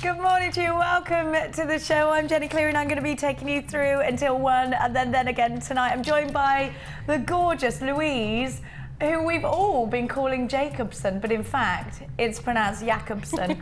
Good morning to you. Welcome to the show. I'm Jenny Cleary and I'm going to be taking you through until 1 and then again tonight. I'm joined by the gorgeous Louise, who we've all been calling Jacobson, but in fact it's pronounced Jacobson.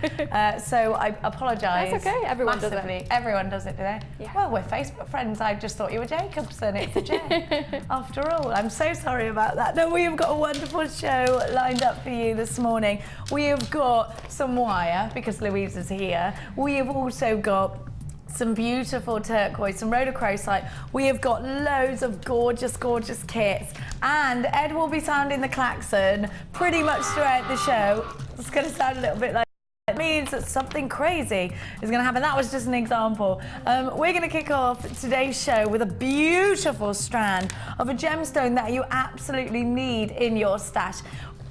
So I apologise. That's okay, everyone massively. does it. Everyone does it, do they? Yeah. Well, we're Facebook friends. I just thought you were Jacobson. It's a J. After all, I'm so sorry about that. No, we have got a wonderful show lined up for you this morning. We have got some wire, because Louise is here. We have also got some beautiful turquoise, some rhodochrosite. We have got loads of gorgeous, gorgeous kits. And Ed will be sounding the klaxon pretty much throughout the show. It's going to sound a little bit like it means that something crazy is going to happen. That was just an example. We're going to kick off today's show with a beautiful strand of a gemstone that you absolutely need in your stash.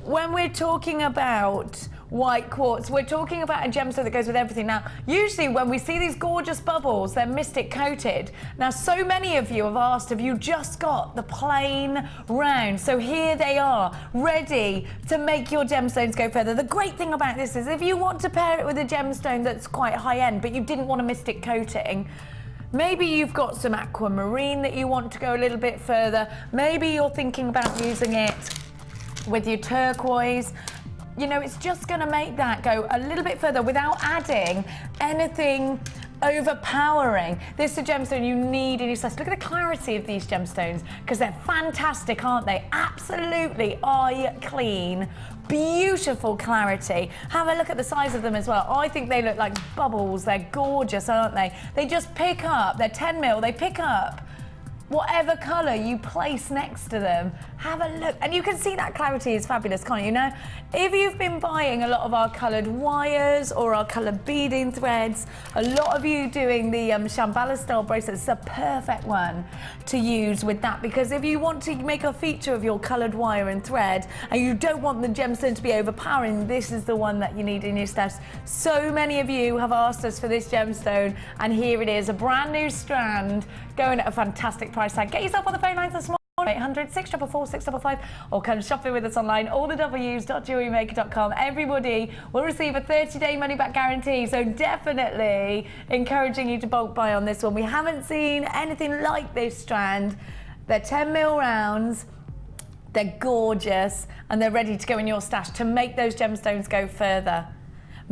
When we're talking about white quartz, we're talking about a gemstone that goes with everything. Now, usually when we see these gorgeous bubbles, they're mystic coated. Now, so many of you have asked, have you just got the plain round? So here they are, ready to make your gemstones go further. The great thing about this is if you want to pair it with a gemstone that's quite high end, but you didn't want a mystic coating, maybe you've got some aquamarine that you want to go a little bit further. Maybe you're thinking about using it with your turquoise. You know, it's just going to make that go a little bit further without adding anything overpowering. This is a gemstone you need in your stash. Look at the clarity of these gemstones, because they're fantastic, aren't they? Absolutely eye clean, beautiful clarity. Have a look at the size of them as well. I think they look like bubbles. They're gorgeous, aren't they? They just pick up, they're 10 mil, they pick up whatever colour you place next to them. Have a look, and you can see that clarity is fabulous, can't you? Now, if you've been buying a lot of our coloured wires or our coloured beading threads, a lot of you doing the Shambhala style bracelets, it's a perfect one to use with that, because if you want to make a feature of your coloured wire and thread and you don't want the gemstone to be overpowering, this is the one that you need in your stash. So many of you have asked us for this gemstone, and here it is, a brand new strand going at a fantastic price tag. Get yourself on the phone lines this morning. 800 644 655, or come shopping with us online, all the w's.jewellerymaker.com. Everybody will receive a 30-day money-back guarantee, so definitely encouraging you to bulk buy on this one. We haven't seen anything like this strand. They're 10 mil rounds, they're gorgeous, and they're ready to go in your stash to make those gemstones go further.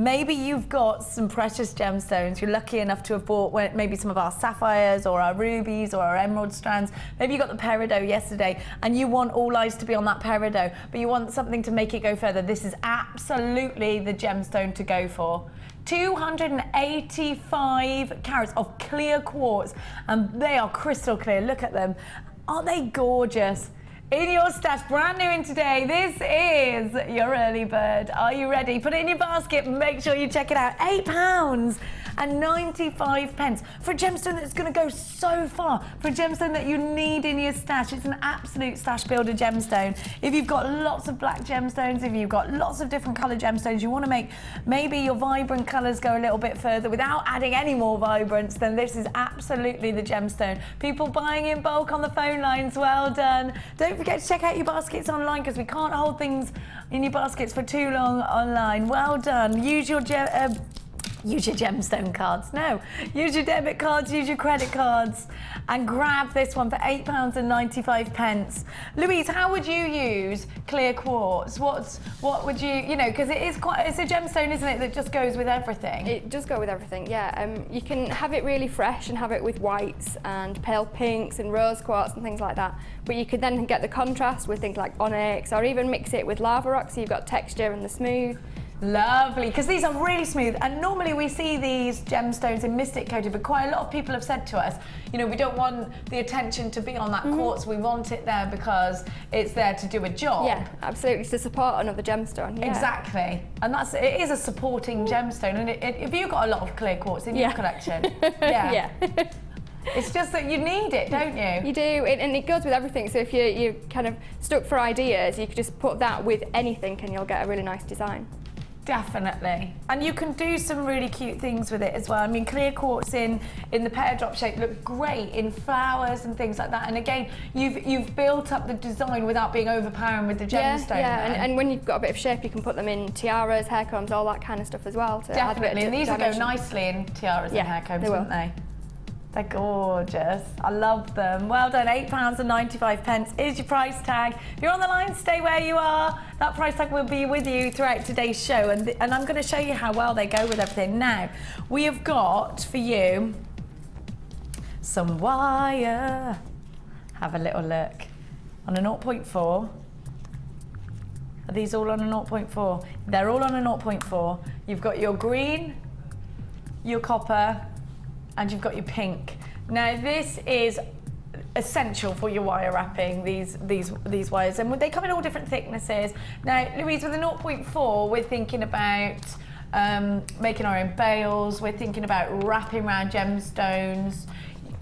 Maybe you've got some precious gemstones. You're lucky enough to have bought maybe some of our sapphires or our rubies or our emerald strands. Maybe you got the peridot yesterday and you want all eyes to be on that peridot, but you want something to make it go further. This is absolutely the gemstone to go for. 285 carats of clear quartz, and they are crystal clear. Look at them. Aren't they gorgeous? In your stash, brand new in today, this is your early bird. Are you ready? Put it in your basket and make sure you check it out. £8.95 for a gemstone that's going to go so far, for a gemstone that you need in your stash. It's an absolute stash builder gemstone. If you've got lots of black gemstones, if you've got lots of different colour gemstones, you want to make maybe your vibrant colours go a little bit further without adding any more vibrance, then this is absolutely the gemstone. People buying in bulk on the phone lines, well done. Don't forget to check out your baskets online, because we can't hold things in your baskets for too long online. Well done. Use your gemstone cards. No, use your debit cards, use your credit cards, and grab this one for £8.95. Louise, how would you use clear quartz? What would you know, because it's a gemstone, isn't it, that just goes with everything? It does go with everything, yeah. You can have it really fresh and have it with whites and pale pinks and rose quartz and things like that, but you could then get the contrast with things like onyx, or even mix it with lava rock, so you've got texture and the smooth. Lovely, because these are really smooth, and normally we see these gemstones in mystic coated, but quite a lot of people have said to us, you know, we don't want the attention to be on that quartz, we want it there because it's there to do a job. Yeah, absolutely, to support another gemstone. Yeah. Exactly, and it is a supporting gemstone, and if you've got a lot of clear quartz in your collection, yeah. It's just that you need it, don't you? You do, and it goes with everything. So if you're kind of stuck for ideas, you could just put that with anything and you'll get a really nice design. Definitely. And you can do some really cute things with it as well. I mean, clear quartz in the pear drop shape look great in flowers and things like that. And again, you've built up the design without being overpowering with the gemstone. Yeah, and when you've got a bit of shape, you can put them in tiaras, hair combs, all that kind of stuff as well. To Definitely, and these will go nicely in tiaras and hair combs, won't they? They're gorgeous. I love them. Well done. £8.95 is your price tag. If you're on the line, stay where you are. That price tag will be with you throughout today's show, and I'm going to show you how well they go with everything. Now, we have got for you some wire. Have a little look. On a 0.4. Are these all on a 0.4? They're all on a 0.4. You've got your green, your copper, and you've got your pink. Now this is essential for your wire wrapping, these wires, and they come in all different thicknesses. Now Louise, with a 0.4, we're thinking about making our own bales, we're thinking about wrapping around gemstones.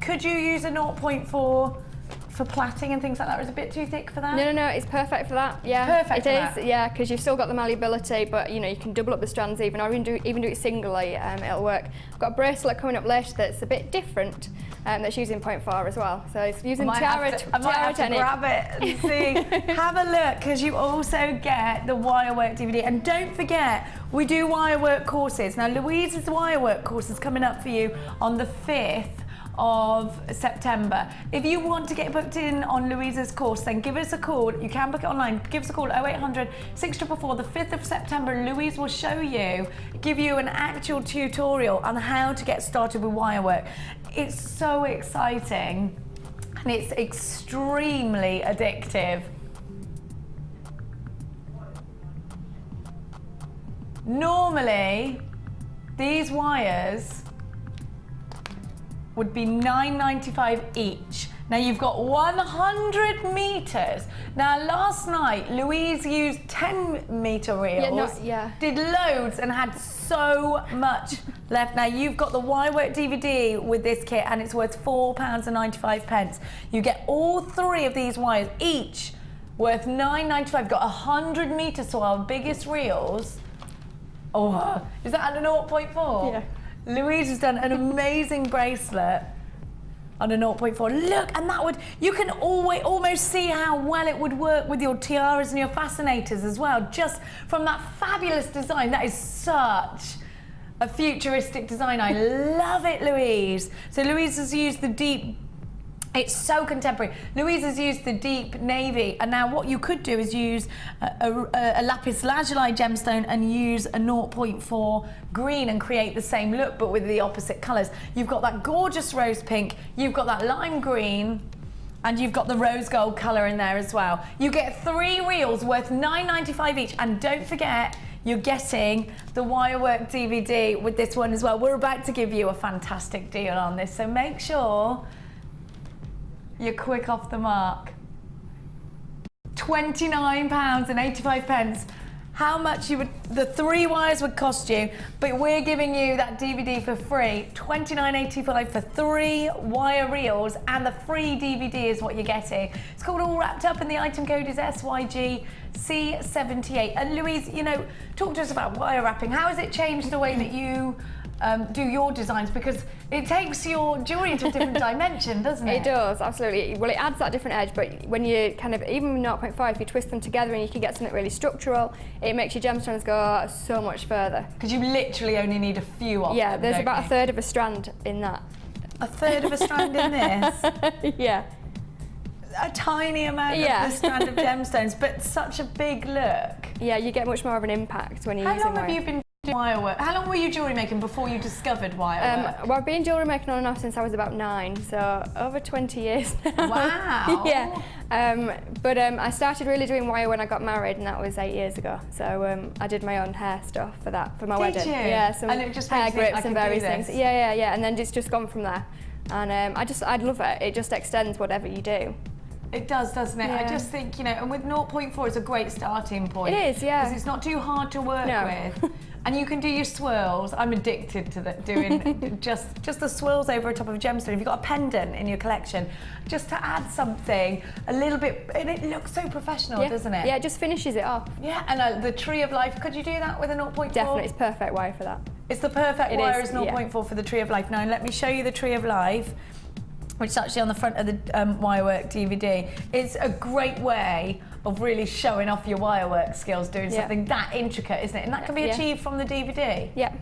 Could you use a 0.4 for plaiting and things like that, or is it a bit too thick for that? No, it's perfect for that. Yeah, perfect. It is. Yeah, because you've still got the malleability, but you know you can double up the strands even, or even do it singly. It'll work. I've got a bracelet coming up later that's a bit different. That's using 0.4 as well. So it's using tiara technique. I might have to grab it and see. Have a look, because you also get the wirework DVD. And don't forget, we do wirework courses. Now Louise's wirework course is coming up for you on the 5th of September. If you want to get booked in on Louise's course, then give us a call. You can book it online. Give us a call, 0800 644, the 5th of September. Louise will show you, give you an actual tutorial on how to get started with wirework. It's so exciting and it's extremely addictive. Normally, these wires would be $9.95 each. Now you've got 100 meters. Now last night, Louise used 10-meter reels, did loads and had so much left. Now you've got the wirework DVD with this kit and it's worth £4.95. You get all 3 of these wires, each worth $9.95. Got 100 meters, so our biggest reels. Oh, is that at a 0.4? Yeah. Louise has done an amazing bracelet on a 0.4. Look, and that would, you can almost see how well it would work with your tiaras and your fascinators as well, just from that fabulous design. That is such a futuristic design. I love it, Louise. So Louise has used the deep, it's so contemporary. Louise has used the deep navy, and now what you could do is use a lapis lazuli gemstone and use a 0.4 green and create the same look, but with the opposite colours. You've got that gorgeous rose pink, you've got that lime green, and you've got the rose gold colour in there as well. You get 3 reels worth $9.95 each, and don't forget, you're getting the wirework DVD with this one as well. We're about to give you a fantastic deal on this, so make sure you're quick off the mark. £29.85. How much the 3 wires would cost you, but we're giving you that DVD for free. $29.85 for 3 wire reels, and the free DVD is what you're getting. It's called All Wrapped Up, and the item code is SYGC78. And Louise, you know, talk to us about wire wrapping. How has it changed the way that you do your designs, because it takes your jewellery into a different dimension, doesn't it? It does, absolutely. Well, it adds that different edge, but when you kind of, even with 0.5, if you twist them together and you can get something really structural, it makes your gemstones go so much further. Because you literally only need a few of them. Yeah, there's about a third of a strand in that. A third of a strand in this? Yeah. A tiny amount of the strand of gemstones, but such a big look. Yeah, you get much more of an impact when you're using How long have you been wirework? How long were you jewellery making before you discovered wirework? Well, I've been jewellery making on and off since I was about 9, so over 20 years now. Wow! Yeah, but I started really doing wire when I got married, and that was 8 years ago. So I did my own hair stuff for my wedding. Did you? Yeah, some and it just hair grips and various things. Yeah, and then it's just gone from there. And I love it. It just extends whatever you do. It does, doesn't it? Yeah. I just think, you know, and with 0.4 it's a great starting point. It is, yeah. Because it's not too hard to work with. And you can do your swirls. I'm addicted to doing just the swirls over top of a gemstone. If you've got a pendant in your collection, just to add something a little bit, and it looks so professional, doesn't it? Yeah, it just finishes it off. Yeah, and the Tree of Life, could you do that with a 0.4? Definitely, it's perfect wire for that. It's the perfect wire is 0.4 yeah. for the Tree of Life. Now let me show you the Tree of Life, which is actually on the front of the wirework DVD. It's a great way of really showing off your wirework skills, doing something that intricate, isn't it? And that can be achieved from the DVD. Yeah.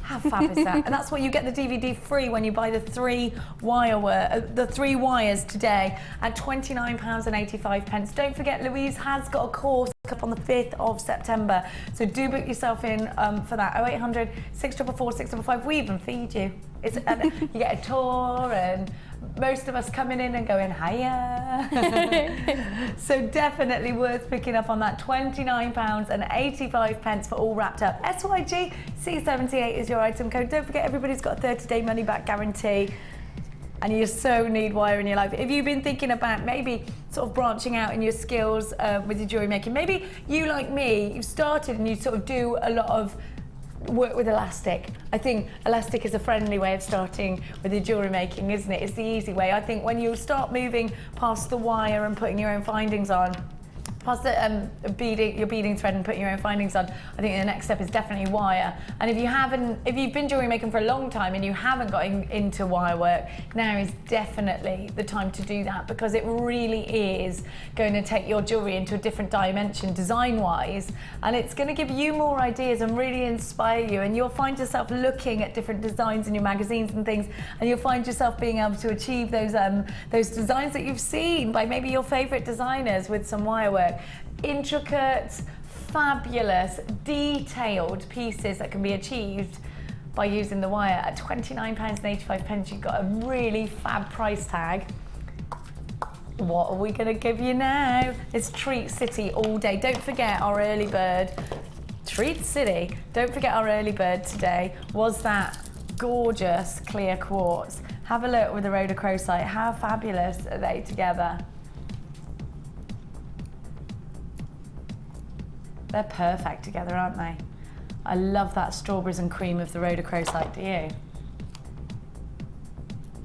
How fab is that? And that's what you get the DVD free when you buy the three wires today at £29.85. Don't forget, Louise has got a course up on the 5th of September. So do book yourself in for that. 0800 644 655. We even feed you. You get a tour, and most of us coming in and going, hiya. So definitely worth picking up on that. £29.85 for all wrapped up. SYG C78 is your item code. Don't forget, everybody's got a 30-day money back guarantee. And you so need wire in your life. If you've been thinking about maybe sort of branching out in your skills with your jewellery making, maybe you, like me, you've started and you sort of do a lot of work with elastic. I think elastic is a friendly way of starting with your jewellery making, isn't it? It's the easy way. I think when you start moving past the wire and putting your own findings on, past the your beading thread and putting your own findings on, I think the next step is definitely wire. And if you've been jewellery making for a long time and you haven't got into wire work, now is definitely the time to do that, because it really is going to take your jewellery into a different dimension design-wise, and it's going to give you more ideas and really inspire you, and you'll find yourself looking at different designs in your magazines and things, and you'll find yourself being able to achieve those designs that you've seen by maybe your favourite designers with some wire work. Intricate, fabulous, detailed pieces that can be achieved by using the wire. At £29.85, you've got a really fab price tag. What are we going to give you now? It's Treat City all day. Don't forget our early bird. Treat City. Don't forget our early bird today was that gorgeous clear quartz. Have a look with the rhodochrosite. How fabulous are they together? They're perfect together, aren't they? I love that strawberries and cream of the rhodochrosite, do you?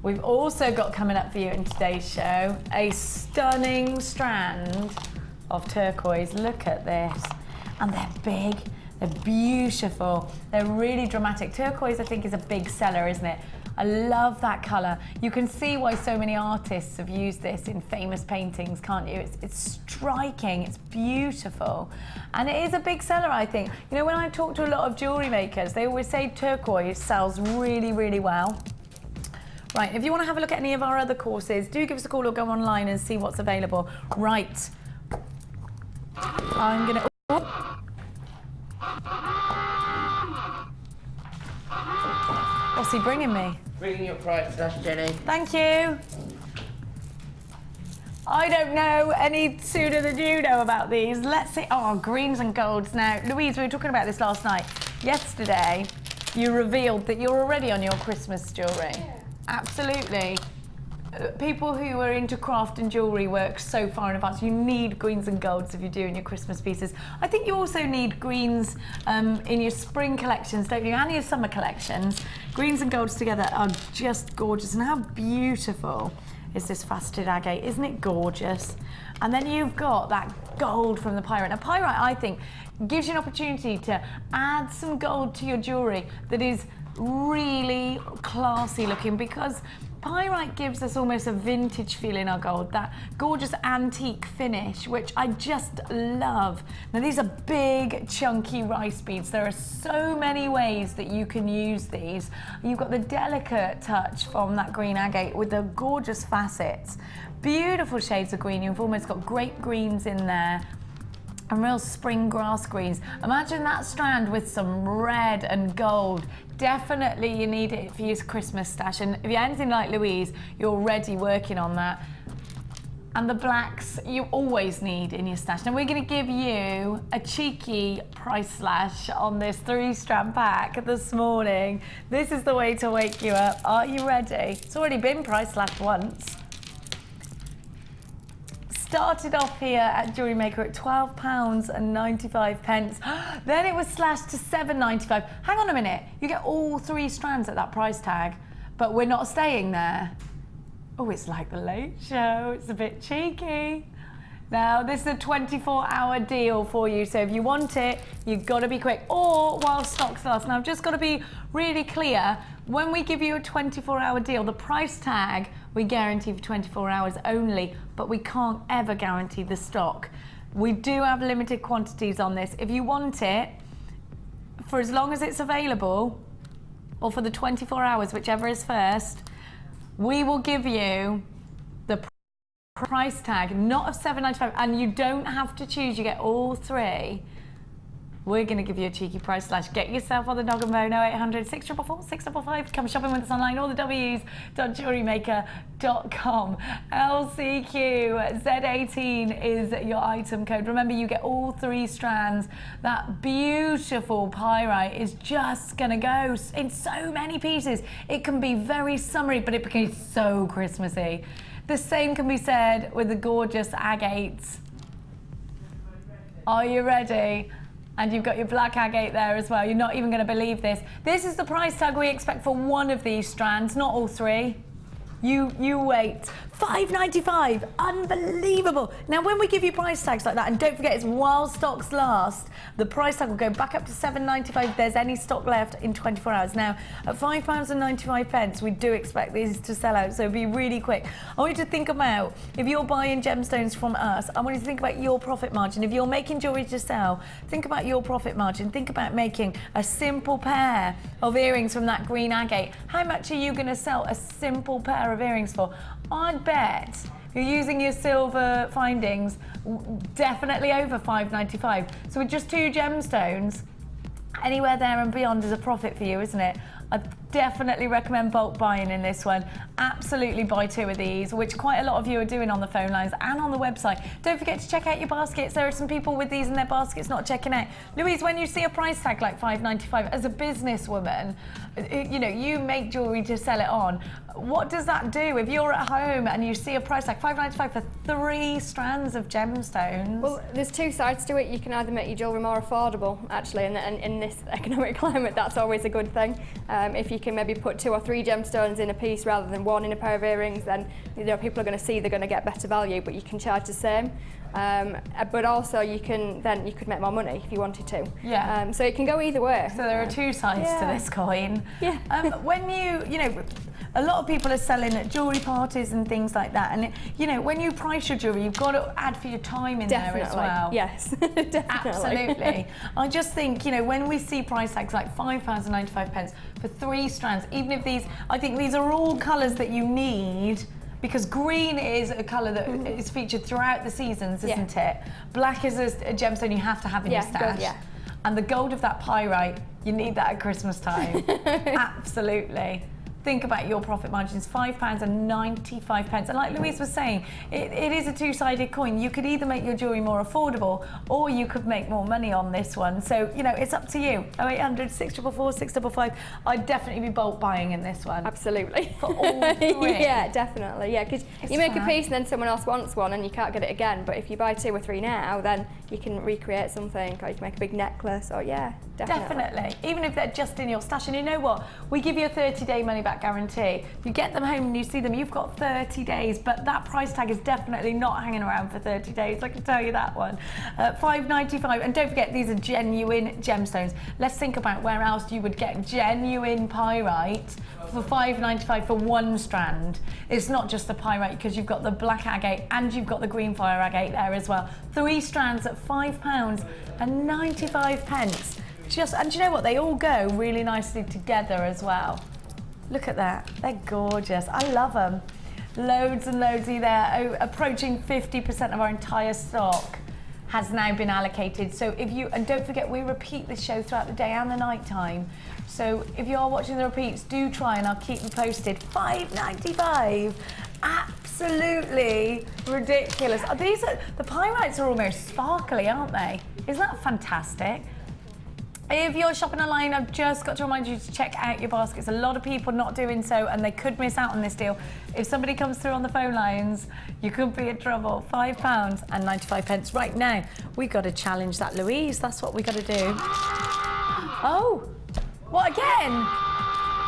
We've also got coming up for you in today's show a stunning strand of turquoise. Look at this. And they're big, they're beautiful, they're really dramatic. Turquoise, I think, is a big seller, isn't it? I love that colour. You can see why so many artists have used this in famous paintings, can't you? It's striking, it's beautiful. And it is a big seller, I think. You know, when I talk to a lot of jewellery makers, they always say turquoise sells really, really well. Right, if you want to have a look at any of our other courses, do give us a call or go online and see what's available. Right. I'm going to... What's he bringing me? Bringing your price slash Jenny. Thank you. I don't know any sooner than you know about these. Let's see. Oh, greens and golds. Now, Louise, we were talking about this last night. Yesterday, you revealed that you're already on your Christmas jewellery. Yeah. Absolutely. People who are into craft and jewellery work so far in advance. You need greens and golds if you're doing your Christmas pieces. I think you also need greens in your spring collections, don't you, and your summer collections. Greens and golds together are just gorgeous. And how beautiful is this faceted agate? Isn't it gorgeous? And then you've got that gold from the pyrite. Now, pyrite, I think, gives you an opportunity to add some gold to your jewellery that is really classy looking, because pyrite gives us almost a vintage feel in our gold, that gorgeous antique finish, which I just love. Now, these are big, chunky rice beads. There are so many ways that you can use these. You've got the delicate touch from that green agate with the gorgeous facets. Beautiful shades of green. You've almost got grape greens in there, and real spring grass greens. Imagine that strand with some red and gold. Definitely you need it for your Christmas stash. And if you're anything like Louise, you're already working on that. And the blacks you always need in your stash. Now, we're going to give you a cheeky price slash on this 3-strand pack this morning. This is the way to wake you up. Are you ready? It's already been price slashed once. started off here at Jewellery Maker at £12.95. Then it was slashed to £7.95. Hang on a minute, you get all 3 strands at that price tag, but we're not staying there. Oh, it's like the Late Show, it's a bit cheeky. Now, this is a 24-hour deal for you, so if you want it, you've got to be quick, or while stocks last. Now, I've just got to be really clear, when we give you a 24-hour deal, the price tag we guarantee for 24 hours only, but we can't ever guarantee the stock. We do have limited quantities on this. If you want it, for as long as it's available, or for the 24 hours, whichever is first, we will give you the price tag, not of £7.95, and you don't have to choose, you get all 3. We're going to give you a cheeky price slash. Get yourself on the noggin phone, 0800 644 655. Come shopping with us online, all the w's.jewellerymaker.com. LCQ Z18 is your item code. Remember, you get all 3 strands. That beautiful pyrite is just going to go in so many pieces. It can be very summery, but it becomes so Christmassy. The same can be said with the gorgeous agates. Are you ready? And you've got your black agate there as well. You're not even going to believe this. This is the price tag we expect for one of these strands, not all 3. You wait. £5.95, unbelievable. Now, when we give you price tags like that, and don't forget, it's while stocks last, the price tag will go back up to £7.95 if there's any stock left in 24 hours. Now, at £5.95, we do expect these to sell out, so be really quick. I want you to think about, if you're buying gemstones from us, I want you to think about your profit margin. If you're making jewellery to sell, think about your profit margin. Think about making a simple pair of earrings from that green agate. How much are you going to sell a simple pair of earrings for? I'd bet you're using your silver findings definitely over £5.95. So with just 2 gemstones, anywhere there and beyond is a profit for you, isn't it? I definitely recommend bulk buying in this one. Absolutely buy 2 of these, which quite a lot of you are doing on the phone lines and on the website. Don't forget to check out your baskets. There are some people with these in their baskets not checking out. Louise, when you see a price tag like £5.95, as a businesswoman, you know, you make jewellery to sell it on. What does that do if you're at home and you see a price tag £5.95 for 3 strands of gemstones? Well, there's 2 sides to it. You can either make your jewellery more affordable, actually, and in this economic climate, that's always a good thing. If you can maybe put 2 or 3 gemstones in a piece rather than 1 in a pair of earrings, then people are going to see they're going to get better value, but you can charge the same. But also you could make more money if you wanted to. Yeah. So it can go either way. So there are 2 sides to this coin. Yeah. When you know, a lot of people are selling at jewellery parties and things like that, and you know, when you price your jewellery, you've got to add for your time in there as well. Yes, definitely. Absolutely. I just think, you know, when we see price tags like £5.95 for 3 strands, even if these, I think these are all colours that you need, because green is a colour that is featured throughout the seasons, isn't it? Black is a gemstone you have to have in your stash. Gold, and the gold of that pyrite, you need that at Christmas time. Absolutely. Think about your profit margins, £5.95. And like Louise was saying, it is a 2-sided coin. You could either make your jewellery more affordable, or you could make more money on this one. So, you know, it's up to you. 0800 644 655. I'd definitely be bulk buying in this one. Absolutely. For all 3. Yeah, definitely. Yeah, because you make a piece and then someone else wants one and you can't get it again. But if you buy 2 or 3 now, then you can recreate something, or you can make a big necklace, or definitely. Even if they're just in your stash. And you know what? We give you a 30-day money-back guarantee. You get them home and you see them, you've got 30 days, but that price tag is definitely not hanging around for 30 days, I can tell you that one. £5.95, and don't forget, these are genuine gemstones. Let's think about where else you would get genuine pyrite for £5.95 for 1 strand. It's not just the pyrite, because you've got the black agate and you've got the green fire agate there as well. 3 strands at £5.95. And do you know what? They all go really nicely together as well. Look at that. They're gorgeous. I love them. Loads and loads are there. Approaching 50% of our entire stock has now been allocated. So if you, and don't forget, we repeat this show throughout the day and the night time. So if you are watching the repeats, do try, and I'll keep you posted. £5.95. Absolutely ridiculous. The pyrites are almost sparkly, aren't they? Isn't that fantastic? If you're shopping online, I've just got to remind you to check out your baskets. A lot of people not doing so, and they could miss out on this deal. If somebody comes through on the phone lines, you could be in trouble. £5.95 right now. We got to challenge that, Louise. That's what we got to do. Oh, what again?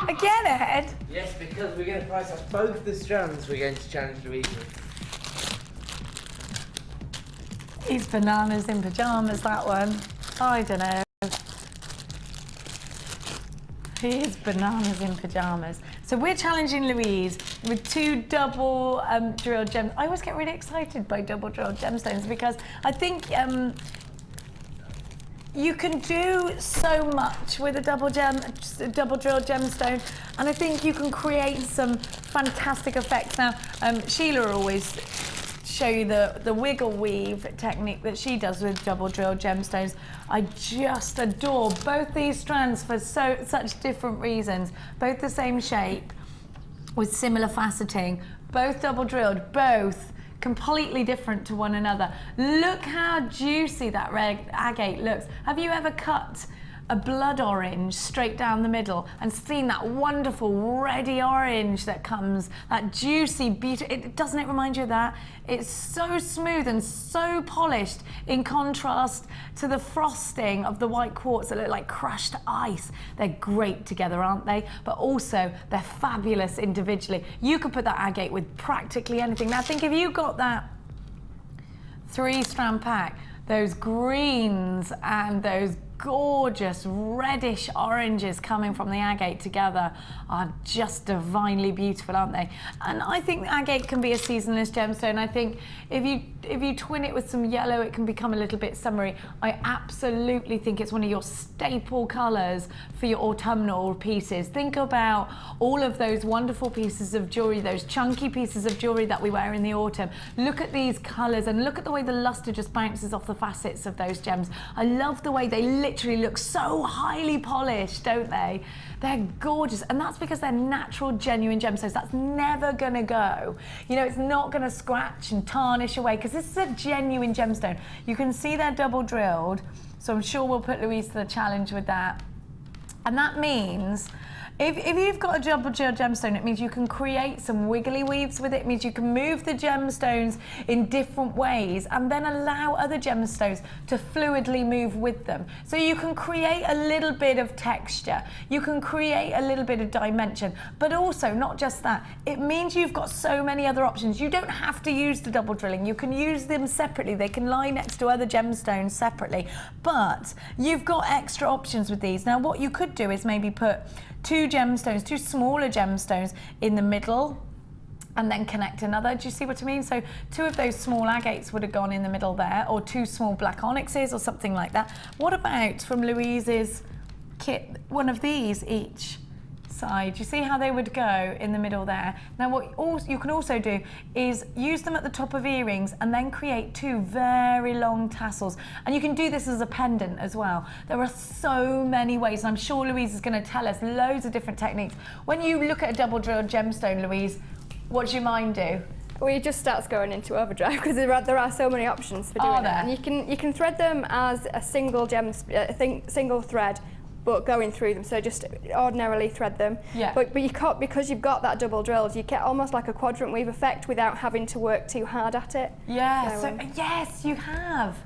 Again, Ed? Yes, because we're going to price up both the strands. We're going to challenge Louise. He's bananas in pyjamas, that one. I don't know. He is bananas in pyjamas. So we're challenging Louise with 2 double drilled gems. I always get really excited by double drilled gemstones because I think you can do so much with a double drilled gemstone, and I think you can create some fantastic effects. Now, Sheila always show you the wiggle weave technique that she does with double drilled gemstones. I just adore both these strands for such different reasons. Both the same shape with similar faceting, both double drilled, both completely different to one another. Look how juicy that red agate looks. Have you ever cut a blood orange straight down the middle and seen that wonderful reddy orange that comes, that juicy, beautiful, doesn't it remind you of that? It's so smooth and so polished in contrast to the frosting of the white quartz that look like crushed ice. They're great together, aren't they? But also they're fabulous individually. You could put that agate with practically anything. Now think if you got that 3-strand pack, those greens and those gorgeous reddish oranges coming from the agate together are just divinely beautiful, aren't they? And I think agate can be a seasonless gemstone. I think if you twin it with some yellow, it can become a little bit summery. I absolutely think it's one of your staple colors for your autumnal pieces. Think about all of those wonderful pieces of jewelry, those chunky pieces of jewelry that we wear in the autumn. Look at these colors and look at the way the luster just bounces off the facets of those gems. I love the way they literally look so highly polished, don't they? They're gorgeous, and that's because they're natural, genuine gemstones. That's never gonna go. You know, it's not gonna scratch and tarnish away because this is a genuine gemstone. You can see they're double drilled, so I'm sure we'll put Louise to the challenge with that. And that means if you've got a double drilled gemstone, it means you can create some wiggly weaves with it. It means you can move the gemstones in different ways and then allow other gemstones to fluidly move with them. So you can create a little bit of texture, you can create a little bit of dimension, but also not just that, it means you've got so many other options. You don't have to use the double drilling, you can use them separately. They can lie next to other gemstones separately, but you've got extra options with these. Now what you could do is maybe put 2 gemstones, 2 smaller gemstones in the middle and then connect another. Do you see what I mean? So 2 of those small agates would have gone in the middle there, or 2 small black onyxes or something like that. What about from Louise's kit, one of these each side? You see how they would go in the middle there? Now what you can also do is use them at the top of earrings and then create 2 very long tassels, and you can do this as a pendant as well. There are so many ways, and I'm sure Louise is going to tell us loads of different techniques. When you look at a double drilled gemstone, Louise, what do your mind do? Well, it just starts going into overdrive because there are so many options for doing that. And you can thread them as a single single thread, but going through them, so just ordinarily thread them. Yeah. But you can't, because you've got that double drilled, you get almost like a quadrant weave effect without having to work too hard at it. Yeah, yes, you have.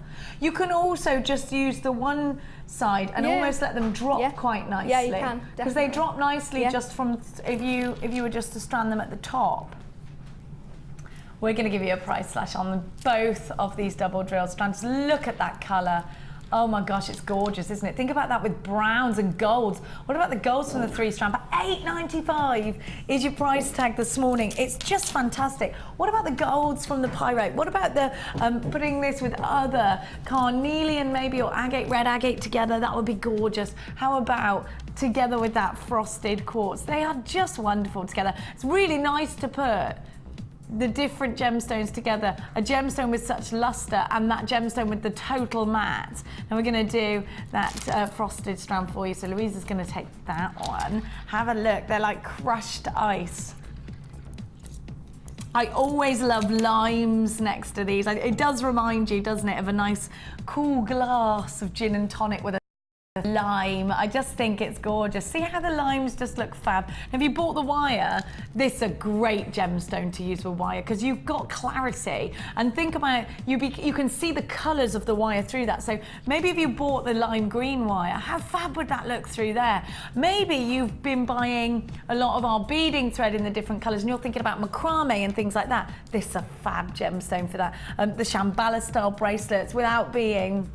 You can also just use the one side and almost let them drop quite nicely. Yeah, you can, because they drop nicely just from, if you were just to strand them at the top. We're going to give you a price slash on both of these double drilled strands. Look at that colour. Oh my gosh, it's gorgeous, isn't it? Think about that with browns and golds. What about the golds from the 3-strand? But $8.95 is your price tag this morning. It's just fantastic. What about the golds from the pyrite? What about the putting this with other carnelian maybe, or agate, red agate together? That would be gorgeous. How about together with that frosted quartz? They are just wonderful together. It's really nice to put the different gemstones together, a gemstone with such luster and that gemstone with the total matte. And we're going to do that frosted strand for you. So Louise is going to take that one. Have a look, they're like crushed ice. I always love limes next to these. It does remind you, doesn't it, of a nice cool glass of gin and tonic with a lime. I just think it's gorgeous. See how the limes just look fab. If you bought the wire, this is a great gemstone to use with wire because you've got clarity. And think about, you can see the colours of the wire through that. So maybe if you bought the lime green wire, how fab would that look through there? Maybe you've been buying a lot of our beading thread in the different colours and you're thinking about macrame and things like that. This is a fab gemstone for that. The Shambhala style bracelets, without being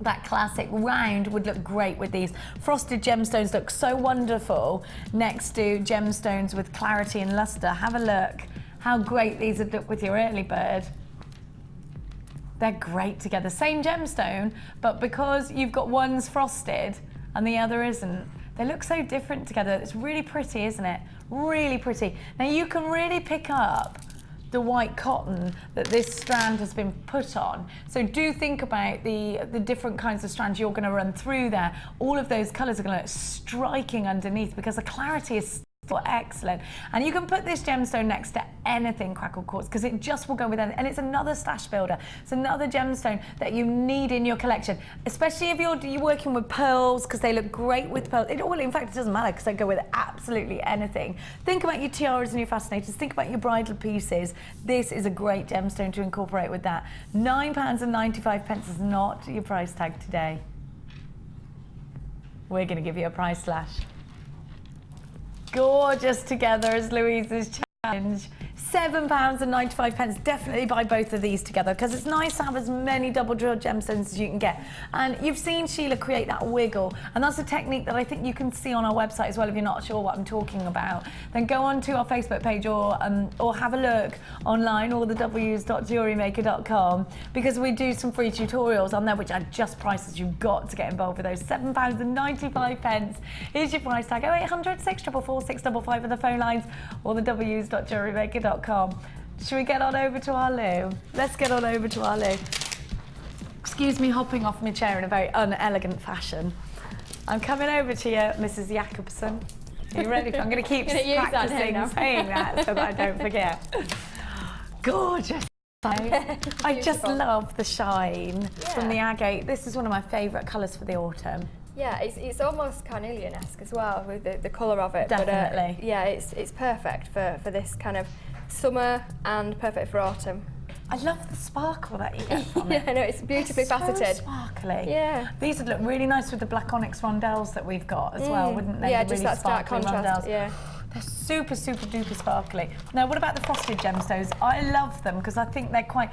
that classic round, would look great with these. Frosted gemstones look so wonderful next to gemstones with clarity and luster. Have a look how great these would look with your early bird. They're great together. Same gemstone, but because you've got one's frosted and the other isn't, they look so different together. It's really pretty, isn't it? Really pretty. Now you can really pick up the white cotton that this strand has been put on. So do think about the different kinds of strands you're going to run through there. All of those colours are going to look striking underneath because the clarity is still excellent. And you can put this gemstone next to anything crackle quartz because it just will go with anything. And it's another stash builder. It's another gemstone that you need in your collection, especially if you're working with pearls because they look great with pearls. Well, in fact, it doesn't matter because they go with absolutely anything. Think about your tiaras and your fascinators. Think about your bridal pieces. This is a great gemstone to incorporate with that. £9.95 is not your price tag today. We're going to give you a price slash. Gorgeous together as Louise's challenge. £7.95. Definitely buy both of these together because it's nice to have as many double drilled gemstones as you can get. And you've seen Sheila create that wiggle, and that's a technique that I think you can see on our website as well. If you're not sure what I'm talking about, then go on to our Facebook page or have a look online, all the w's.jewellerymaker.com, because we do some free tutorials on there which are just prices. You've got to get involved with those. £7.95 is your price tag. 0800 644 655 on the phone lines or the w's.jewellerymaker.com. Should we get on over to our Lou? Let's get on over to our Lou. Excuse me hopping off my chair in a very unelegant fashion. I'm coming over to you, Mrs. Jacobson. Are you ready? I'm going to keep practicing saying that so that I don't forget. Gorgeous. I just love the shine from the agate. This is one of my favourite colours for the autumn. Yeah, it's almost carnelian-esque as well with the colour of it. Definitely. But, yeah, it's perfect for this kind of summer and perfect for autumn. I love the sparkle that you get from it. Yeah, no, it's beautifully faceted. So sparkly. Yeah. These would look really nice with the black onyx rondelles that we've got as well, wouldn't they? Yeah, the just really that stark contrast. Rondelles. Yeah. They're super, super duper sparkly. Now, what about the frosted gemstones? I love them because I think they're quite,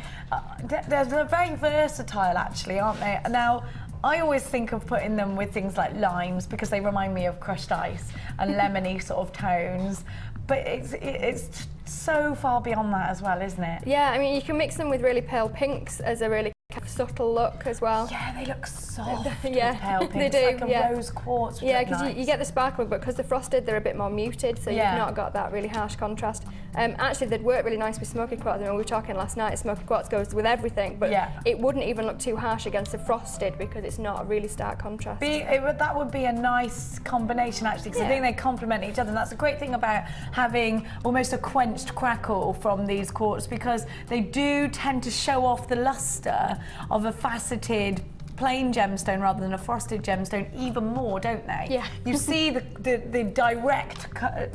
they're very versatile actually, aren't they? Now, I always think of putting them with things like limes because they remind me of crushed ice and lemony sort of tones. But it's so far beyond that as well, isn't it? Yeah, I mean, you can mix them with really pale pinks as a really kind of subtle look as well. Yeah, they look soft yeah, with pale pinks. they do. Like a rose quartz. Yeah, because you get the sparkle, but because they're frosted, they're a bit more muted, so you've not got that really harsh contrast. Actually, they'd work really nice with smoky quartz. I mean, we were talking last night, smoky quartz goes with everything, but it wouldn't even look too harsh against the frosted because it's not a really stark contrast. That would be a nice combination actually, because I think they complement each other. And that's the great thing about having almost a quenched crackle from these quartz, because they do tend to show off the luster of a faceted plain gemstone rather than a frosted gemstone even more, don't they? Yeah. You see the direct,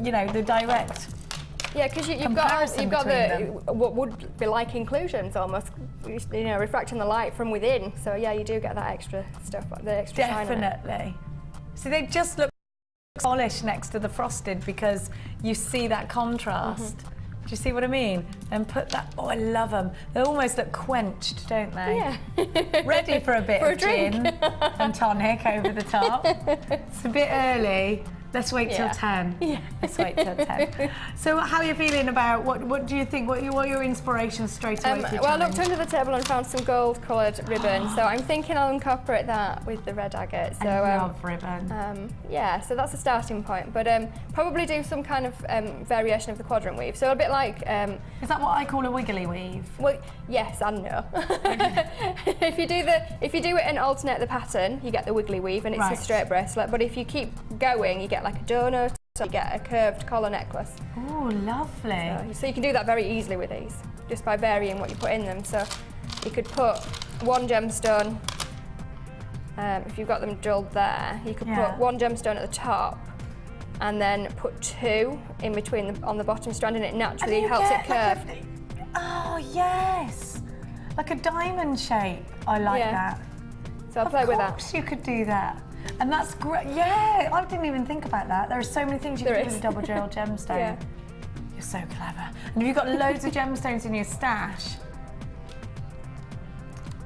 you know, the direct. Yeah, because you've got what would be like inclusions almost, you know, refracting the light from within. So yeah, you do get that extra stuff, the extra shine on it. Definitely. So they just look polished next to the frosted because you see that contrast. Do you see what I mean? And put that, oh, I love them. They almost look quenched, don't they? Yeah. Ready for a bit of gin and tonic over the top. It's a bit early. Let's wait till 10. Yeah. Let's wait till 10. So how are you feeling about, what do you think, what are your inspirations straight away for your well, I looked under the table and found some gold coloured ribbon, so I'm thinking I'll incorporate that with the red agate. So, I love ribbon. Yeah, so that's a starting point, but probably do some kind of variation of the quadrant weave. So a bit like... Is that what I call a wiggly weave? Well, yes and no. If you do it and alternate the pattern, you get the wiggly weave and it's a straight bracelet, but if you keep going, you get like a donut, so you get a curved collar necklace. Oh, lovely. So you can do that very easily with these, just by varying what you put in them. So you could put one gemstone if you've got them drilled there, you could Yeah. put one gemstone at the top and then put two in between on the bottom strand, and it naturally helps it curve. Oh yes, like a diamond shape. I like that. So I'll play with that. Of course you could do that. And that's great. Yeah, I didn't even think about that. There are so many things you can do with a double drill gemstone. Yeah. You're so clever. And if you've got loads of gemstones in your stash,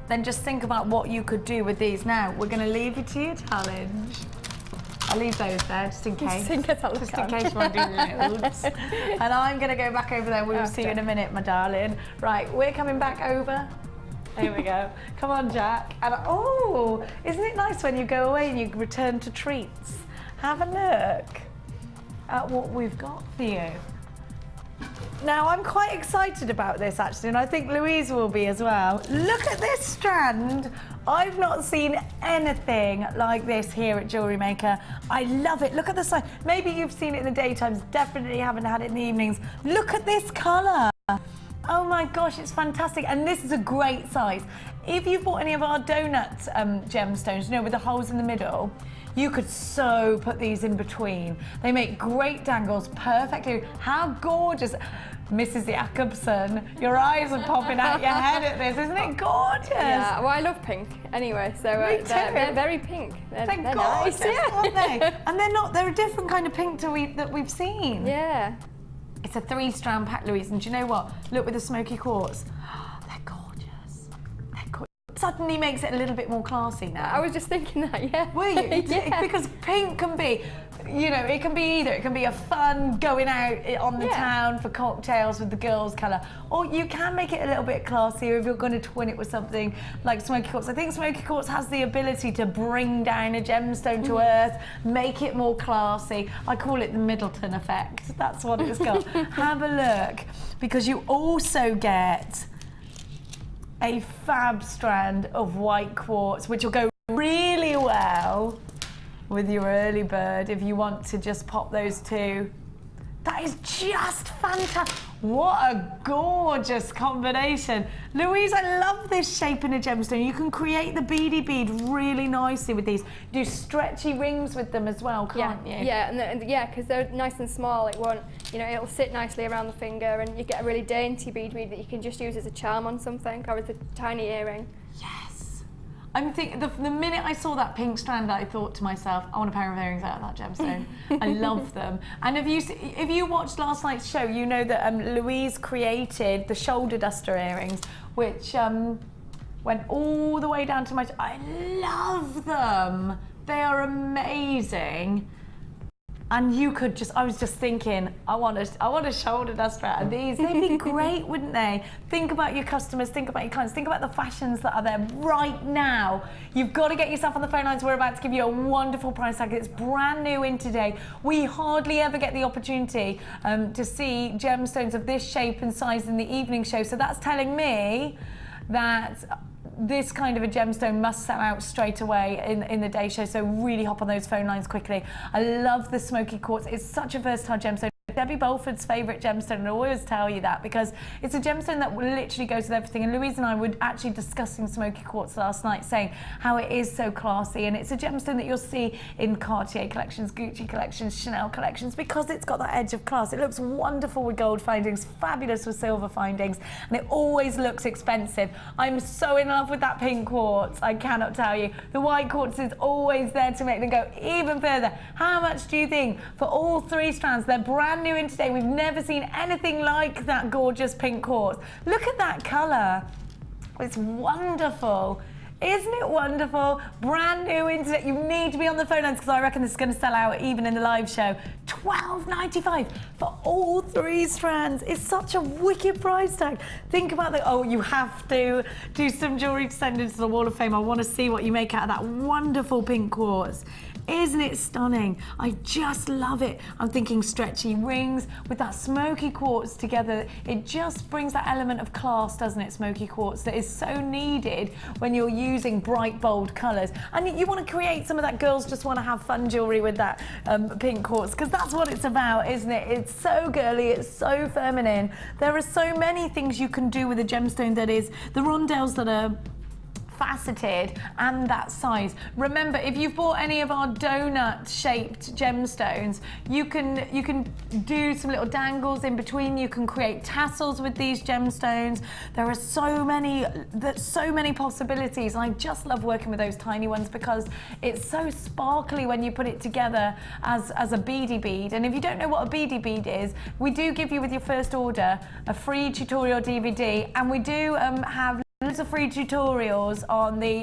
then just think about what you could do with these. Now, we're going to leave you to your challenge. I'll leave those there just in case. Just in case you want to do loads. And I'm going to go back over there. We'll see you in a minute, my darling. Right, we're coming back over. Here we go. Come on, Jack. And oh, isn't it nice when you go away and you return to treats? Have a look at what we've got for you. Now, I'm quite excited about this actually, and I think Louise will be as well. Look at this strand. I've not seen anything like this here at Jewellery Maker. I love it. Look at the size. Maybe you've seen it in the daytimes, definitely haven't had it in the evenings. Look at this colour. Oh my gosh, it's fantastic. And this is a great size. If you've bought any of our donut gemstones, you know, with the holes in the middle, you could so put these in between. They make great dangles, perfectly. How gorgeous. Mrs. Jacobson, your eyes are popping out your head at this. Isn't it gorgeous? Yeah, well, I love pink anyway, so they're very pink. They're gorgeous, nice, yeah. aren't they? And they're a different kind of pink that we've seen. Yeah. It's a 3-strand pack, Louise, and do you know what? Look with the smoky quartz. They're gorgeous. They're gorgeous. Suddenly makes it a little bit more classy now. I was just thinking that, yeah. Were you? Yeah. Because pink can be, you know, it can be either. It can be a fun going out on the town for cocktails with the girls colour, or you can make it a little bit classier if you're going to twin it with something like smoky quartz. I think smoky quartz has the ability to bring down a gemstone to earth, make it more classy. I call it the Middleton effect. That's what it's got. Have a look, because you also get a fab strand of white quartz, which will go really well with your early bird if you want to just pop those two. That is just fantastic. What a gorgeous combination. Louise, I love this shape in a gemstone. You can create the beady bead really nicely with these. Do stretchy rings with them as well, can't you? Yeah, and because they're nice and small, it won't, you know, it'll sit nicely around the finger, and you get a really dainty bead that you can just use as a charm on something, or as a tiny earring. Yes. I'm thinking, the minute I saw that pink strand, I thought to myself, I want a pair of earrings out of that gemstone. I love them. And if you watched last night's show, you know that Louise created the shoulder duster earrings, which went all the way down to my... I love them. They are amazing. And you could just, I was just thinking, I want a shoulder duster out of these. They'd be great, wouldn't they? Think about your customers, think about your clients, think about the fashions that are there right now. You've got to get yourself on the phone lines. We're about to give you a wonderful price tag. It's brand new in today. We hardly ever get the opportunity to see gemstones of this shape and size in the evening show. So that's telling me that this kind of a gemstone must sell out straight away in the day show, so really hop on those phone lines quickly. I love the smoky quartz. It's such a versatile gemstone. Debbie Bolford's favourite gemstone, and I always tell you that because it's a gemstone that literally goes with everything. And Louise and I were actually discussing smoky quartz last night, saying how it is so classy, and it's a gemstone that you'll see in Cartier collections, Gucci collections, Chanel collections, because it's got that edge of class. It looks wonderful with gold findings, fabulous with silver findings, and it always looks expensive. I'm so in love with that pink quartz, I cannot tell you. The white quartz is always there to make them go even further. How much do you think for all 3 strands? They're brand new in today. We've never seen anything like that gorgeous pink quartz. Look at that colour. It's wonderful. Isn't it wonderful? Brand new in today. You need to be on the phone lines because I reckon this is going to sell out even in the live show. $12.95 for all 3 strands. It's such a wicked price tag. Think about the, oh, you have to do some jewellery to send into the Wall of Fame. I want to see what you make out of that wonderful pink quartz. Isn't it stunning? I just love it. I'm thinking stretchy rings with that smoky quartz together. It just brings that element of class, doesn't it, smoky quartz, that is so needed when you're using bright, bold colours. And you want to create some of that girls just want to have fun jewellery with that pink quartz, because that's what it's about, isn't it? It's so girly, it's so feminine. There are so many things you can do with a gemstone that is the rondelles that are faceted and that size. Remember, if you've bought any of our donut-shaped gemstones, you can do some little dangles in between. You can create tassels with these gemstones. There are so many possibilities, and I just love working with those tiny ones because it's so sparkly when you put it together as a beady bead. And if you don't know what a beady bead is, we do give you with your first order a free tutorial DVD, and we do have loads of free tutorials on the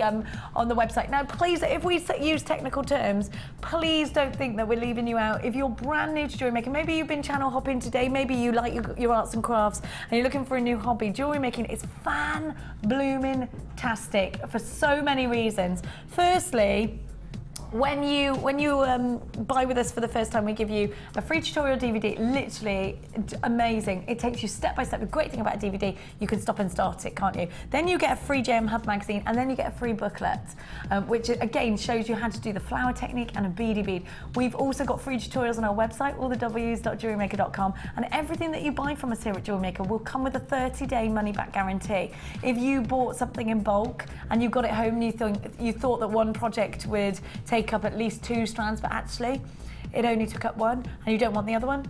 website. Now, please, if we use technical terms, please don't think that we're leaving you out. If you're brand new to jewellery making, maybe you've been channel hopping today, maybe you like your arts and crafts and you're looking for a new hobby, jewellery making is fan-blooming-tastic for so many reasons. Firstly, when you buy with us for the first time, we give you a free tutorial DVD, literally amazing. It takes you step by step. The great thing about a DVD, you can stop and start it, can't you? Then you get a free JM Hub magazine, and then you get a free booklet, which again shows you how to do the flower technique and a beady bead. We've also got free tutorials on our website, allthews.jewellerymaker.com, and everything that you buy from us here at Jewellery Maker will come with a 30-day money-back guarantee. If you bought something in bulk and you got it home and you thought that one project would take up at least 2 strands, but actually it only took up 1 and you don't want the other one,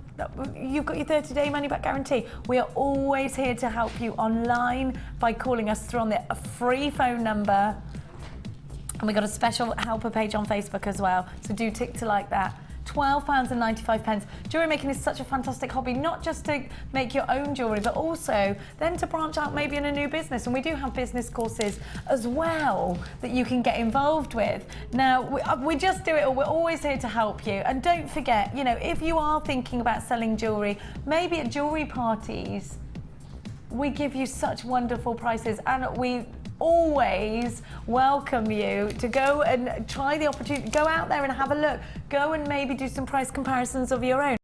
you've got your 30-day money-back guarantee. We are always here to help you online by calling us through on a free phone number, and we've got a special helper page on Facebook as well, so do tick to like that. £12.95. Jewellery making is such a fantastic hobby, not just to make your own jewellery, but also then to branch out maybe in a new business. And we do have business courses as well that you can get involved with. Now, we just do it all. We're always here to help you. And don't forget, you know, if you are thinking about selling jewellery, maybe at jewellery parties, we give you such wonderful prices, and we always welcome you to go and try the opportunity, go out there and have a look, go and maybe do some price comparisons of your own.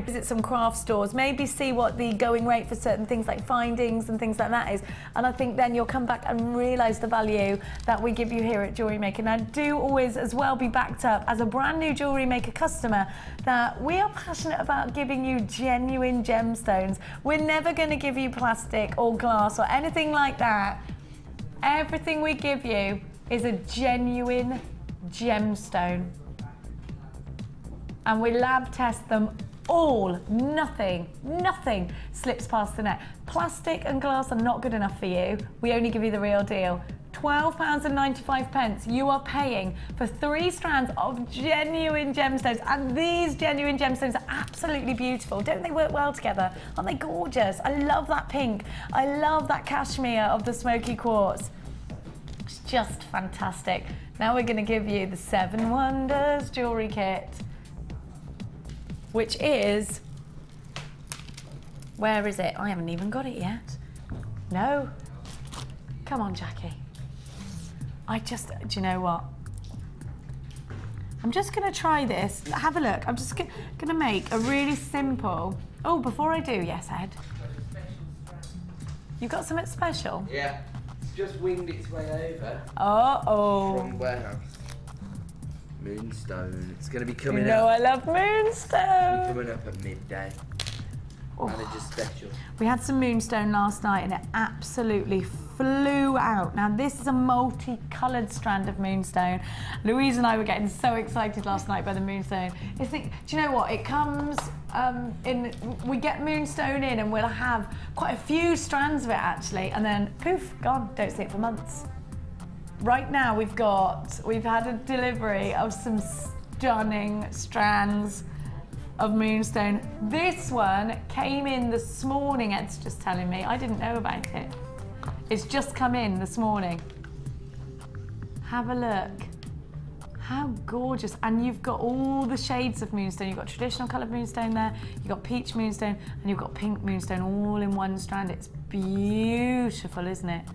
Visit some craft stores, maybe see what the going rate for certain things like findings and things like that is, and I think then you'll come back and realise the value that we give you here at Jewellery Maker. Now, do always as well be backed up as a brand new Jewellery Maker customer that we are passionate about giving you genuine gemstones. We're never going to give you plastic or glass or anything like that. Everything we give you is a genuine gemstone, and we lab test them all. Nothing slips past the net. Plastic and glass are not good enough for you. We only give you the real deal. £12.95 you are paying for 3 strands of genuine gemstones, and these genuine gemstones are absolutely beautiful. Don't they work well together? Aren't they gorgeous? I love that pink. I love that cashmere of the smoky quartz. It's just fantastic. Now we're going to give you the 7 Wonders jewellery kit, which is, where is it? I haven't even got it yet. No. Come on, Jackie. Do you know what? I'm just going to try this. Have a look. I'm just going to make a really simple... Oh, before I do, yes, Ed. You got something special? Yeah. It's just winged its way over. Uh-oh. From warehouse. Moonstone. It's going to be coming You know up. I love moonstone. Coming up at midday. Manager's special. We had some moonstone last night and it absolutely flew out. Now this is a multi-coloured strand of moonstone. Louise and I were getting so excited last night by the moonstone. Do you know what? It comes we get moonstone in and we'll have quite a few strands of it actually, and then poof, gone. Don't see it for months. Right now we've had a delivery of some stunning strands of moonstone. This one came in this morning, Ed's just telling me. I didn't know about it. It's just come in this morning. Have a look. How gorgeous. And you've got all the shades of moonstone. You've got traditional coloured moonstone there, you've got peach moonstone, and you've got pink moonstone all in one strand. It's beautiful, isn't it?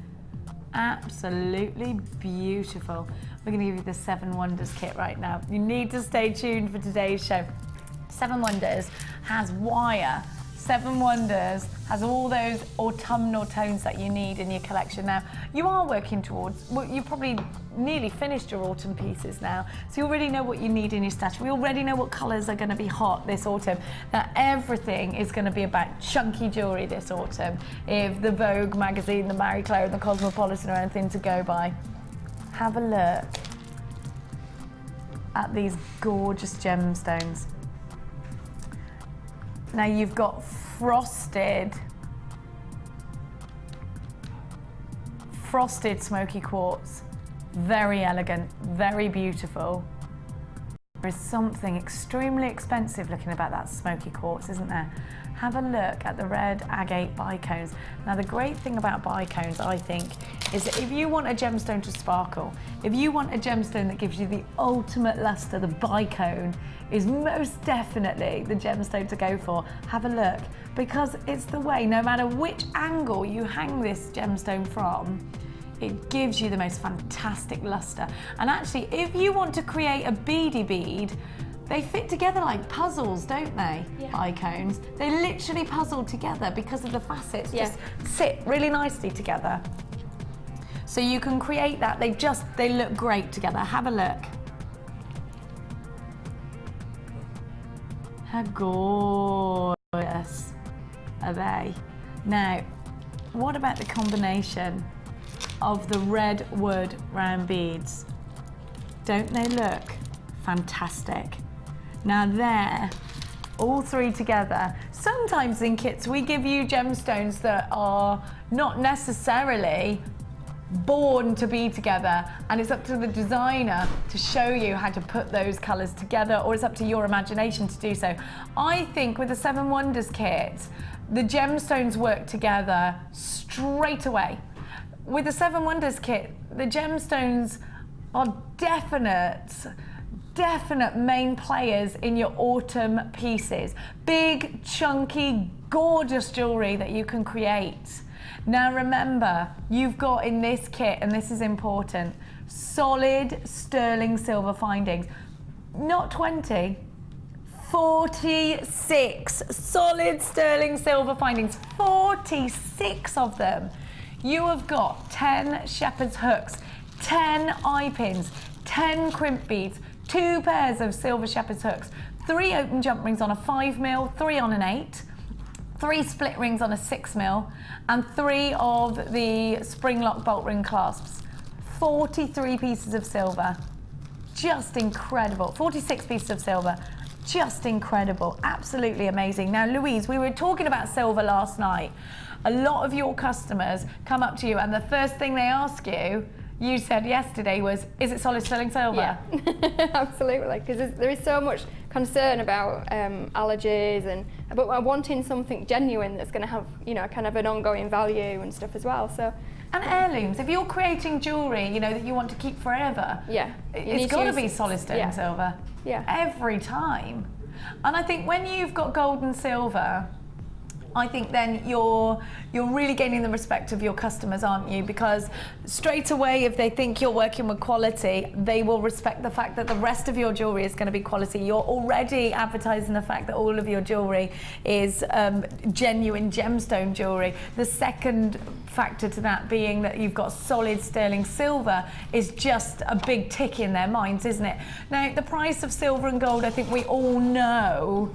Absolutely beautiful. We're going to give you the 7 Wonders kit right now. You need to stay tuned for today's show. 7 Wonders has wire. 7 Wonders has all those autumnal tones that you need in your collection. Now, you are working towards, well, you've probably nearly finished your autumn pieces now, so you already know what you need in your stash. We already know what colours are going to be hot this autumn. Now, everything is going to be about chunky jewellery this autumn, if the Vogue magazine, the Marie Claire and the Cosmopolitan are anything to go by. have a look at these gorgeous gemstones. Now you've got frosted smoky quartz. Very elegant, very beautiful. There is something extremely expensive looking about that smoky quartz, isn't there? Have a look at the red agate bicones. Now the great thing about bicones, I think, is that if you want a gemstone to sparkle, if you want a gemstone that gives you the ultimate luster, the bicone is most definitely the gemstone to go for. Have a look, because it's the way, no matter which angle you hang this gemstone from, it gives you the most fantastic luster. And actually, if you want to create a beady bead, they fit together like puzzles, don't they? Yeah. Bicones. They literally puzzle together because of the facets. Yeah. Just sit really nicely together. So you can create that. They look great together. Have a look. How gorgeous are they? Now, what about the combination of the red wood round beads? Don't they look fantastic? Now they're all three together. Sometimes in kits we give you gemstones that are not necessarily born to be together, and it's up to the designer to show you how to put those colours together, or it's up to your imagination to do so. I think with the 7 Wonders kit, the gemstones work together straight away. With the 7 Wonders kit, the gemstones are definite main players in your autumn pieces. Big, chunky, gorgeous jewellery that you can create. Now remember, you've got in this kit, and this is important, solid sterling silver findings. Not 20, 46 solid sterling silver findings, 46 of them. You have got 10 shepherd's hooks, 10 eye pins, 10 crimp beads, 2 pairs of silver shepherd's hooks, 3 open jump rings on a 5mm, 3 on an 8, 3 split rings on a 6mm, and 3 of the spring lock bolt ring clasps. 43 pieces of silver, just incredible. 46 pieces of silver, just incredible, absolutely amazing. Now Louise, we were talking about silver last night. A lot of your customers come up to you and the first thing they ask you, you said yesterday, was, is it solid sterling silver? Yeah, absolutely, because there is so much concern about allergies, but we're wanting something genuine that's going to have, you know, kind of an ongoing value and stuff as well. So. And heirlooms, if you're creating jewellery, you know, that you want to keep forever, yeah, it's got to be solid sterling silver. Yeah. Every time. And I think when you've got gold and silver, I think then you're really gaining the respect of your customers, aren't you? Because straight away, if they think you're working with quality, they will respect the fact that the rest of your jewellery is going to be quality. You're already advertising the fact that all of your jewellery is genuine gemstone jewellery. The second factor to that being that you've got solid sterling silver is just a big tick in their minds, isn't it? Now, the price of silver and gold, I think we all know,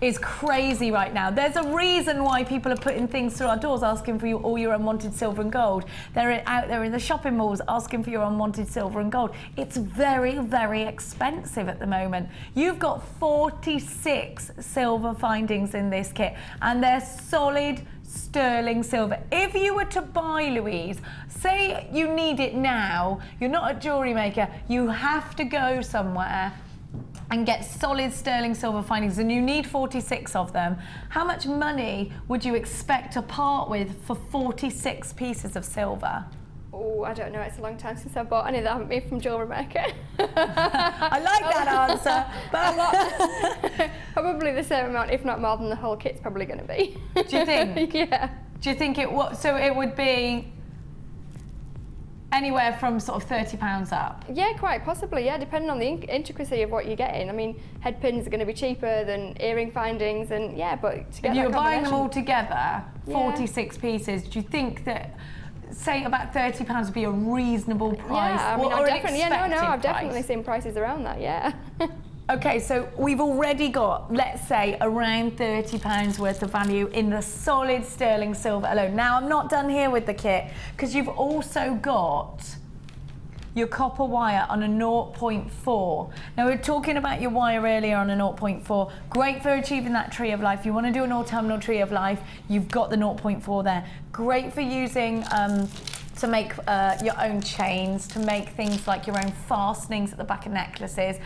is crazy right now. There's a reason why people are putting things through our doors asking for all your unwanted silver and gold. They're out there in the shopping malls asking for your unwanted silver and gold. It's very, very expensive at the moment. You've got 46 silver findings in this kit, and they're solid sterling silver. If you were to buy, Louise, say you need it now, you're not a jewellery maker, you have to go somewhere and get solid sterling silver findings, and you need 46 of them, how much money would you expect to part with for 46 pieces of silver? Oh, I don't know, it's a long time since I bought any that haven't been from Jewellery Maker. I like that answer, but probably the same amount, if not more than the whole kit's probably going to be. Do you think? Yeah. Do you think so it would be anywhere from sort of £30 up? Yeah, quite possibly, yeah, depending on the intricacy of what you're getting. I mean, head pins are going to be cheaper than earring findings, and yeah, but to get if you were buying them all combination- together, 46 pieces, do you think that, say, about £30 would be a reasonable price? Yeah, I mean, or I've an definitely, expected I've price? definitely seen prices around that, yeah. Okay, so we've already got, let's say, around £30 worth of value in the solid sterling silver alone. Now, I'm not done here with the kit, because you've also got your copper wire on a 0.4. Now we were talking about your wire earlier on a 0.4. Great for achieving that tree of life. You want to do an autumnal tree of life, you've got the 0.4 there. Great for using to make your own chains, to make things like your own fastenings at the back of necklaces.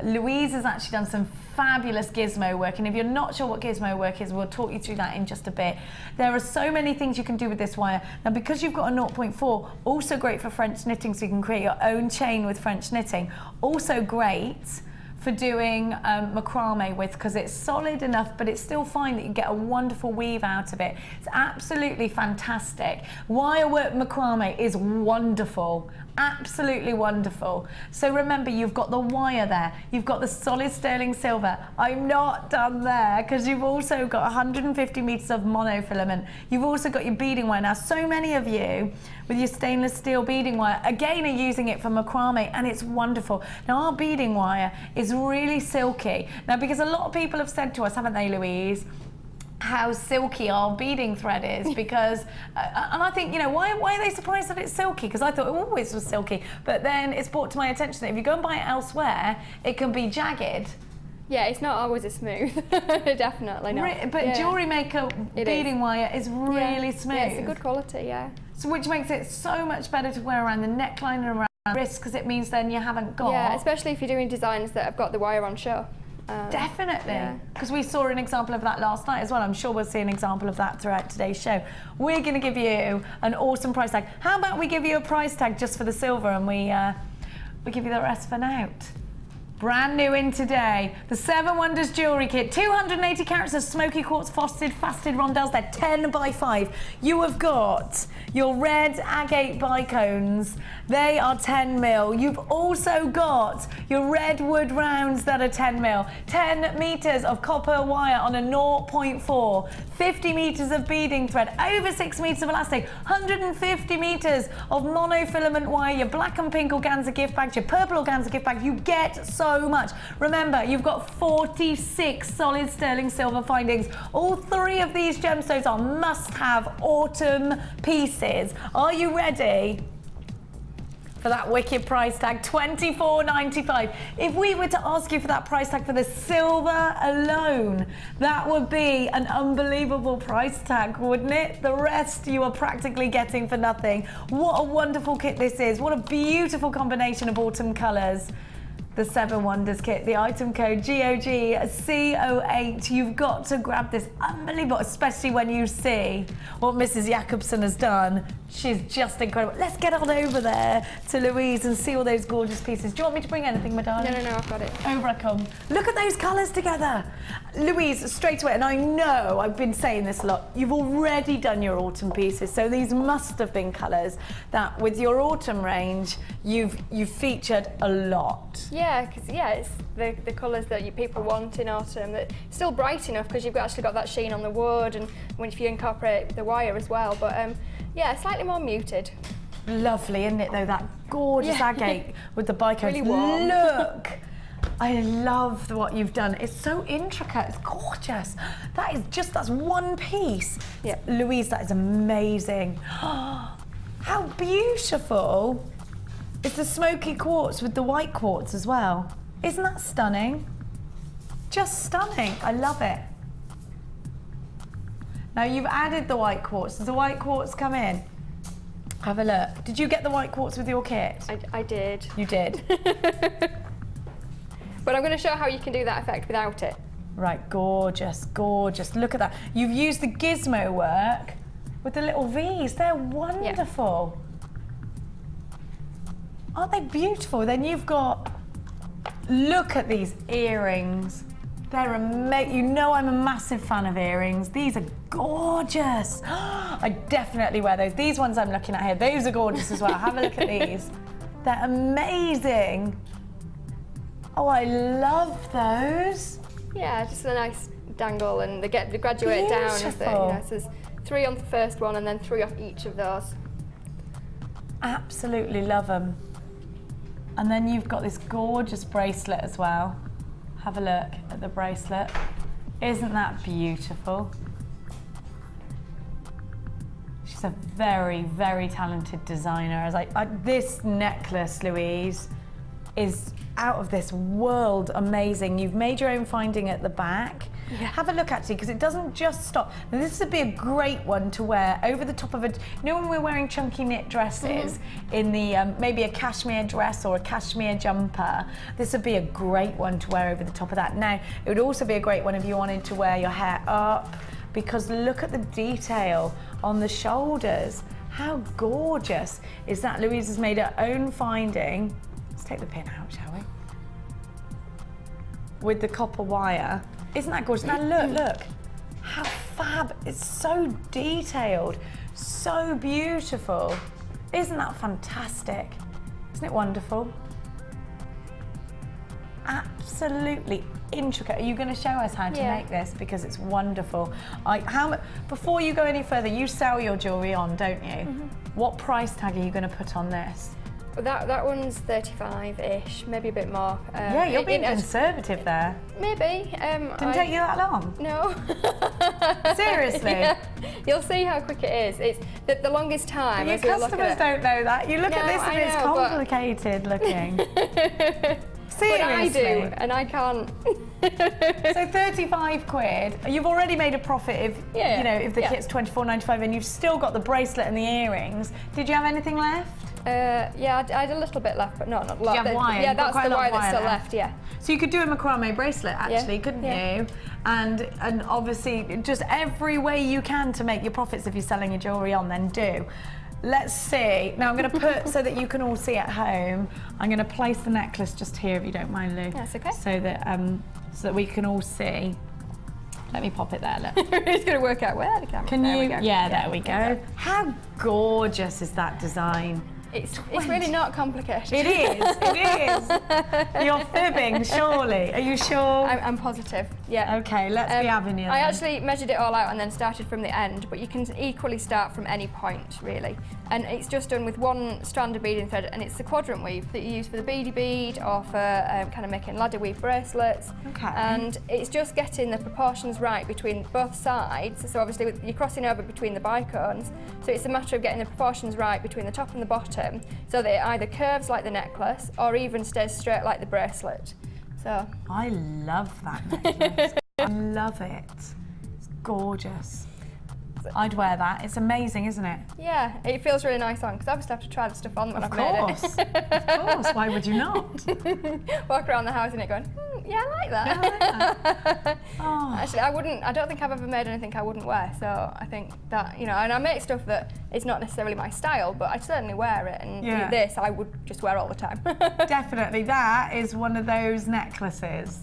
Louise has actually done some fabulous gizmo work, and if you're not sure what gizmo work is, we'll talk you through that in just a bit. There are so many things you can do with this wire. Now, because you've got a 0.4, also great for French knitting, so you can create your own chain with French knitting. Also great for doing macrame with, because it's solid enough, but it's still fine that you get a wonderful weave out of it. It's absolutely fantastic. Wire work macrame is wonderful, absolutely wonderful. So remember, you've got the wire there, you've got the solid sterling silver. I'm not done there, because you've also got 150 meters of monofilament. You've also got your beading wire. Now, so many of you with your stainless steel beading wire, again, are using it for macrame, and it's wonderful. Now, our beading wire is really silky. Now, because a lot of people have said to us, haven't they, Louise, how silky our beading thread is, because, and I think, you know, why are they surprised that it's silky? Because I thought it always was silky, but then it's brought to my attention that if you go and buy it elsewhere, it can be jagged. Yeah, it's not always as smooth. Definitely not. But Jewellery Maker beading wire is really smooth. Yeah, it's a good quality, yeah. So which makes it so much better to wear around the neckline and around the wrist, because it means then you haven't got... Yeah, especially if you're doing designs that have got the wire on show. Definitely, because we saw an example of that last night as well. I'm sure we'll see an example of that throughout today's show. We're going to give you an awesome price tag. How about we give you a price tag just for the silver, and we give you the rest for now? Brand new in today, the 7 Wonders Jewellery Kit, 280 carats of smoky quartz faceted rondelles. They're 10 by 5. You have got your red agate bicones. They are 10 mil. You've also got your red wood rounds that are 10 mil. 10 meters of copper wire on a 0.4. 50 meters of beading thread. Over 6 meters of elastic. 150 meters of monofilament wire. Your black and pink organza gift bags. Your purple organza gift bag. You get so much. Remember, you've got 46 solid sterling silver findings. All 3 of these gemstones are must-have autumn pieces. Are you ready for that wicked price tag? $24.95. If we were to ask you for that price tag for the silver alone, that would be an unbelievable price tag, wouldn't it? The rest you are practically getting for nothing. What a wonderful kit this is. What a beautiful combination of autumn colours. The 7 Wonders Kit, the item code GOGCO8. You've got to grab this. Unbelievable, especially when you see what Mrs. Jacobson has done. She's just incredible. Let's get on over there to Louise and see all those gorgeous pieces. Do you want me to bring anything, my darling? No, I've got it. Over I come. Look at those colours together. Louise, straight away, and I know I've been saying this a lot, you've already done your autumn pieces, so these must have been colours that with your autumn range, you've featured a lot. Yeah, because it's the colours that people want in autumn. That still bright enough because you've actually got that sheen on the wood, and if you incorporate the wire as well. But yeah, slightly more muted. Lovely, isn't it though? That gorgeous agate with the bicones. Really warm. Look, I love what you've done. It's so intricate. It's gorgeous. That's one piece. Yeah. Louise, that is amazing. How beautiful. It's the smoky quartz with the white quartz as well. Isn't that stunning? Just stunning. I love it. Now you've added the white quartz. Does the white quartz come in? Have a look. Did you get the white quartz with your kit? I did. You did. But I'm going to show how you can do that effect without it. Right, gorgeous, gorgeous. Look at that. You've used the gizmo work with the little V's. They're wonderful. Yeah. Aren't they beautiful? Then you've got, look at these earrings. They're amazing. You know I'm a massive fan of earrings. These are gorgeous. I definitely wear those. These ones I'm looking at here, those are gorgeous as well. Have a look at these. They're amazing. Oh, I love those. Yeah, just a nice dangle, and they graduate down. As so there's 3 on the first one and then 3 off each of those. Absolutely love them. And then you've got this gorgeous bracelet as well. Have a look at the bracelet. Isn't that beautiful? She's She's a very, very talented designer. This necklace, Louise, is out of this world amazing. You've made your own finding at the back. Yeah. Have a look actually, because it doesn't just stop. Now, this would be a great one to wear over the top of a, you know, when we're wearing chunky knit dresses in the, maybe a cashmere dress or a cashmere jumper, this would be a great one to wear over the top of that. Now, it would also be a great one if you wanted to wear your hair up, because look at the detail on the shoulders. How gorgeous is that? Louise has made her own finding. Let's take the pin out, shall we? With the copper wire. Isn't that gorgeous? Now look, how fab. It's so detailed, so beautiful. Isn't that fantastic? Isn't it wonderful? Absolutely intricate. Are you going to show us how to make this? Because it's wonderful. Before you go any further, you sell your jewellery on, don't you? What price tag are you going to put on this? That one's 35-ish, maybe a bit more. Yeah, you're being conservative there. Maybe. Didn't take you that long? No. Seriously? Yeah. You'll see how quick it is. It's the longest time. But your customers don't know that. You look at this and it's complicated looking. Seriously? But I do, and I can't. So 35 quid. You've already made a profit if you know, if the kit's £24.95 and you've still got the bracelet and the earrings. Did you have anything left? Yeah, I had a little bit left, but not a lot. You have wire? Yeah, that's the wire that's still left. Yeah. So you could do a macrame bracelet, actually, couldn't you? And obviously, just every way you can to make your profits if you're selling your jewellery on, then do. Let's see. Now I'm going to put, so that you can all see at home, I'm going to place the necklace just here, if you don't mind, Lou. That's okay. So that we can all see. Let me pop it there, look. It's going to work out where the camera. Can there you? we go. Yeah, there we go. How gorgeous is that design? It's really not complicated. It is. You're fibbing, surely. Are you sure? I'm positive, yeah. Okay, let's be having you then. I actually measured it all out and then started from the end, but you can equally start from any point, really. And it's just done with one strand of beading thread, and it's the quadrant weave that you use for the beady bead or for kind of making ladder weave bracelets. Okay. And it's just getting the proportions right between both sides. So obviously you're crossing over between the bicones, so it's a matter of getting the proportions right between the top and the bottom, so that it either curves like the necklace or even stays straight like the bracelet. So I love that necklace. I love it. It's gorgeous. I'd wear that. It's amazing, isn't it? yeah, it feels really nice on, because I obviously have to try the stuff on when I've made it. Of course. Why would you not? Walk around the house in it going, yeah, I like that. Yeah, I like that. Oh. Actually, I don't think I've ever made anything I wouldn't wear, so I think that, you know, and I make stuff that is not necessarily my style, but I certainly wear it, and this I would just wear all the time. Definitely, that is one of those necklaces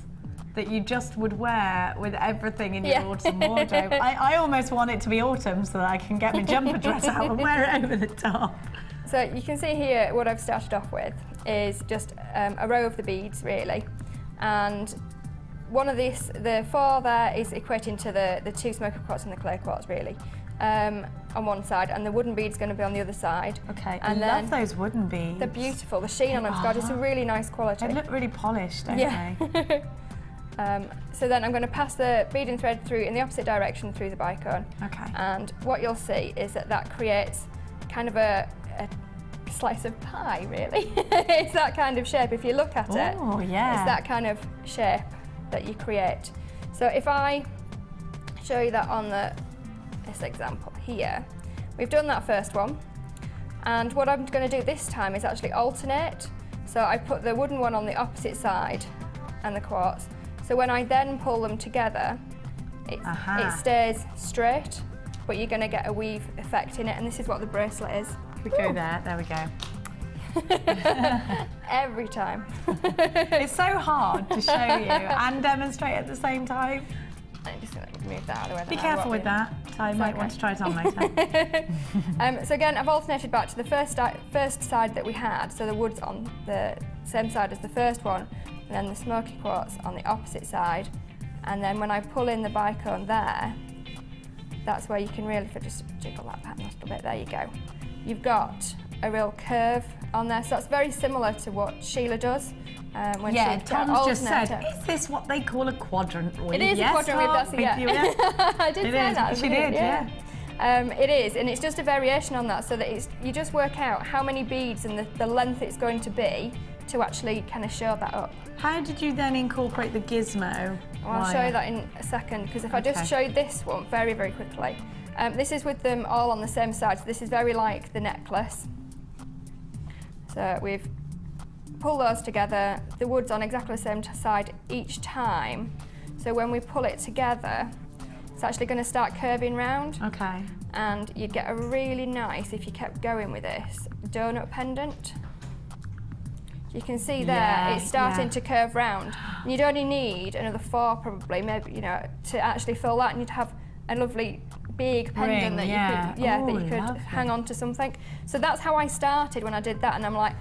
that you just would wear with everything in your autumn wardrobe. I almost want it to be autumn so that I can get my jumper dress out and wear it over the top. So you can see here what I've started off with is just a row of the beads, really. And one of these, the four there is equating to the two smoky quartz and the clay quartz, really, on one side, and the wooden bead's going to be on the other side. Okay, and I love those wooden beads. They're beautiful. The sheen on them, God, it's a really nice quality. They look really polished, don't they? So then I'm going to pass the beading thread through in the opposite direction through the bicone. Okay. And what you'll see is that creates kind of a slice of pie, really. It's that kind of shape. If you look at it, it's that kind of shape that you create. So if I show you that on this example here, we've done that first one. And what I'm going to do this time is actually alternate. So I put the wooden one on the opposite side and the quartz. So when I then pull them together, it stays straight, but you're going to get a weave effect in it, and this is what the bracelet is. We go there we go. Every time. It's so hard to show you and demonstrate at the same time. I'm just going to move that out of the way. Be careful with that. I might want to try it on later. So again, I've alternated back to the first side that we had, so the wood's on the same side as the first one, and then the smoky quartz on the opposite side. And then when I pull in the bicone there, that's where you can really, if I just jiggle that back a little bit, there you go. You've got a real curve on there, so it's very similar to what Sheila does. When Tom's just said, is this what they call a quadrant weave? It is a quadrant weave, that's it, I did say that. She did, yeah. It is, and it's just a variation on that, so that you just work out how many beads and the length it's going to be to actually kind of show that up. How did you then incorporate the gizmo? Well, I'll show you that in a second, because if I just show you this one very, very quickly. This is with them all on the same side, so this is very like the necklace. So we've pulled those together, the wood's on exactly the same side each time. So when we pull it together, it's actually going to start curving round. Okay. And you'd get a really nice, if you kept going with this, donut pendant. You can see there, it's starting to curve round. And you'd only need another 4 probably, maybe, you know, to actually fill that, and you'd have a lovely big pendant that you could hang on to something. So that's how I started when I did that, and I'm like,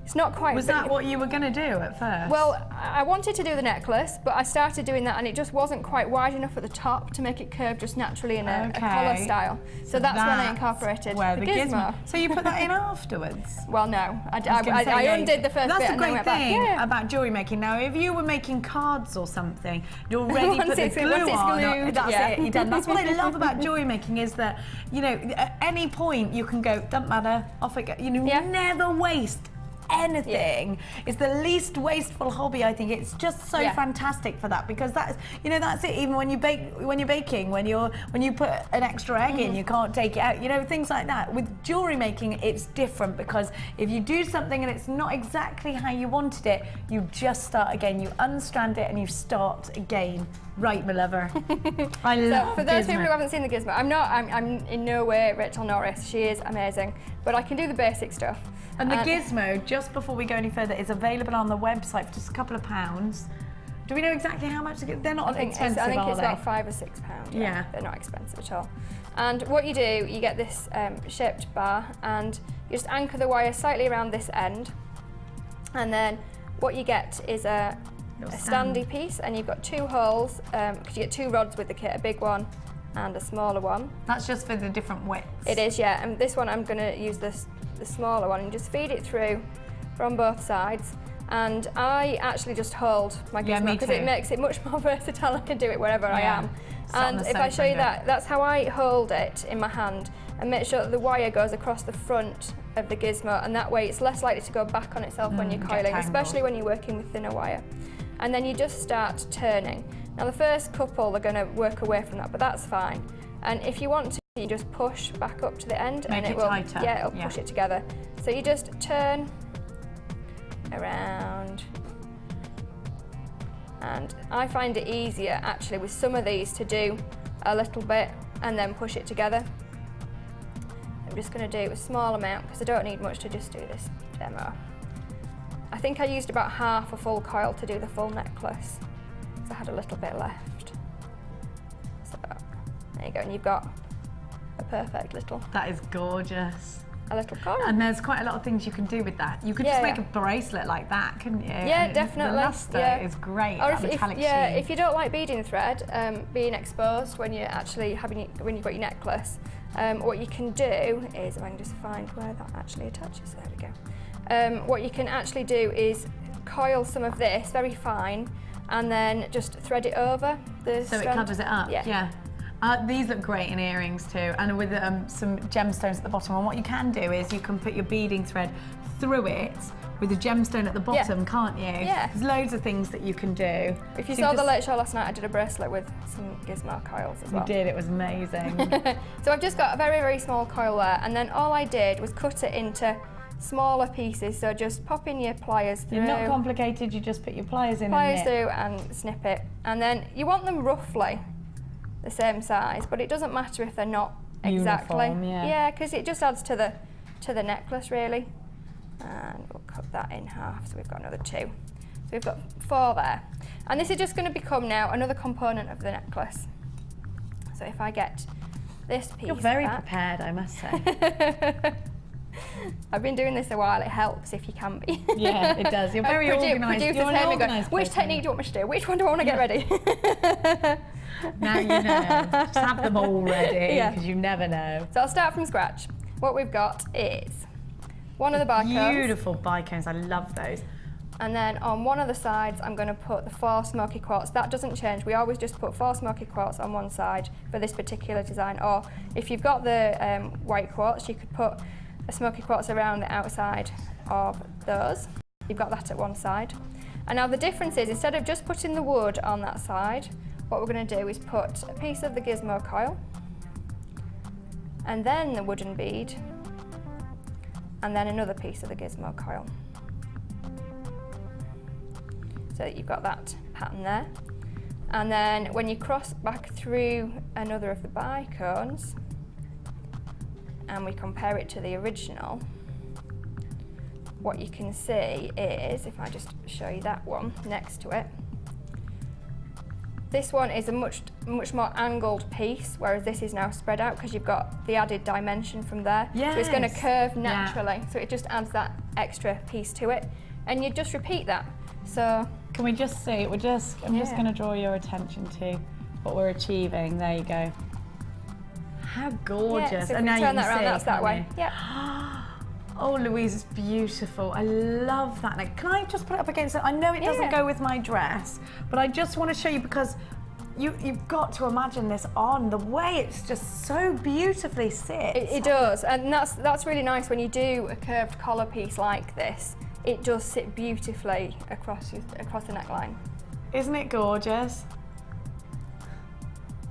it's not quite... Was that what you were going to do at first? Well, I wanted to do the necklace, but I started doing that and it just wasn't quite wide enough at the top to make it curve just naturally in a collar style. So that's when I incorporated the gizmo. So you put that in afterwards? Well, no. I undid the first bit. That's the and then great went thing back. about jewellery making. Now, if you were making cards or something, you already put the glue once it's on. glued, That's it, you're done. That's what I love about jewellery making, is that, you know, at any point you can go, doesn't matter, off it goes. You know, never waste anything. It's the least wasteful hobby, I think. It's just so fantastic for that, because that's, you know, that's it. Even when you bake, when you're baking, when you put an extra egg in, you can't take it out, you know, things like that. With jewelry making, it's different, because if you do something and it's not exactly how you wanted it, you just start again. You unstrand it and you start again. Right, my lover. I love So for those people who haven't seen the gizmo, I'm in no way Rachel Norris. She is amazing, but I can do the basic stuff. And the gizmo, just before we go any further, is available on the website for just a couple of £pounds. Do we know exactly how much? They're not expensive, I think are it's they? about £5 or £6. Yeah. They're not expensive at all. And what you do, you get this shaped bar, and you just anchor the wire slightly around this end, and then what you get is a standy piece, and you've got 2 holes, because you get 2 rods with the kit, a big one and a smaller one. That's just for the different widths. It is, yeah, and this one I'm going to use the smaller one and just feed it through from both sides. And I actually just hold my gizmo because it makes it much more versatile. I can do it wherever I am. And if I show you that, that's how I hold it in my hand, and make sure that the wire goes across the front of the gizmo, and that way it's less likely to go back on itself when you're coiling, especially when you're working with thinner wire. And then you just start turning. Now the first couple are going to work away from that, but that's fine. And if you want to, you just push back up to the end, and it will tighter. Yeah, it'll push it together. So you just turn around, and I find it easier actually with some of these to do a little bit and then push it together. I'm just going to do a small amount because I don't need much to just do this demo. I think I used about half a full coil to do the full necklace, so I had a little bit left. So there you go, and you've got a perfect little... That is gorgeous. A little coil. And there's quite a lot of things you can do with that. You could just make a bracelet like that, couldn't you? Yeah, definitely. The luster is great. Or if you don't like beading thread being exposed when you're actually when you've got your necklace, what you can do is, if I can just find where that actually attaches. There we go. What you can actually do is coil some of this very fine, and then just thread it over the so strand. It covers it up. Yeah. These look great in earrings too, and with some gemstones at the bottom. And what you can do is you can put your beading thread through it with a gemstone at the bottom, can't you? Yeah. There's loads of things that you can do. If you saw the late show last night, I did a bracelet with some gizmo coils as well. You did, it was amazing. So I've just got a very, very small coil there, and then all I did was cut it into smaller pieces, so just pop in your pliers through. You're not complicated, you just put your pliers in through and snip it. And then you want them roughly the same size, but it doesn't matter if they're not exactly. Uniform, yeah, because it just adds to the necklace really. And we'll cut that in half, so we've got another 2. So we've got 4 there. And this is just going to become now another component of the necklace. So if I get this piece You're very back, prepared, I must say. I've been doing this a while, it helps if you can be. Yeah, it does. You're very organised. You're an organised which technique do you want me to do? Which one do I want to get ready? Now you know. Just have them all ready, because you never know. So I'll start from scratch. What we've got is one of the bicones. Beautiful bicones, I love those. And then on one of the sides, I'm going to put the 4 smoky quartz. That doesn't change. We always just put 4 smoky quartz on one side for this particular design. Or if you've got the white quartz, you could put a smoky quartz around the outside of those. You've got that at one side. And now the difference is, instead of just putting the wood on that side, what we're going to do is put a piece of the Gizmo coil, and then the wooden bead, and then another piece of the Gizmo coil. So that you've got that pattern there. And then when you cross back through another of the bicones, and we compare it to the original, what you can see is, if I just show you that one next to it, this one is a much more angled piece, whereas this is now spread out because you've got the added dimension from there. Yes. So it's going to curve naturally, so it just adds that extra piece to it. And you just repeat that. So can we just see, I'm just going to draw your attention to what we're achieving. There you go. How gorgeous. Yeah, so if and we now turn you that can around, see that's it, that can't way. you? Yeah. Oh, Louise, it's beautiful. I love that. Now, can I just put it up against it? I know it doesn't go with my dress, but I just want to show you because you've got to imagine this on. The way it's just so beautifully sits. It does, and that's really nice when you do a curved collar piece like this. It does sit beautifully across the neckline. Isn't it gorgeous?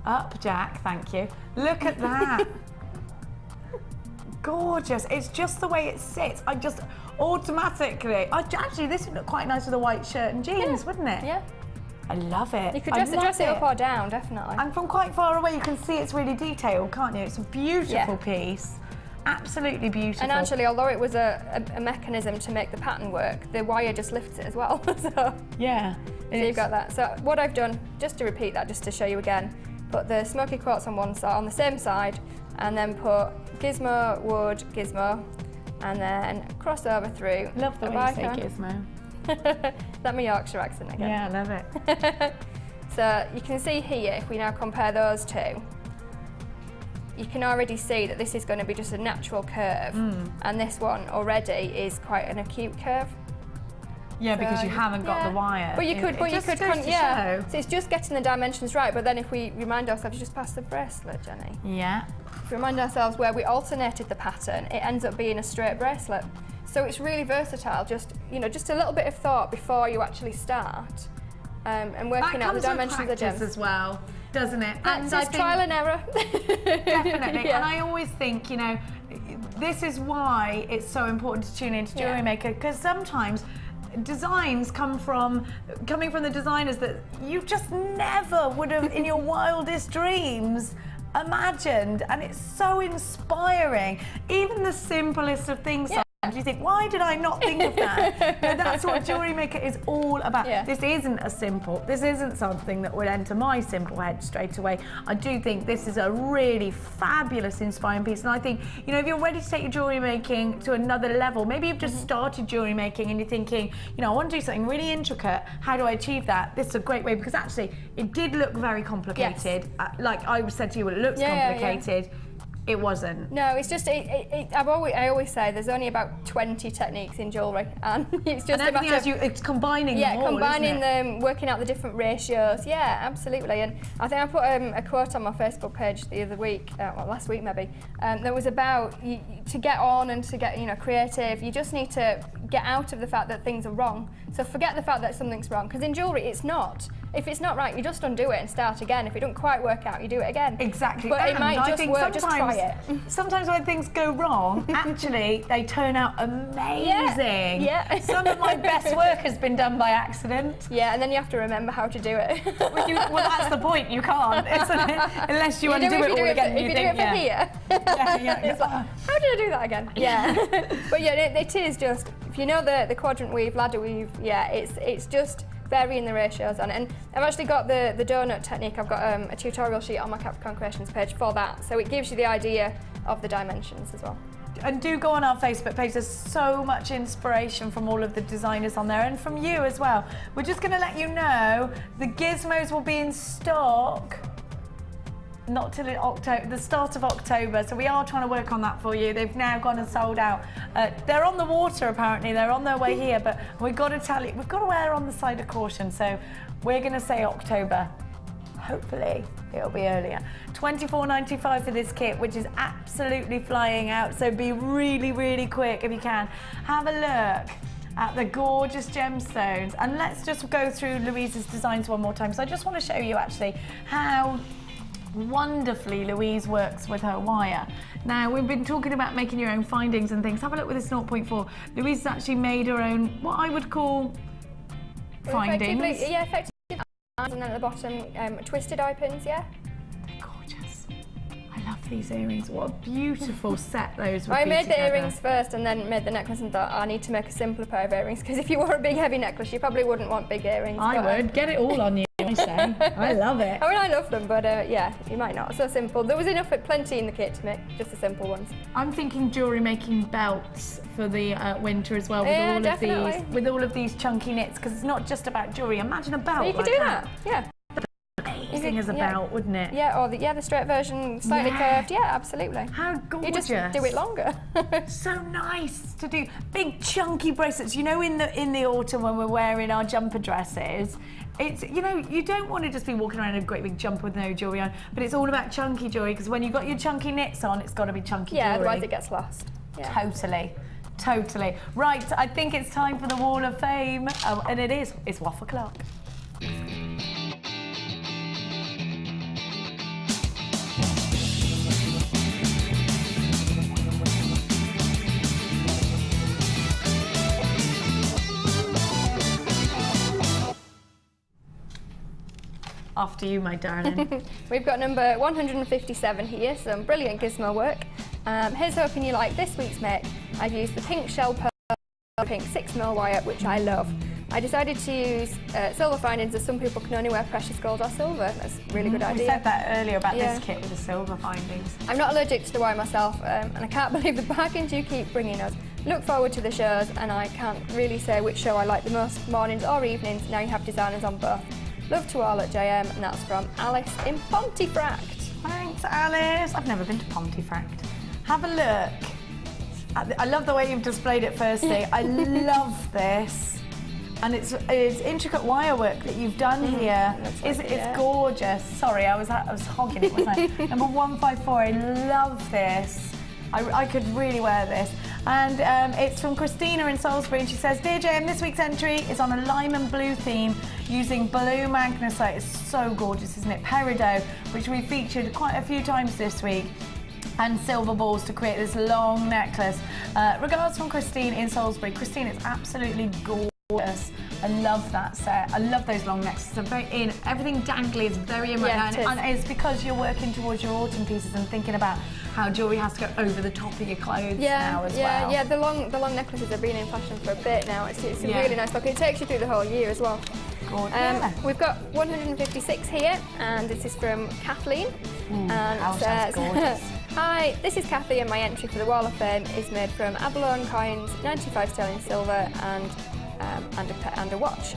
Up, Jack, thank you. Look at that. Gorgeous. It's just the way it sits. I just automatically, actually this would look quite nice with a white shirt and jeans, wouldn't it? Yeah. I love it. You could dress it up or down, definitely. And from quite far away you can see it's really detailed, can't you? It's a beautiful piece. Absolutely beautiful. And actually, although it was a mechanism to make the pattern work, the wire just lifts it as well. So yeah. So you've got that. So what I've done, just to repeat that, just to show you again, put the smoky quartz on one side, on the same side, and then put Gizmo, wood, Gizmo, and then cross over through. Love the way you say Gizmo. That's my Yorkshire accent again. Yeah, I love it. So you can see here, if we now compare those two, you can already see that this is going to be just a natural curve, and this one already is quite an acute curve. Yeah, because you haven't got the wire. But you could, So it's just getting the dimensions right. But then if we remind ourselves, just past the bracelet, Jenny. Yeah. If we remind ourselves where we alternated the pattern, it ends up being a straight bracelet. So it's really versatile. Just just a little bit of thought before you actually start, and working out the dimensions of the gems as well, doesn't it? And trial and error. Definitely. And I always think, this is why it's so important to tune into Jewellery Maker, because sometimes designs coming from the designers that you just never would have in your wildest dreams imagined, and it's so inspiring. Even the simplest of things. You think, why did I not think of that? That's what Jewellery Maker is all about. This isn't something that would enter my simple head straight away. I do think this is a really fabulous, inspiring piece. And I think, if you're ready to take your jewellery making to another level, maybe you've just started jewellery making and you're thinking, I want to do something really intricate. How do I achieve that? This is a great way, because actually it did look very complicated. Like I said to you, it looks complicated. It wasn't. No, it's just I always say there's only about 20 techniques in jewellery, and it's just about it's combining them all, combining isn't it? them, working out the different ratios. Yeah, absolutely. And I think I put a quote on my Facebook page the other week, last week maybe, that was about to get on and to get creative. You just need to get out of the fact that things are wrong. So forget the fact that something's wrong, because in jewellery it's not. If it's not right, you just undo it and start again. If it doesn't quite work out, you do it again. Exactly. But it might just work, just try it. Sometimes when things go wrong, actually, they turn out amazing. Yeah. Some of my best work has been done by accident. Yeah, and then you have to remember how to do it. Well, that's the point. You can't, isn't it? Unless you undo it all again. If you do it from here. It's like, how did I do that again? Yeah. But it is just, if you know the quadrant weave, ladder weave, it's just varying the ratios on it. And I've actually got the donut technique. I've got a tutorial sheet on my Capricorn Creations page for that, so it gives you the idea of the dimensions as well. And do go on our Facebook page. There's so much inspiration from all of the designers on there, and from you as well. We're just going to let you know the Gizmos will be in stock not till October, the start of October. So we are trying to work on that for you. They've now gone and sold out. They're on the water apparently. They're on their way here, but we've got to tell you, we've got to err on the side of caution. So we're going to say October. Hopefully it'll be earlier. $24.95 for this kit, which is absolutely flying out. So be really, really quick if you can. Have a look at the gorgeous gemstones, and let's just go through Louise's designs one more time. So I just want to show you actually how wonderfully Louise works with her wire. Now, we've been talking about making your own findings and things. Have a look with this 0.4. Louise has actually made her own, what I would call findings. Effectively, and then at the bottom, twisted eye pins, yeah? They're gorgeous. I love these earrings. What a beautiful set those would be I made together. the earrings first and then made the necklace and thought I need to make a simpler pair of earrings, because if you wore a big heavy necklace you probably wouldn't want big earrings. I would. Get it all on you, I say. I love it. I mean, I love them, but yeah, you might not. So simple. There was enough, plenty in the kit to make just the simple ones. I'm thinking jewellery making belts for the winter as well, with Yeah, all definitely. of these, with all of these chunky knits, because it's not just about jewellery. Imagine a belt So you could like do that, yeah. Amazing as a belt, wouldn't it? Yeah, or the straight version, slightly curved. Yeah, absolutely. How gorgeous! You just do it longer. So nice to do. Big chunky bracelets. You know, in the autumn when we're wearing our jumper dresses, it's, you know, you don't want to just be walking around in a great big jumper with no jewellery on, but it's all about chunky jewellery, because when you've got your chunky knits on, it's got to be chunky jewellery. Yeah, otherwise it gets lost. Yeah. Totally. Totally. Right, I think it's time for the Wall of Fame, and it is. It's waffle clock. After you, my darling. We've got number 157 here, some brilliant Gizmo work. Here's hoping you like this week's make. I've used the pink shell pearl, pink 6mm wire, which I love. I decided to use silver findings, as some people can only wear precious gold or silver. That's a really good idea. We said that earlier about this kit with the silver findings. I'm not allergic to the wire myself, and I can't believe the bargains you keep bringing us. Look forward to the shows, and I can't really say which show I like the most, mornings or evenings. Now you have designers on both. Love to all at JM, and that's from Alice in Pontefract. Thanks, Alice. I've never been to Pontefract. Have a look. I love the way you've displayed it firstly. I love this. And it's intricate wire work that you've done here. It's gorgeous. Sorry, I was hogging it, wasn't I? Number 154, I love this. I could really wear this. And it's from Christina in Salisbury, and she says, Dear JM, this week's entry is on a lime and blue theme using blue magnesite. It's so gorgeous, isn't it? Peridot, which we featured quite a few times this week, and silver balls to create this long necklace. Regards from Christine in Salisbury. Christine, it's absolutely gorgeous. I love that set. I love those long necklaces. They're very in. Everything dangly is very in right now. And it's because you're working towards your autumn pieces and thinking about how jewellery has to go over the top of your clothes now as well. Yeah, the long necklaces have been in fashion for a bit now. It's a really nice look. It takes you through the whole year as well. We've got 156 here, and this is from Kathleen. And it says, gorgeous. Hi, this is Kathy, and my entry for the Wall of Fame is made from abalone coins, 95 sterling silver, and a watch.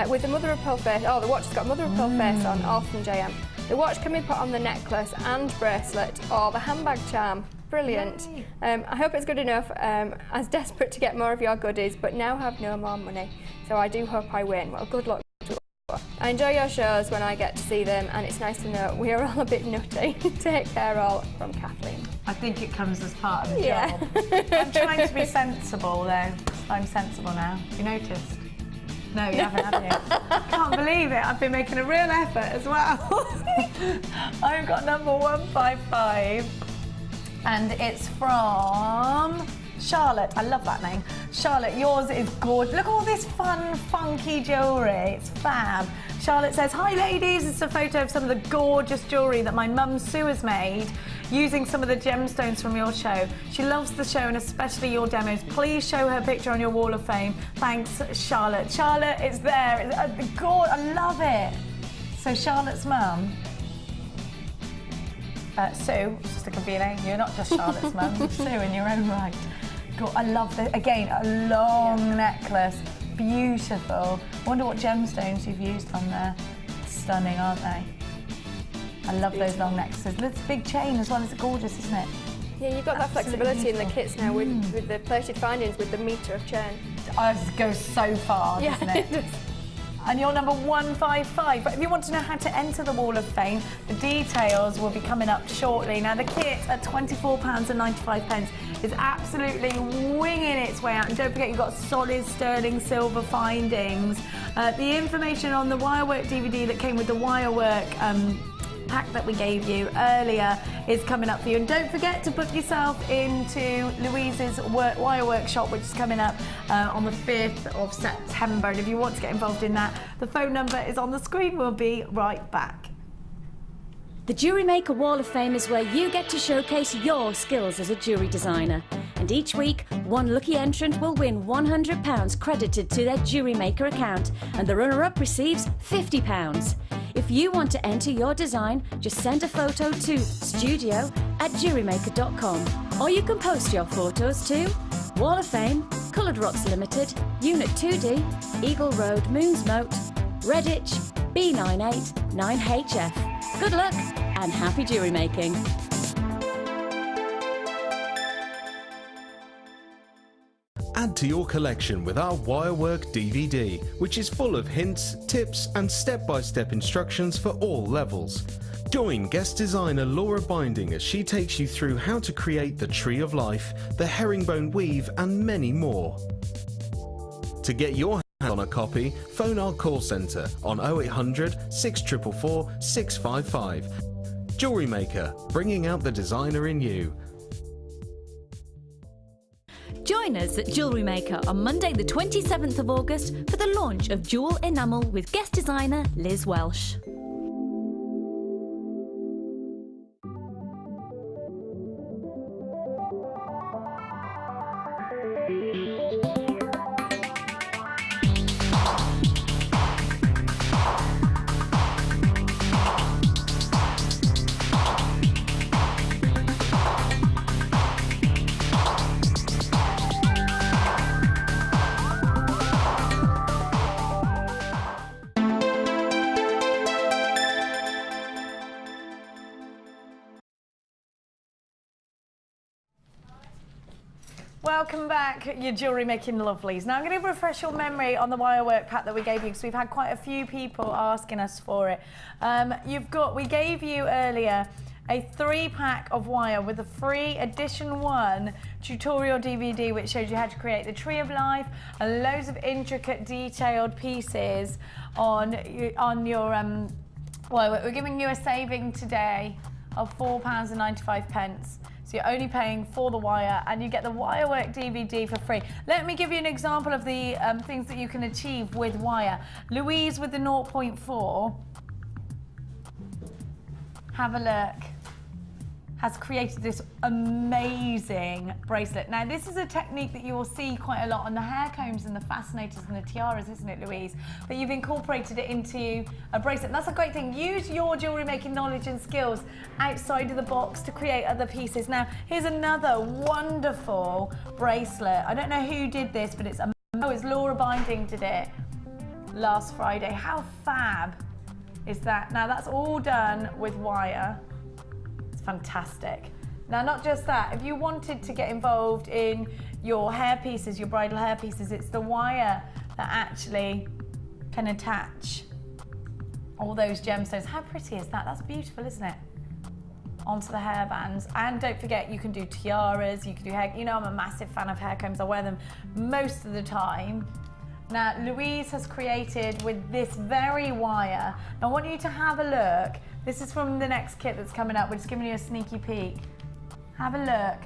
With the mother of pearl face. Oh, the watch has got mother of pearl face on, all from JM. The watch can be put on the necklace and bracelet or the handbag charm. Brilliant. I hope it's good enough. I was desperate to get more of your goodies, but now have no more money. So I do hope I win. Well, good luck. I enjoy your shows when I get to see them, and it's nice to know we are all a bit nutty. Take care all, from Kathleen. I think it comes as part of the job. I'm trying to be sensible though. I'm sensible now. You noticed? No, you haven't, have you? Can't believe it. I've been making a real effort as well. I've got number 155, and it's from Charlotte. I love that name. Charlotte, yours is gorgeous. Look at all this fun, funky jewellery. It's fab. Charlotte says, hi ladies, it's a photo of some of the gorgeous jewellery that my mum Sue has made using some of the gemstones from your show. She loves the show and especially your demos. Please show her picture on your Wall of Fame. Thanks, Charlotte. Charlotte, it's there. It's I love it. So Charlotte's mum, Sue, just to confuse you, you're not just Charlotte's mum, you're Sue in your own right. God, I love this. Again, a long necklace, beautiful. I wonder what gemstones you've used on there. Stunning, aren't they? I love those long necklaces. Look, it's a big chain as well. It's gorgeous, isn't it? Yeah, you've got that flexibility in the kits now with the plated findings with the metre of chain. Ours goes so far, doesn't it? It does. And you're number 155. But if you want to know how to enter the Wall of Fame, the details will be coming up shortly. Now, the kit at £24.95 is absolutely winging its way out. And don't forget, you've got solid sterling silver findings. The information on the wirework DVD that came with the wirework pack that we gave you earlier is coming up for you. And don't forget to book yourself into Louise's wire workshop, which is coming up on the 5th of September. And if you want to get involved in that, the phone number is on the screen. We'll be right back. The Jewellery Maker Wall of Fame is where you get to showcase your skills as a jewellery designer. And each week, one lucky entrant will win £100 credited to their Jewellery Maker account, and the runner-up receives £50. If you want to enter your design, just send a photo to studio@jewellerymaker.com, or you can post your photos to Wall of Fame, Coloured Rocks Limited, Unit 2D, Eagle Road, Moonsmote, Redditch, B98 9HF. Good luck and happy jewellery making. Add to your collection with our Wirework DVD, which is full of hints, tips and step-by-step instructions for all levels. Join guest designer Laura Binding as she takes you through how to create the Tree of Life, the herringbone weave and many more. To get your hands on a copy, phone our call centre on 0800 644 655. Jewellery Maker, bringing out the designer in you. Join us at Jewellery Maker on Monday the 27th of August for the launch of Jewel Enamel with guest designer Liz Welsh. Welcome back, your jewellery making lovelies. Now I'm going to refresh your memory on the wirework pack that we gave you, because we've had quite a few people asking us for it. We gave you earlier a 3-pack of wire with a free edition 1 tutorial DVD, which shows you how to create the Tree of Life and loads of intricate detailed pieces on your wirework. We're giving you a saving today of £4.95. So you're only paying for the wire, and you get the wirework DVD for free. Let me give you an example of the things that you can achieve with wire. Louise with the 0.4, have a look, has created this amazing bracelet. Now, this is a technique that you will see quite a lot on the hair combs and the fascinators and the tiaras, isn't it, Louise? But you've incorporated it into a bracelet. And that's a great thing. Use your jewellery making knowledge and skills outside of the box to create other pieces. Now, here's another wonderful bracelet. I don't know who did this, but it's Laura Binding did it last Friday. How fab is that? Now, that's all done with wire. Fantastic. Now, not just that, if you wanted to get involved in your hair pieces, your bridal hair pieces, it's the wire that actually can attach all those gemstones. How pretty is that? That's beautiful, isn't it? Onto the hairbands. And don't forget, you can do tiaras, you can do hair. You know, I'm a massive fan of hair combs. I wear them most of the time. Now, Louise has created with this very wire. Now, I want you to have a look. This is from the next kit that's coming up. We're just giving you a sneaky peek. Have a look.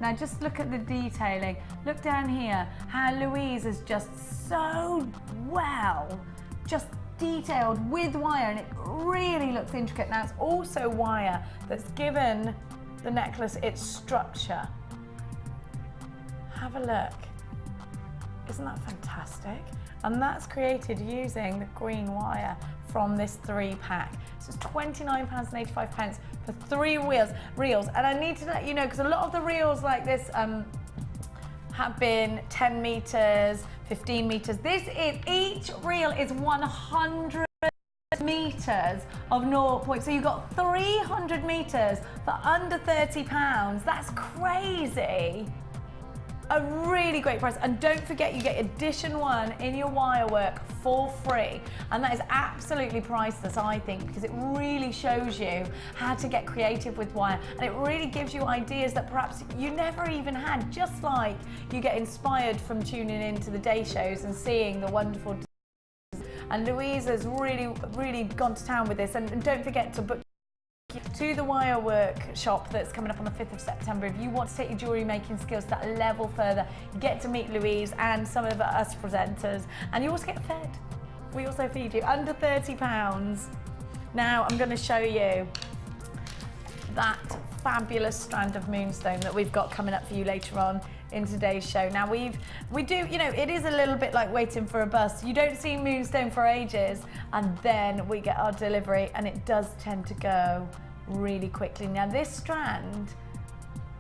Now, just look at the detailing. Look down here, how Louise is just so well, just detailed with wire, and it really looks intricate. Now, it's also wire that's given the necklace its structure. Have a look. Isn't that fantastic? And that's created using the green wire from this 3-pack. So it's £29.85 for 3 reels. And I need to let you know, because a lot of the reels like this have been 10 metres, 15 metres. Each reel is 100 meters of 0. So you've got 300 meters for under £30. That's crazy. A really great price, and don't forget you get edition 1 in your wire work for free, and that is absolutely priceless, I think, because it really shows you how to get creative with wire, and it really gives you ideas that perhaps you never even had, just like you get inspired from tuning into the day shows and seeing the wonderful. And Louise has really gone to town with this, and don't forget to book to the wire workshop that's coming up on the 5th of September. If you want to take your jewellery making skills to that level further, you get to meet Louise and some of us presenters, and you also get fed. We also feed you under £30. Now I'm going to show you that fabulous strand of moonstone that we've got coming up for you later on in today's show. Now we do, you know, it is a little bit like waiting for a bus. You don't see moonstone for ages, and then we get our delivery, and it does tend to go really quickly. Now this strand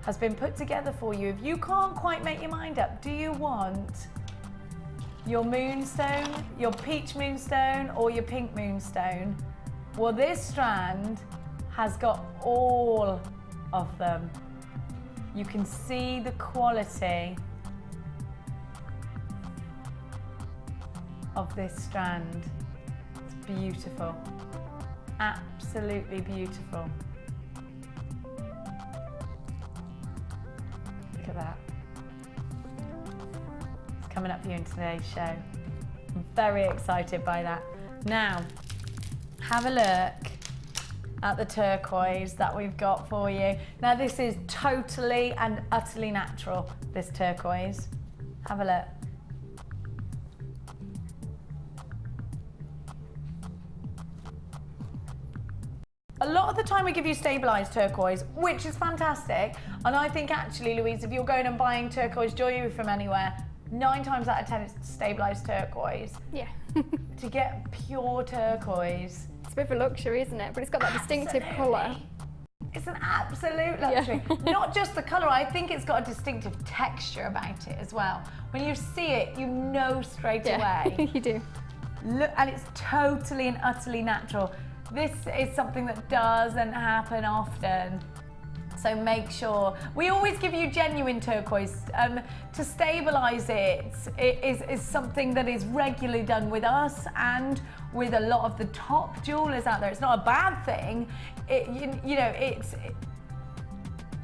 has been put together for you. If you can't quite make your mind up, do you want your moonstone, your peach moonstone, or your pink moonstone? Well, this strand has got all of them. You can see the quality of this strand. It's beautiful, absolutely beautiful. Look at that. It's coming up for you in today's show. I'm very excited by that. Now, have a look at the turquoise that we've got for you. Now this is totally and utterly natural, this turquoise. Have a look. A lot of the time we give you stabilised turquoise, which is fantastic. And I think actually, Louise, if you're going and buying turquoise jewellery from anywhere, 9 times out of 10 it's stabilised turquoise. Yeah. To get pure turquoise, it's a bit of a luxury, isn't it? But it's got that distinctive colour. It's an absolute luxury. Yeah. Not just the colour, I think it's got a distinctive texture about it as well. When you see it, you know straight away. You do. Look, and it's totally and utterly natural. This is something that doesn't happen often. So make sure, we always give you genuine turquoise. To stabilise it is something that is regularly done with us and with a lot of the top jewellers out there. It's not a bad thing.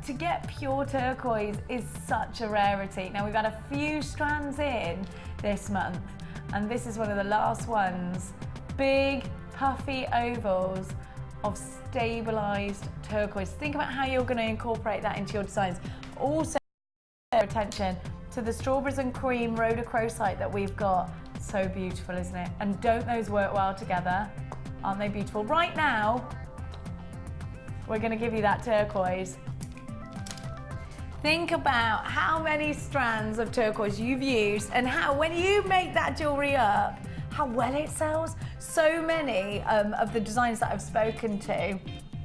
To get pure turquoise is such a rarity. Now we've had a few strands in this month, and this is one of the last ones. Big, puffy ovals of stabilised turquoise. Think about how you're going to incorporate that into your designs. Also, pay attention to the strawberries and cream rhodochrosite that we've got. So beautiful, isn't it? And don't those work well together? Aren't they beautiful? Right now, we're going to give you that turquoise. Think about how many strands of turquoise you've used, and how, when you make that jewellery up, how well it sells. So many of the designers that I've spoken to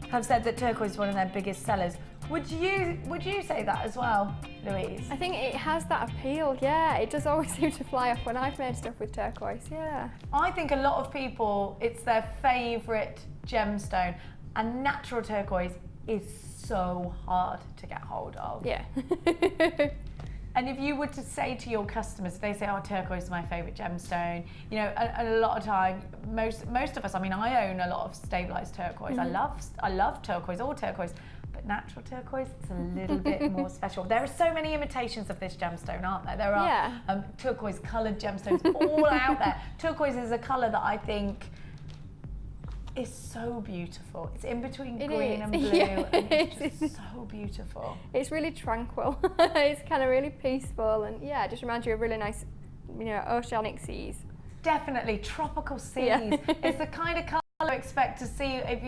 have said that turquoise is one of their biggest sellers. Would you say that as well, Louise? I think it has that appeal, yeah. It does always seem to fly off when I've made stuff with turquoise, yeah. I think a lot of people, it's their favourite gemstone, and natural turquoise is so hard to get hold of. Yeah. And if you were to say to your customers, they say, oh, turquoise is my favourite gemstone, you know, a lot of time, most of us, I mean, I own a lot of stabilised turquoise. Mm-hmm. I love turquoise, all turquoise, but natural turquoise, it's a little bit more special. There are so many imitations of this gemstone, aren't there? There are turquoise coloured gemstones all out there. Turquoise is a colour that I think is so beautiful. It's in between green and blue, yeah. And it's just so beautiful. It's really tranquil. It's kind of really peaceful, and yeah, it just reminds you of really nice, you know, oceanic seas. Definitely tropical seas. Yeah. It's the kind of colour you expect to see if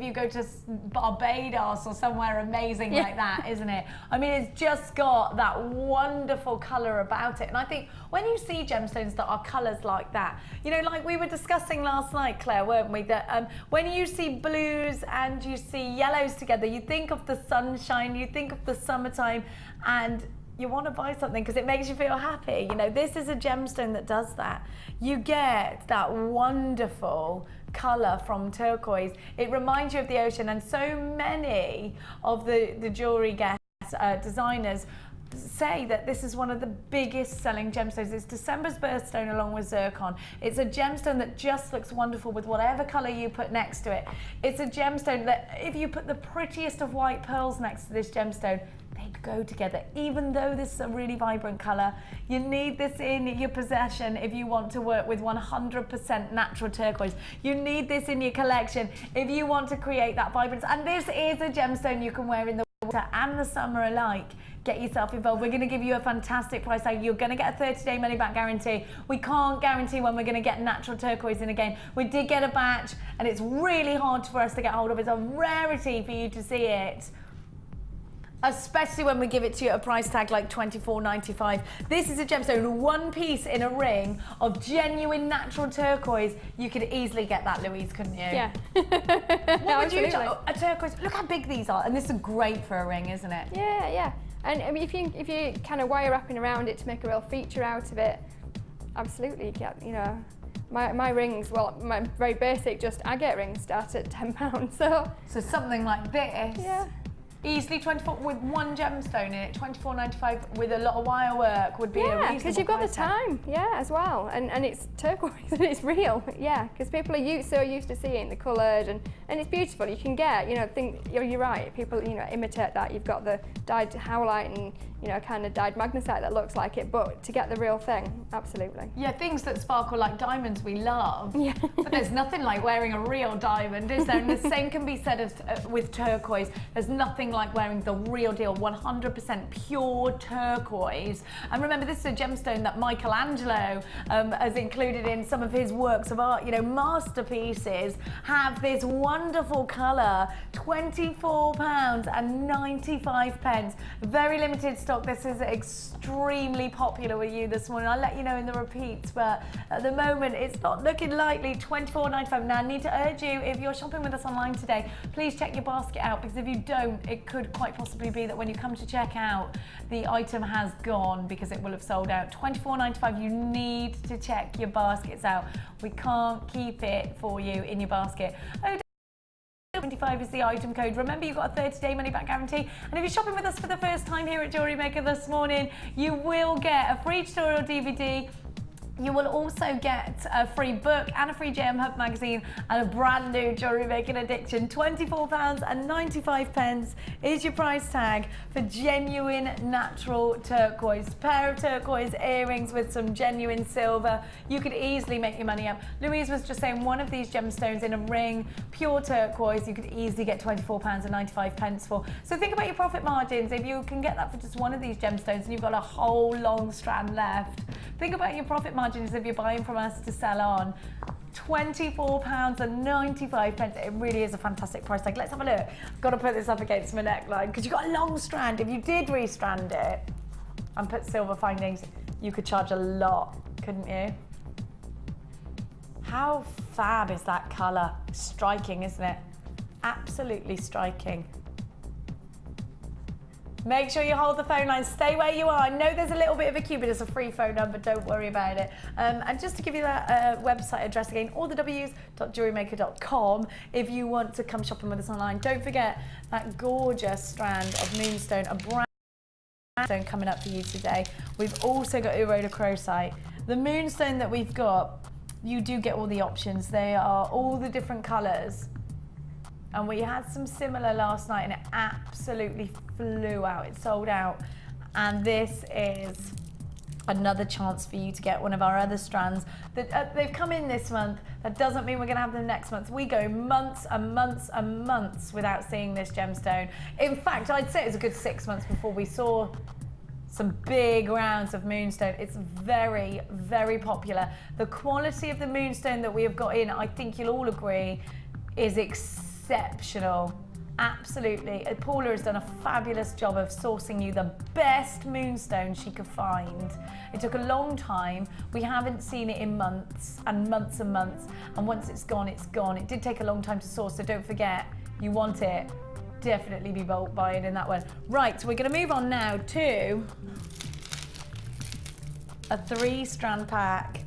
you go to Barbados or somewhere amazing like that, isn't it? I mean, it's just got that wonderful colour about it. And I think when you see gemstones that are colours like that, you know, like we were discussing last night, Claire, weren't we? That when you see blues and you see yellows together, you think of the sunshine, you think of the summertime, and you want to buy something because it makes you feel happy. You know, this is a gemstone that does that. You get that wonderful colour from turquoise. It reminds you of the ocean, and so many of the jewellery guests, designers, say that this is one of the biggest selling gemstones. It's December's birthstone along with zircon. It's a gemstone that just looks wonderful with whatever colour you put next to it. It's a gemstone that if you put the prettiest of white pearls next to this gemstone, they'd go together. Even though this is a really vibrant colour, you need this in your possession if you want to work with 100% natural turquoise. You need this in your collection if you want to create that vibrance. And this is a gemstone you can wear in the winter and the summer alike. Get yourself involved. We're going to give you a fantastic price tag. You're going to get a 30-day money-back guarantee. We can't guarantee when we're going to get natural turquoise in again. We did get a batch, and it's really hard for us to get hold of. It's a rarity for you to see it, especially when we give it to you at a price tag like $24.95. This is a gemstone, one piece in a ring of genuine natural turquoise. You could easily get that, Louise, couldn't you? Yeah. What would you a turquoise? Look how big these are, and this is great for a ring, isn't it? Yeah, yeah. And I mean, if you kind of wire wrapping around it to make a real feature out of it, absolutely, you get, you know. My rings, well, my very basic just agate rings start at £10. So something like this. Yeah. Easily 24 with one gemstone in it, $24.95 with a lot of wire work would be a reasonable because you've got the price tag. time, as well, and it's turquoise and it's real, because people are so used to seeing the coloured and it's beautiful. You can get, you're right, people, imitate that. You've got the dyed howlite and, kind of dyed magnesite that looks like it, but to get the real thing, absolutely. Yeah, things that sparkle like diamonds we love, yeah. But there's nothing like wearing a real diamond, is there? And the same can be said with turquoise. There's nothing like wearing the real deal, 100% pure turquoise. And remember, this is a gemstone that Michelangelo has included in some of his works of art. Masterpieces have this wonderful colour, £24.95. Very limited stock. This is extremely popular with you this morning. I'll let you know in the repeats, but at the moment it's not looking likely. $24.95. Now I need to urge you, if you're shopping with us online today, please check your basket out, because if you don't, it could quite possibly be that when you come to check out, the item has gone because it will have sold out. $24.95. You need to check your baskets out. We can't keep it for you in your basket. 25 is the item code. Remember, you've got a 30-day money-back guarantee. And if you're shopping with us for the first time here at Jewellery Maker this morning, you will get a free tutorial DVD. You will also get a free book and a free JM Hub magazine and a brand new Jewellery Making Addiction. £24.95 is your price tag for genuine natural turquoise. Pair of turquoise earrings with some genuine silver. You could easily make your money up. Louise was just saying one of these gemstones in a ring, pure turquoise, you could easily get £24.95 for. So think about your profit margins. If you can get that for just one of these gemstones and you've got a whole long strand left, think about your profit margins if you're buying from us to sell on. £24.95. It really is a fantastic price tag. Let's have a look. I've got to put this up against my neckline because you've got a long strand. If you did restrand it and put silver findings, you could charge a lot, couldn't you? How fab is that colour? Striking, isn't it? Absolutely striking. Make sure you hold the phone line, stay where you are. I know there's a little bit of a queue, but it's a free phone number, don't worry about it. And just to give you that website address again, allthews.jewellerymaker.com if you want to come shopping with us online. Don't forget that gorgeous strand of moonstone, a brand new stone coming up for you today. We've also got rhodochrosite. The moonstone that we've got, you do get all the options. They are all the different colours. And we had some similar last night and it absolutely flew out. It sold out. And this is another chance for you to get one of our other strands. That they've come in this month. That doesn't mean we're going to have them next month. We go months and months and months without seeing this gemstone. In fact, I'd say it was a good 6 months before we saw some big rounds of moonstone. It's very, very popular. The quality of the moonstone that we have got in, I think you'll all agree, is exceptional. Absolutely. Paula has done a fabulous job of sourcing you the best moonstone she could find. It took a long time. We haven't seen it in months and months and months. And once it's gone, it's gone. It did take a long time to source, so don't forget, you want it, definitely be bulk buying in that one. Right, so we're going to move on now to a 3-strand pack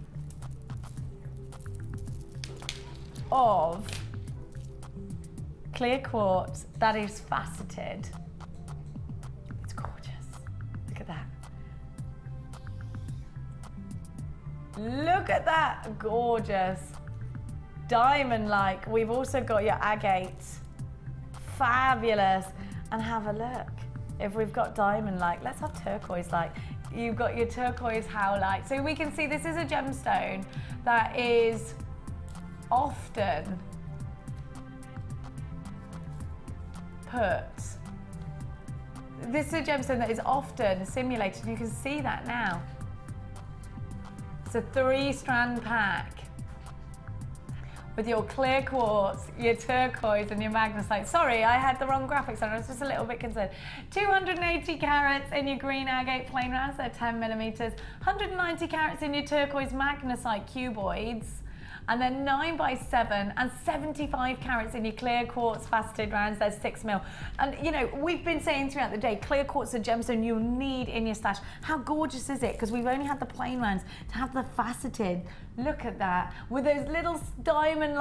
of clear quartz that is faceted. It's gorgeous. Look at that. Look at that, gorgeous. Diamond-like. We've also got your agate. Fabulous. And have a look. If we've got diamond-like, let's have turquoise-like. You've got your turquoise howlite. So we can see this is a gemstone that is often this is a gemstone that is often simulated. You can see that now. It's a 3-strand pack with your clear quartz, your turquoise and your magnesite. Sorry, I had the wrong graphics on. I was just a little bit concerned. 280 carats in your green agate plain rounds, they're 10 millimeters. 190 carats in your turquoise magnesite cuboids. And then 9x7 and 75 carats in your clear quartz faceted rounds, there's 6 mil. And you know, we've been saying throughout the day, clear quartz is a gemstone you'll need in your stash. How gorgeous is it? Because we've only had the plain rounds, to have the faceted. Look at that, with those little diamond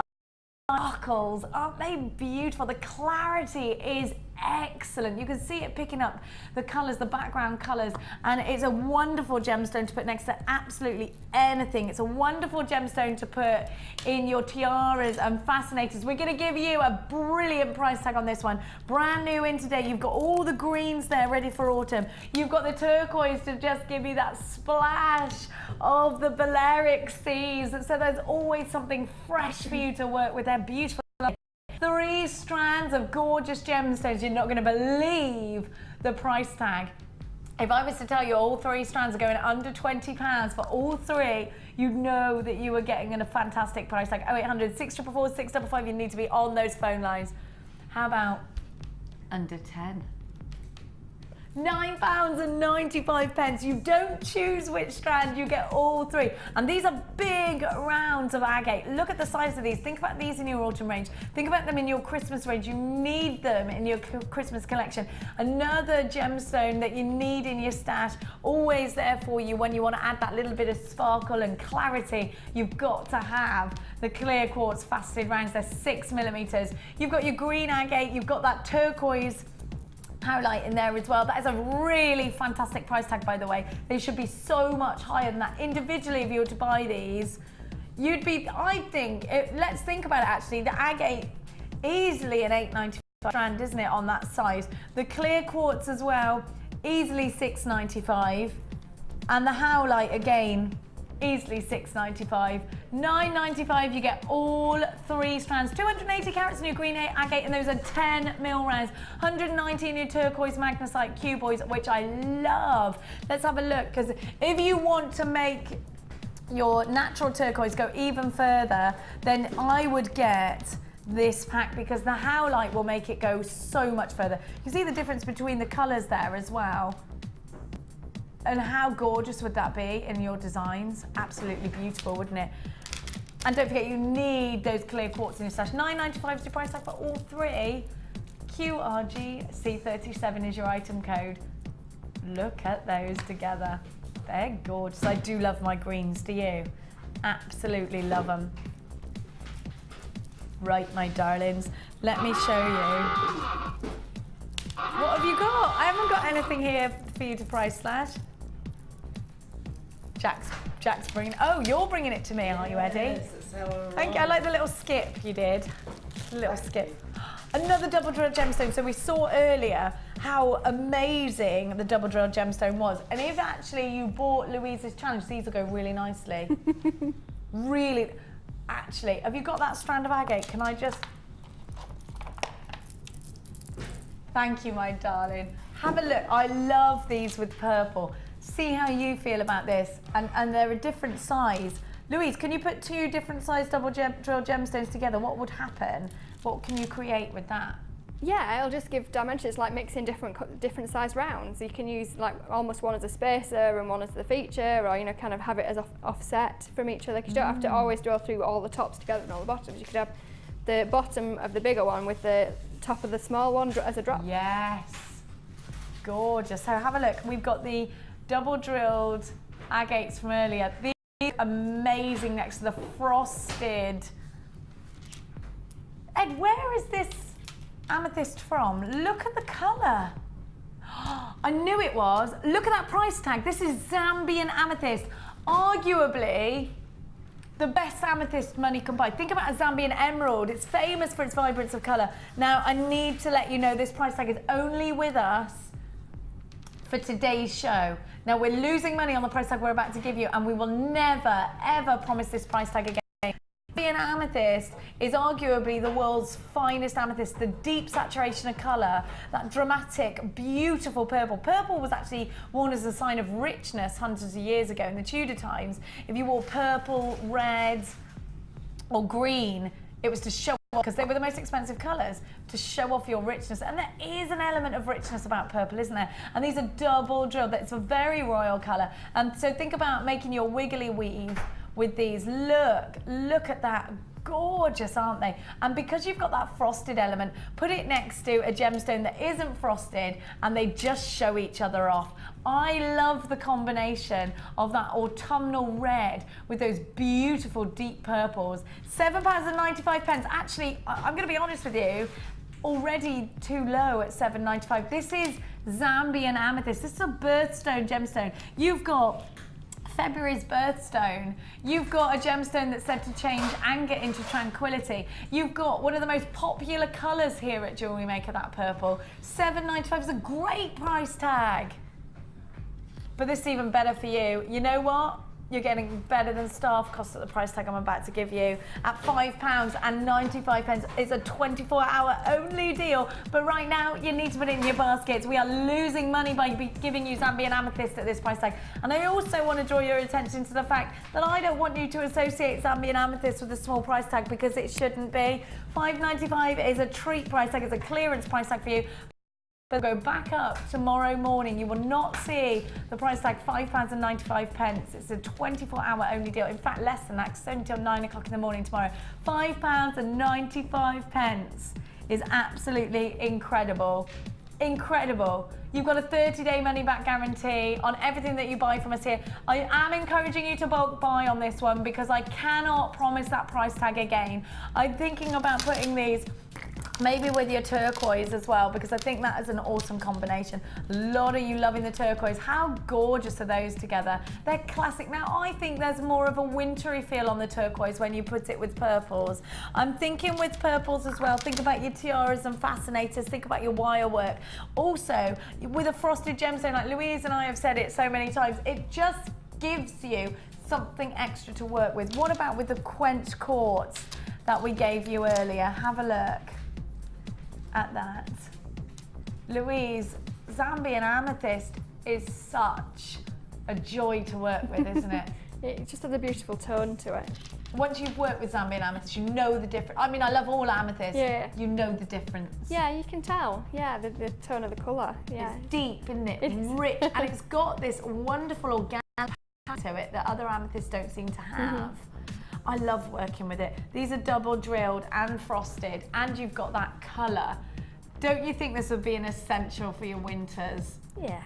sparkles, aren't they beautiful? The clarity is excellent. You can see it picking up the colours, the background colours, and it's a wonderful gemstone to put next to absolutely anything. It's a wonderful gemstone to put in your tiaras and fascinators. We're going to give you a brilliant price tag on this one. Brand new in today. You've got all the greens there ready for autumn. You've got the turquoise to just give you that splash of the Balearic Seas. So there's always something fresh for you to work with. They're beautiful. 3 strands of gorgeous gemstones. You're not going to believe the price tag. If I was to tell you all 3 strands are going under £20 for all 3, you'd know that you were getting a fantastic price tag. 0800 644 655. You need to be on those phone lines. How about under 10? £9.95. You don't choose which strand, you get all 3. And these are big rounds of agate. Look at the size of these. Think about these in your autumn range. Think about them in your Christmas range. You need them in your Christmas collection. Another gemstone that you need in your stash, always there for you when you want to add that little bit of sparkle and clarity. You've got to have the clear quartz faceted rounds. They're 6 millimeters. You've got your green agate. You've got that turquoise howlite in there as well. That is a really fantastic price tag, by the way. They should be so much higher than that. Individually, if you were to buy these, you'd be, I think, let's think about it actually, the agate, easily an £8.95 strand, isn't it, on that size. The clear quartz as well, easily £6.95. And the howlite, again, easily £6.95. £9.95, you get all 3 strands. 280 carats in your green agate, and those are 10 mil rounds. 190 in your turquoise magnesite cuboids, which I love. Let's have a look, because if you want to make your natural turquoise go even further, then I would get this pack, because the howlite will make it go so much further. You see the difference between the colours there as well. And how gorgeous would that be in your designs? Absolutely beautiful, wouldn't it? And don't forget, you need those clear quartz in your stash. £9.95 is your price tag for all 3. QRGC37 is your item code. Look at those together. They're gorgeous. I do love my greens, do you? Absolutely love them. Right, my darlings, let me show you. What have you got? I haven't got anything here for you to price slash. Jack's bringing, oh, you're bringing it to me, aren't you, Eddie? Thank you, I like the little skip you did. The little skip. Another double drill gemstone. So we saw earlier how amazing the double drill gemstone was. And if actually you bought Louise's challenge, these will go really nicely. Really, actually, have you got that strand of agate? Can I just, thank you, my darling. Have a look, I love these with purple. See how you feel about this, and they're a different size. Louise, can you put 2 different size double drill gemstones together? What would happen? What can you create with that? Yeah, it'll just give dimensions, like mixing different size rounds. You can use like almost one as a spacer and one as the feature, or you know, kind of have it as offset from each other. 'Cause you don't have to always drill through all the tops together and all the bottoms. You could have the bottom of the bigger one with the top of the small one as a drop. Yes, gorgeous. So have a look. We've got the double drilled agates from earlier. These are amazing next to the frosted. Ed, where is this amethyst from? Look at the colour. I knew it was. Look at that price tag. This is Zambian amethyst. Arguably the best amethyst money can buy. Think about a Zambian emerald. It's famous for its vibrance of colour. Now, I need to let you know this price tag is only with us for today's show. Now, we're losing money on the price tag we're about to give you, and we will never, ever promise this price tag again. Zambian amethyst is arguably the world's finest amethyst. The deep saturation of colour, that dramatic, beautiful purple. Purple was actually worn as a sign of richness hundreds of years ago in the Tudor times. If you wore purple, red, or green, it was to show off, because they were the most expensive colours, to show off your richness. And there is an element of richness about purple, isn't there? And these are double drilled. It's a very royal colour. And so think about making your wiggly weave with these. Look at that. Gorgeous, aren't they? And because you've got that frosted element, put it next to a gemstone that isn't frosted, and they just show each other off. I love the combination of that autumnal red with those beautiful deep purples. £7.95. Actually, I'm going to be honest with you, already too low at £7.95. This is Zambian amethyst. This is a birthstone gemstone. You've got February's birthstone. You've got a gemstone that's said to change anger into tranquility. You've got one of the most popular colours here at Jewellery Maker, that purple. £7.95 is a great price tag. But this is even better for you. You know what? You're getting better than staff costs at the price tag I'm about to give you. At £5.95. It's a 24-hour only deal. But right now, you need to put it in your baskets. We are losing money by giving you Zambian amethyst at this price tag. And I also want to draw your attention to the fact that I don't want you to associate Zambian amethyst with a small price tag, because it shouldn't be. £5.95 is a treat price tag. It's a clearance price tag for you. But go back up tomorrow morning. You will not see the price tag £5.95. It's a 24-hour only deal. In fact, less than that, 'cause it's only till 9 o'clock in the morning tomorrow. £5.95 is absolutely incredible. Incredible. You've got a 30-day money-back guarantee on everything that you buy from us here. I am encouraging you to bulk buy on this one, because I cannot promise that price tag again. I'm thinking about putting these maybe with your turquoise as well, because I think that is an awesome combination. A lot of you loving the turquoise. How gorgeous are those together? They're classic. Now, I think there's more of a wintry feel on the turquoise when you put it with purples. I'm thinking with purples as well. Think about your tiaras and fascinators. Think about your wire work. Also, with a frosted gemstone, like Louise and I have said it so many times, it just gives you something extra to work with. What about with the quench quartz that we gave you earlier? Have a look at that. Louise, Zambian amethyst is such a joy to work with, isn't it? It just has a beautiful tone to it. Once you've worked with Zambian amethyst, you know the difference. I mean, I love all amethyst. Yeah. You know the difference. Yeah, you can tell. Yeah, the tone of the colour. Yeah. It's deep, isn't it? It's rich, and it's got this wonderful organic to it that other amethysts don't seem to have. I love working with it. These are double drilled and frosted, and you've got that colour. Don't you think this would be an essential for your winters? Yeah.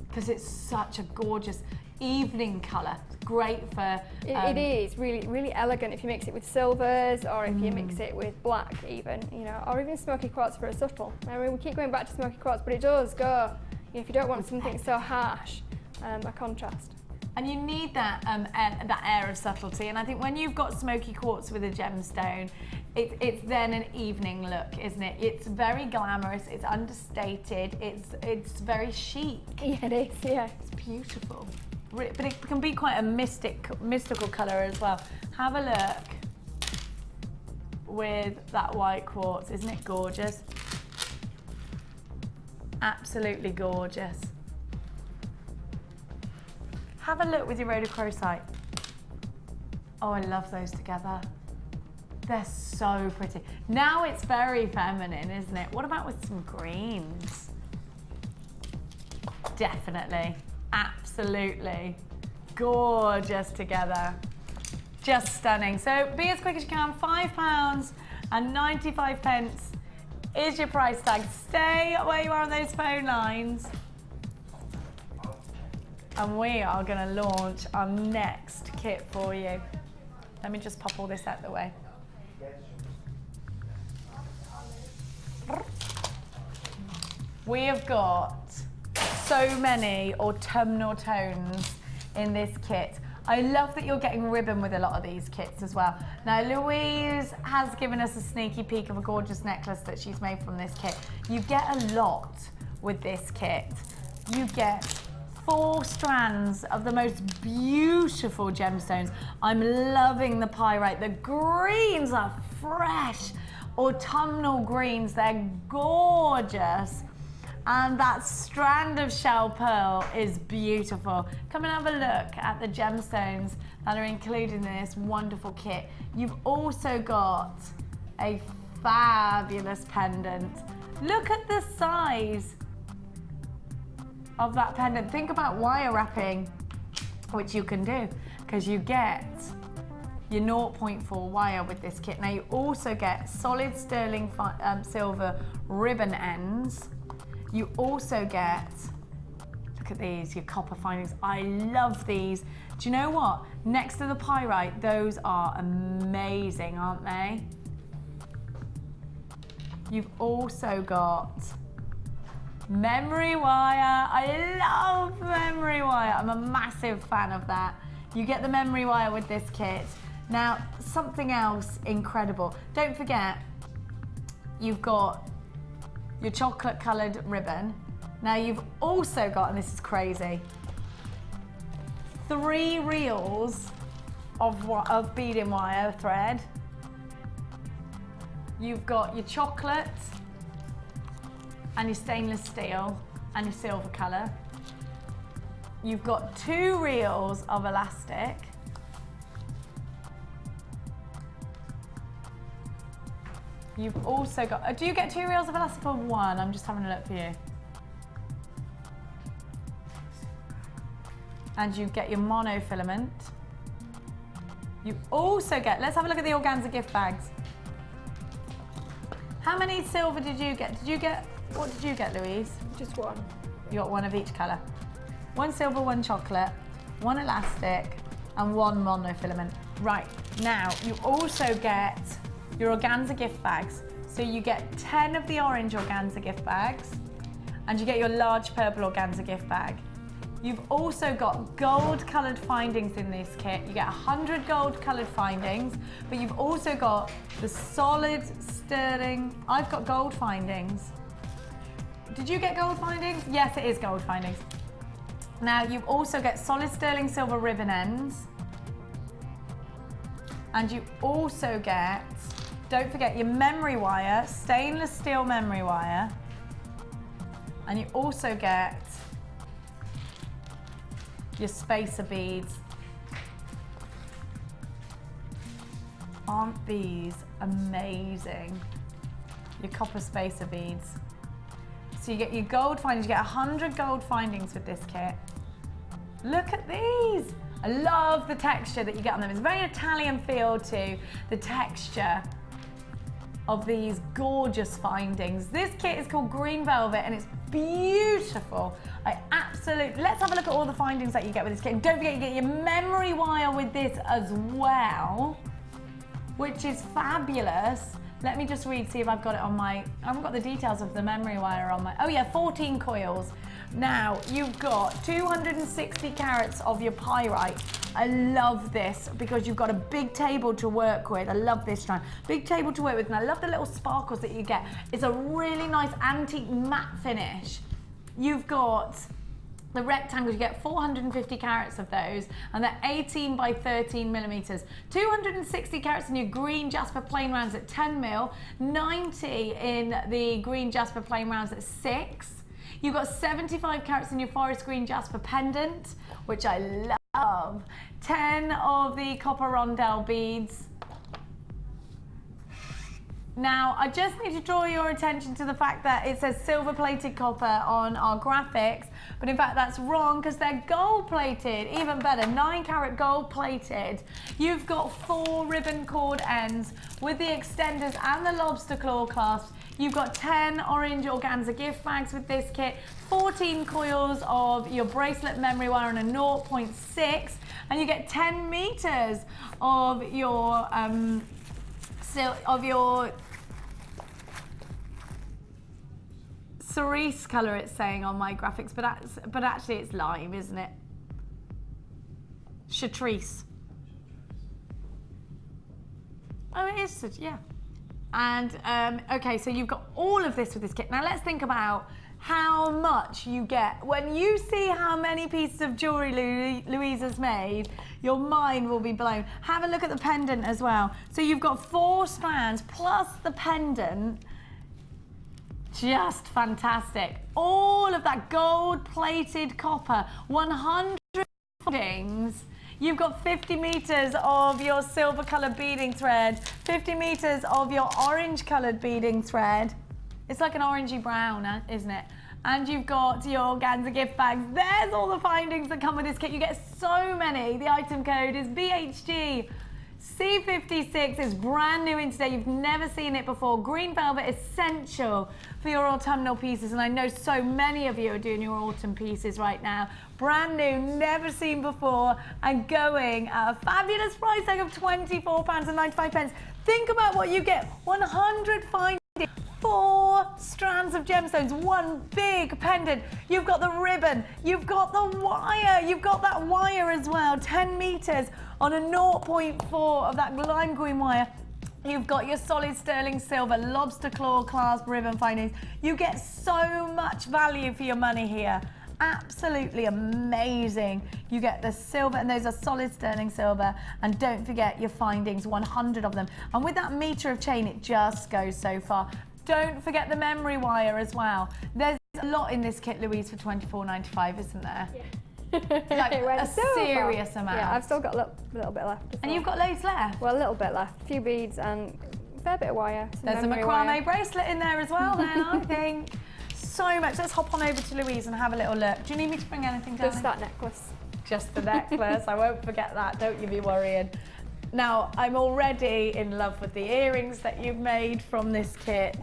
Because it's such a gorgeous evening colour. It's great for... It is really, really elegant if you mix it with silvers, or if you mix it with black even, you know, or even smoky quartz for a subtle. I mean, we keep going back to smoky quartz, but it does go, you know, if you don't want something so harsh, a contrast. And you need that that air of subtlety. And I think when you've got smoky quartz with a gemstone, it's then an evening look, isn't it? It's very glamorous, it's understated, it's very chic. Yeah, it is, yeah. It's beautiful. But it can be quite a mystical colour as well. Have a look with that white quartz. Isn't it gorgeous? Absolutely gorgeous. Have a look with your rhodochrosite. Oh, I love those together. They're so pretty. Now it's very feminine, isn't it? What about with some greens? Definitely, absolutely. Gorgeous together. Just stunning. So be as quick as you can. £5.95 is your price tag. Stay where you are on those phone lines. and we are going to launch our next kit for you. Let me just pop all this out the way. We have got so many autumnal tones in this kit. I love that you're getting ribbon with a lot of these kits as well. Now, Louise has given us a sneaky peek of a gorgeous necklace that she's made from this kit. You get a lot with this kit. You get 4 strands of the most beautiful gemstones. I'm loving the pyrite. The greens are fresh, autumnal greens. They're gorgeous. And that strand of shell pearl is beautiful. Come and have a look at the gemstones that are included in this wonderful kit. You've also got a fabulous pendant. Look at the size of that pendant. Think about wire wrapping, which you can do, because you get your 0.4 wire with this kit. Now you also get solid sterling silver ribbon ends. You also get, look at these, your copper findings. I love these. Do you know what? Next to the pyrite, those are amazing, aren't they? You've also got memory wire. I love memory wire. I'm a massive fan of that. You get the memory wire with this kit. Now, something else incredible. Don't forget, you've got your chocolate coloured ribbon. Now you've also got, and this is crazy, 3 reels of beading wire thread. You've got your chocolate and your stainless steel and your silver colour. You've got 2 reels of elastic. You've also got, do you get 2 reels of elastic or 1? I'm just having a look for you. And you get your monofilament. You also get, let's have a look at the organza gift bags. How many silver did you get? What did you get, Louise? Just 1. You got 1 of each colour. 1 silver, 1 chocolate, 1 elastic, and 1 monofilament. Right, now you also get your organza gift bags. So you get 10 of the orange organza gift bags, and you get your large purple organza gift bag. You've also got gold coloured findings in this kit. You get 100 gold coloured findings, but you've also got the solid sterling. I've got gold findings. Did you get gold findings? Yes, it is gold findings. Now you also get solid sterling silver ribbon ends, and you also get, don't forget, your memory wire, stainless steel memory wire, and you also get your spacer beads. Aren't these amazing? Your copper spacer beads. So you get your gold findings, you get 100 gold findings with this kit. Look at these. I love the texture that you get on them. It's very Italian feel to the texture of these gorgeous findings. This kit is called Green Velvet and it's beautiful. Let's have a look at all the findings that you get with this kit. And don't forget, you get your memory wire with this as well, which is fabulous. Let me just read, see if I've got it on my, I haven't got the details of the memory wire on my, oh yeah, 14 coils. Now, you've got 260 carats of your pyrite. I love this because you've got a big table to work with. I love this strand. Big table to work with, and I love the little sparkles that you get. It's a really nice antique matte finish. You've got the rectangles, you get 450 carats of those, and they're 18 by 13 millimeters. 260 carats in your green jasper plain rounds at 10 mil, 90 in the green jasper plain rounds at 6. You've got 75 carats in your forest green jasper pendant, which I love. 10 of the copper rondelle beads. Now, I just need to draw your attention to the fact that it says silver-plated copper on our graphics, but in fact that's wrong because they're gold-plated, even better, 9-carat gold-plated. You've got 4 ribbon cord ends with the extenders and the lobster claw clasps. You've got 10 orange organza gift bags with this kit, 14 coils of your bracelet memory wire and a 0.6, and you get 10 meters of your cerise colour, it's saying on my graphics, but actually it's lime, isn't it? Chartreuse. Oh, it is, yeah. And okay, so you've got all of this with this kit. Now let's think about how much you get. When you see how many pieces of jewellery Louise has made, your mind will be blown. Have a look at the pendant as well. So you've got 4 strands plus the pendant. Just fantastic. All of that gold-plated copper, 100 foldings. You've got 50 meters of your silver coloured beading thread, 50 meters of your orange coloured beading thread. It's like an orangey brown, isn't it? And you've got your organza gift bags. There's all the findings that come with this kit. You get so many. The item code is BHG. C56 is brand new in today. You've never seen it before. Green velvet, essential for your autumnal pieces. And I know so many of you are doing your autumn pieces right now. Brand new, never seen before, and going at a fabulous price tag of £24.95. Think about what you get. 100 findings. 4 strands of gemstones, 1 big pendant. You've got the ribbon, you've got the wire, you've got that wire as well, 10 meters on a 0.4 of that lime green wire. You've got your solid sterling silver, lobster claw clasp ribbon findings. You get so much value for your money here. Absolutely amazing. You get the silver, and those are solid sterling silver, and don't forget your findings, 100 of them. And with that meter of chain, it just goes so far. Don't forget the memory wire as well. There's a lot in this kit, Louise, for £24.95, isn't there? Yeah. Like a serious amount. Yeah, I've still got a little bit left. And you've got loads left? Well, a little bit left. A few beads and a fair bit of wire. There's a macrame bracelet in there as well then, I think. So much. Let's hop on over to Louise and have a little look. Do you need me to bring anything down? Just that necklace. Just the necklace. I won't forget that. Don't you be worrying. Now, I'm already in love with the earrings that you've made from this kit.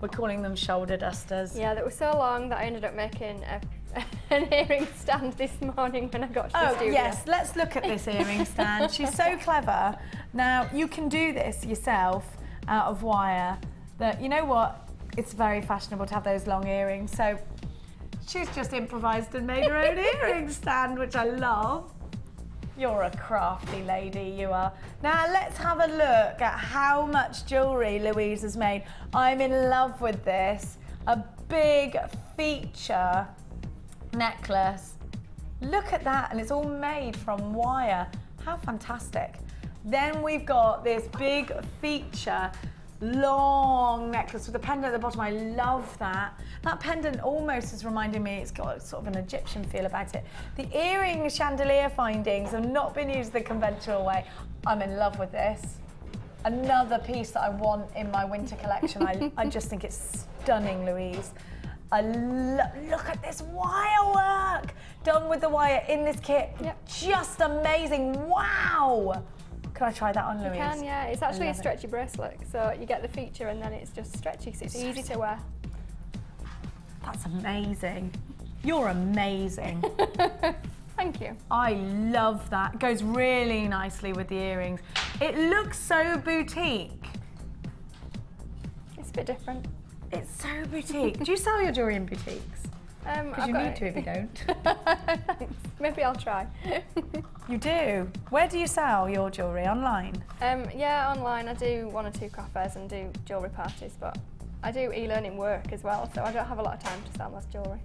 We're calling them shoulder dusters. Yeah, that was so long that I ended up making an earring stand this morning when I got to the studio. Oh, yes. Let's look at this earring stand. She's so clever. Now, you can do this yourself out of wire. That, you know what? It's very fashionable to have those long earrings. So she's just improvised and made her own earring stand, which I love. You're a crafty lady, you are. Now let's have a look at how much jewellery Louise has made. I'm in love with this. A big feature necklace. Look at that, and it's all made from wire. How fantastic. Then we've got this big feature long necklace with a pendant at the bottom. I love that. That pendant almost is reminding me, it's got sort of an Egyptian feel about it. The earring chandelier findings have not been used the conventional way. I'm in love with this. Another piece that I want in my winter collection. I just think it's stunning, Louise. Look at this wire work done with the wire in this kit. Yep. Just amazing. Wow. Can I try that on, Louise? You can, yeah. It's actually a stretchy bracelet, so you get the feature and then it's just stretchy, so it's easy to wear. That's amazing. You're amazing. Thank you. I love that. It goes really nicely with the earrings. It looks so boutique. It's a bit different. It's so boutique. Do you sell your jewellery in boutiques? Because you need to if you don't. Thanks. Maybe I'll try. You do? Where do you sell your jewellery? Online? Yeah, online. I do 1 or 2 cafes and do jewellery parties, but I do e-learning work as well, so I don't have a lot of time to sell my jewellery.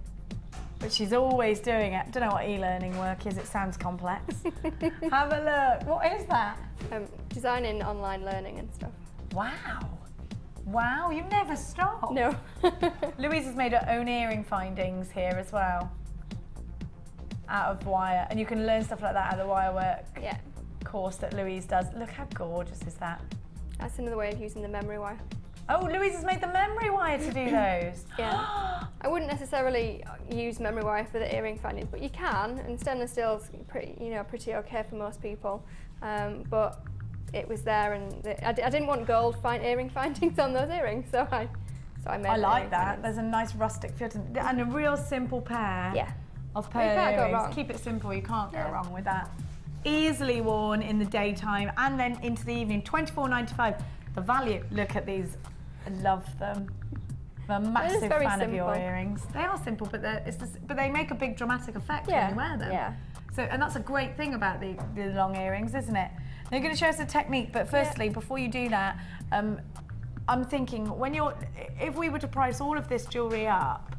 But she's always doing it. Don't know what e-learning work is. It sounds complex. Have a look. What is that? Designing online learning and stuff. Wow. Wow, you never stop. No. Louise has made her own earring findings here as well, out of wire, and you can learn stuff like that out of the wire work course that Louise does. Look how gorgeous is that. That's another way of using the memory wire. Oh, Louise has made the memory wire to do those. Yeah. I wouldn't necessarily use memory wire for the earring findings, but you can, and stainless steel's pretty okay for most people. But it was there, and I didn't want gold earring findings on those earrings, so I made. I like that. There's a nice rustic feel and a real simple pair. Yeah. Of pearl You can't go earrings. wrong. Keep it simple. You can't go wrong with that. Easily worn in the daytime and then into the evening. $24.95. The value. Look at these. I love them. I'm a massive fan of your earrings. They are simple, but they make a big dramatic effect when you wear them. Yeah. So, and that's a great thing about the long earrings, isn't it? They're going to show us a technique, but firstly, before you do that, I'm thinking if we were to price all of this jewellery up,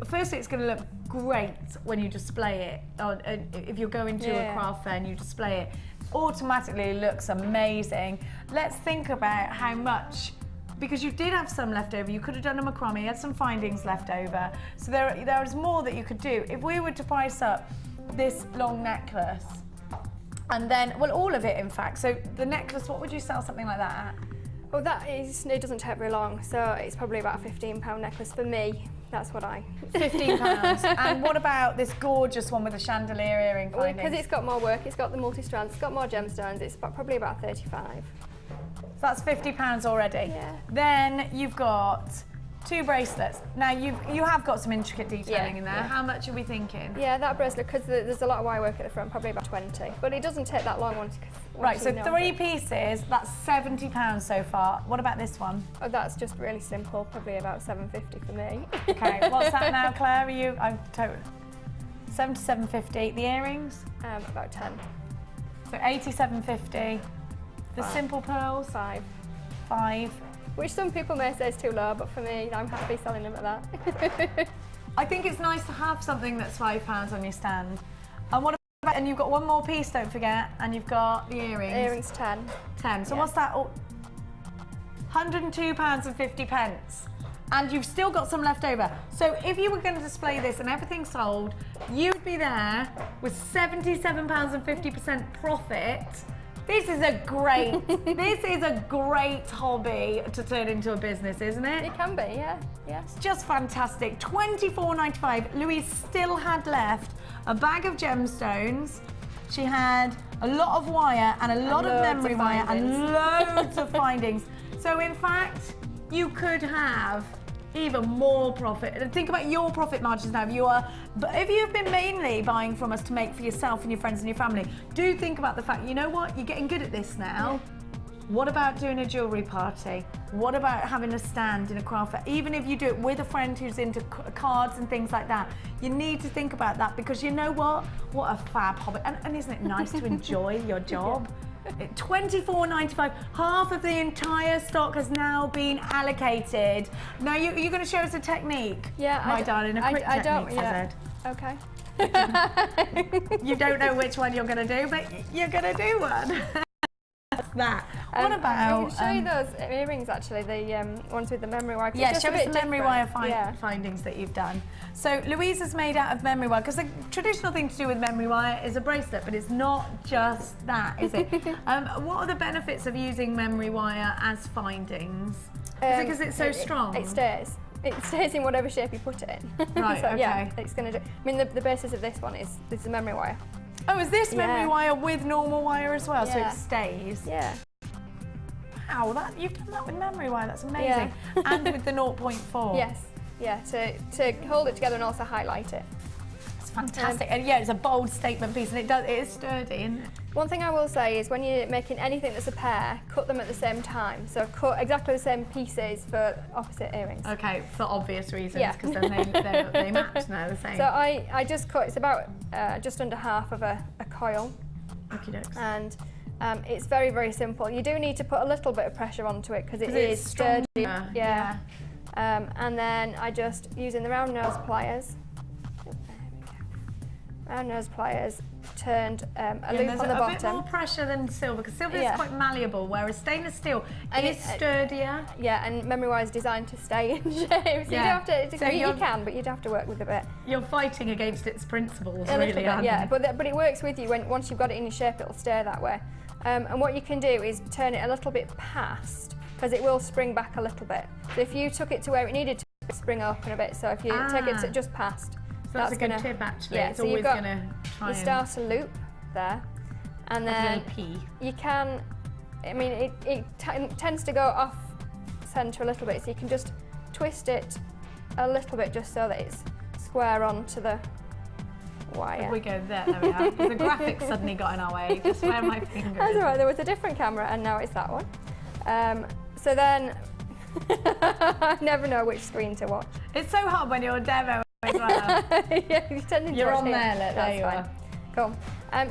firstly, it's going to look great when you display it. If you're going to a craft fair and you display it, automatically looks amazing. Let's think about how much, because you did have some left over. You could have done a macrame, you had some findings left over. So there is more that you could do. If we were to price up this long necklace, and then, well, all of it, in fact. So the necklace, what would you sell something like that at? Well, it doesn't take very long, so it's probably about a £15 necklace for me. That's what £15. And what about this gorgeous one with the chandelier earring findings? Well, because it's got more work, it's got the multi-strands, it's got more gemstones, it's probably about 35. So that's £50 already. Yeah. Then you've got 2 bracelets. Now you have got some intricate detailing in there. How much are we thinking? Yeah, that bracelet, because there's a lot of wire work at the front, probably about 20. But it doesn't take that long once. Right, so 3 pieces, that's £70 so far. What about this one? Oh, that's just really simple, probably about £7.50 for me. Okay, what's that now, Claire? I'm total. $7 to $7.50. The earrings? About 10. So $87.50. The simple pearls? 5. 5. Which some people may say is too low, but for me, I'm happy selling them at that. I think it's nice to have something that's £5 on your stand. And what about, and you've got one more piece, don't forget, and you've got the earrings. Earrings 10. 10. So what's that? Oh, £102.50. And you've still got some left over. So if you were going to display this and everything sold, you'd be there with £77.50 profit. This is a great hobby to turn into a business, isn't it? It can be, yeah. It's just fantastic. $24.95. Louise still had left a bag of gemstones. She had a lot of wire and a lot of memory wire and loads of findings. So in fact, you could have even more profit. And think about your profit margins now. If you've been mainly buying from us to make for yourself and your friends and your family, do think about the fact, you know what, you're getting good at this now. What about doing a jewellery party? What about having a stand in a craft fair? Even if you do it with a friend who's into cards and things like that, you need to think about that, because you know what a fab hobby. And isn't it nice to enjoy your job? $24.95. Half of the entire stock has now been allocated. Now you're going to show us a technique, my darling, a quick technique. Okay. You don't know which one you're going to do, but you're going to do one. That's that. What about? I can show you those earrings actually, the ones with the memory wire. Yeah, show us the memory wire findings that you've done. So Louise is made out of memory wire, because the traditional thing to do with memory wire is a bracelet, but it's not just that, is it? What are the benefits of using memory wire as findings? Is it because it's so strong? It stays. It stays in whatever shape you put it in. Right, so, okay. Yeah, it's going to do. I mean, the basis of this one is the memory wire. Oh, is this memory wire with normal wire as well, so Yeah. it stays? Yeah. Wow, you've done that with memory wire, that's amazing. Yeah. And with the 0.4. Yes, yeah, to hold it together and also highlight it. It's fantastic. And yeah, it's a bold statement piece, and it is sturdy, isn't it? One thing I will say is when you're making anything that's a pair, cut them at the same time. So cut exactly the same pieces for opposite earrings. Okay, for obvious reasons, because then they match now, the same. So I just cut, it's about just under half of a coil. Okey-dokes. And it's very, very simple. You do need to put a little bit of pressure onto it because it is sturdy. Yeah. And then I just, using the round nose pliers, turned a loop on the bottom. There's a bit more pressure than silver, because silver is quite malleable, whereas stainless steel is sturdier. Yeah, and memory wire is designed to stay in shape, so you don't have to. So you can, but you'd have to work with a bit. You're fighting against its principles, a really, aren't you? Yeah, but it works with you. Once you've got it in your shape, it'll stay that way. And what you can do is turn it a little bit past because it will spring back a little bit. So if you took it to where it needed to spring open a bit, so if you take it to just past, that's a good tip actually. Yeah, it's so always you've got, going to try you start a loop there, and then you can, I mean, it tends to go off centre a little bit, so you can just twist it a little bit just so that it's square onto the wire. If we go there we are. The graphics suddenly got in our way. Just where my finger That's is. all right, there was a different camera and now it's that one. So then, I never know which screen to watch. It's so hard when you're demo as well. Yeah, you tend to You're watch on here. there, look, there you fine. are. Cool.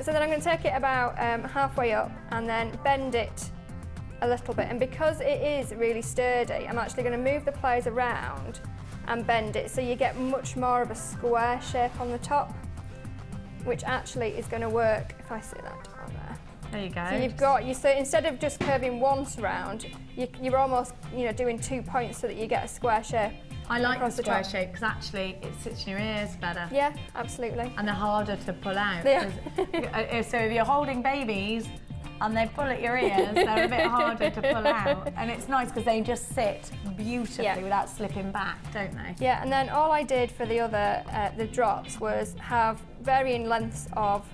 So then I'm going to take it about halfway up and then bend it a little bit. And because it is really sturdy, I'm actually going to move the pliers around and bend it so you get much more of a square shape on the top, which actually is going to work if I sit that on there. There you go. So you've got, so instead of just curving once around, you're almost doing 2 points so that you get a square shape. I like the across the square top. shape because actually it sits in your ears better. Yeah, absolutely. And they're harder to pull out. Yeah. So if you're holding babies and they pull at your ears, they're a bit harder to pull out. And it's nice because they just sit beautifully without slipping back, don't they? Yeah, and then all I did for the other, the drops, was have varying lengths of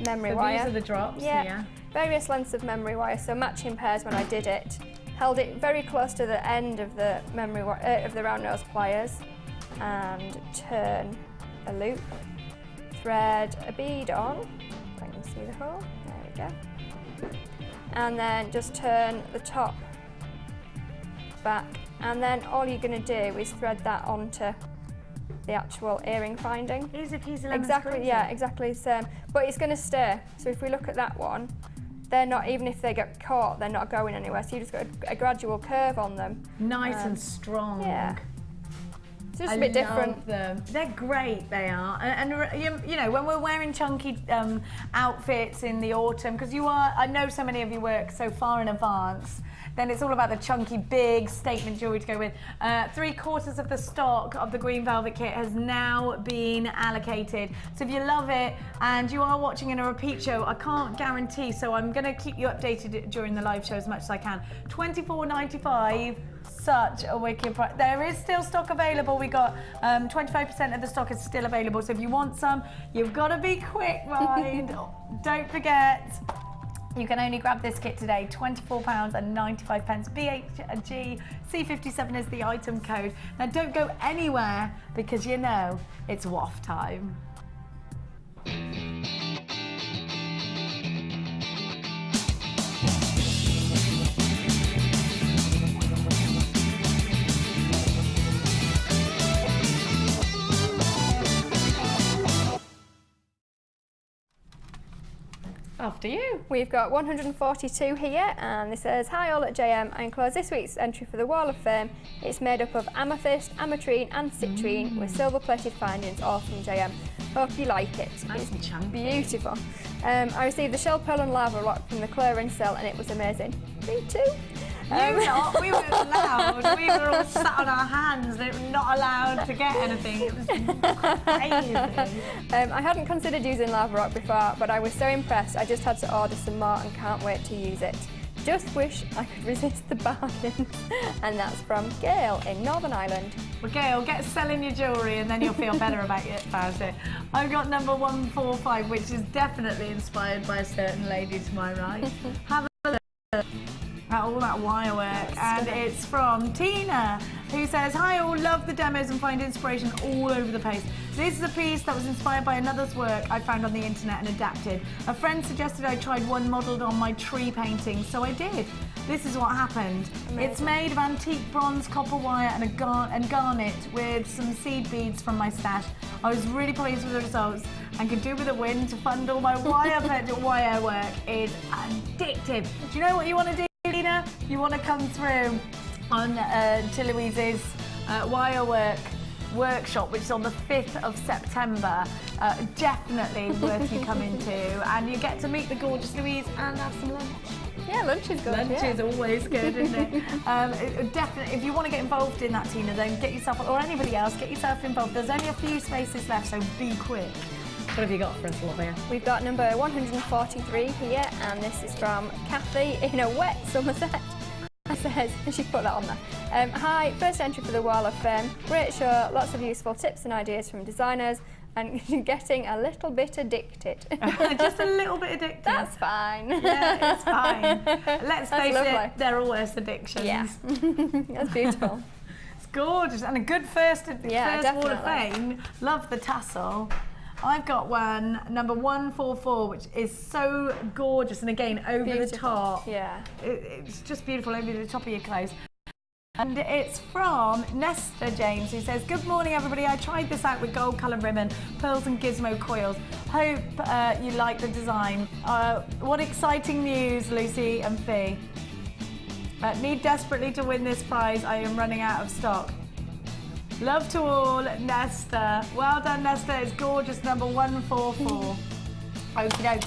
memory wire. These are the drops, yeah. Various lengths of memory wire, so matching pairs when I did it. Held it very close to the end of the memory wire, of the round nose pliers, and turn a loop, thread a bead on, if I can see the hole, there we go, and then just turn the top back, and then all you're going to do is thread that onto the actual earring finding. Easy peasy lemon Exactly, squeezy. yeah, exactly the same, but it's going to stay. So if we look at that one, they're not, even if they get caught, they're not going anywhere. So you just got a gradual curve on them. Nice and strong. Yeah. It's just a bit different. Love them. They're great, they are. And you know, when we're wearing chunky outfits in the autumn, because I know so many of you work so far in advance, then it's all about the chunky, big statement jewellery to go with. 3/4 of the stock of the green velvet kit has now been allocated. So if you love it and you are watching in a repeat show, I can't guarantee, so I'm going to keep you updated during the live show as much as I can. $24.95. Such a wicked price. There is still stock available. We got 25% of the stock is still available. So if you want some, you've got to be quick, right? Don't forget, you can only grab this kit today, £24.95. BHG C57 is the item code. Now don't go anywhere because you know it's waft time. After you. We've got 142 here, and this says, hi all at JM, I enclose this week's entry for the Wall of Fame. It's made up of amethyst, ametrine and citrine with silver plated findings, all from JM. Hope you like it. Nice and chunky. Beautiful. I received the shell pearl and lava rock from the clearance sale and it was amazing. Me too. We weren't allowed. We were all sat on our hands and not allowed to get anything. It was crazy. I hadn't considered using lava rock before, but I was so impressed I just had to order some more and can't wait to use it. Just wish I could resist the bargains. And that's from Gail in Northern Ireland. Well, Gail, get selling your jewellery and then you'll feel better about it. I've got number 145, which is definitely inspired by a certain lady to my right. Have a look at all that wire work, and it's from Tina, who says, hi all, love the demos and find inspiration all over the place. This is a piece that was inspired by another's work I found on the internet and adapted. A friend suggested I tried one modelled on my tree painting, so I did. This is what happened. Amazing. It's made of antique bronze, copper wire and garnet with some seed beads from my stash. I was really pleased with the results and could do with a win to fund all my wire work is addictive. Do you know what you want to do, Lena? You want to come through on to Louise's wire workshop, which is on the 5th of September. Definitely worth you coming to, and you get to meet the gorgeous Louise and have some lunch. Yeah, lunch is good. Lunch is always good, isn't it? Definitely, if you want to get involved in that, Tina, then get yourself, or anybody else, get yourself involved. There's only a few spaces left, so be quick. What have you got for us, Olivia? We've got number 143 here, and this is from Kathy in a wet Somerset. Says, and she put that on there. Hi, first entry for the Wall of Fame. Great show, lots of useful tips and ideas from designers, and getting a little bit addicted. Just a little bit addicted. That's fine. Yeah, it's fine. Let's face lovely. it, they're all worse addictions. Yeah, that's beautiful. It's gorgeous and a good first Wall of definitely. Fame. Love the tassel. I've got one, number 144, which is so gorgeous, and again, over Beautiful. the top. Yeah. It's just beautiful over the top of your clothes. And it's from Nesta James, who says, good morning, everybody. I tried this out with gold colour ribbon, pearls and gizmo coils. Hope you like the design. What exciting news, Lucy and Fee. Need desperately to win this prize. I am running out of stock. Love to all, Nesta. Well done, Nesta. It's gorgeous, number 144. Okie dokes.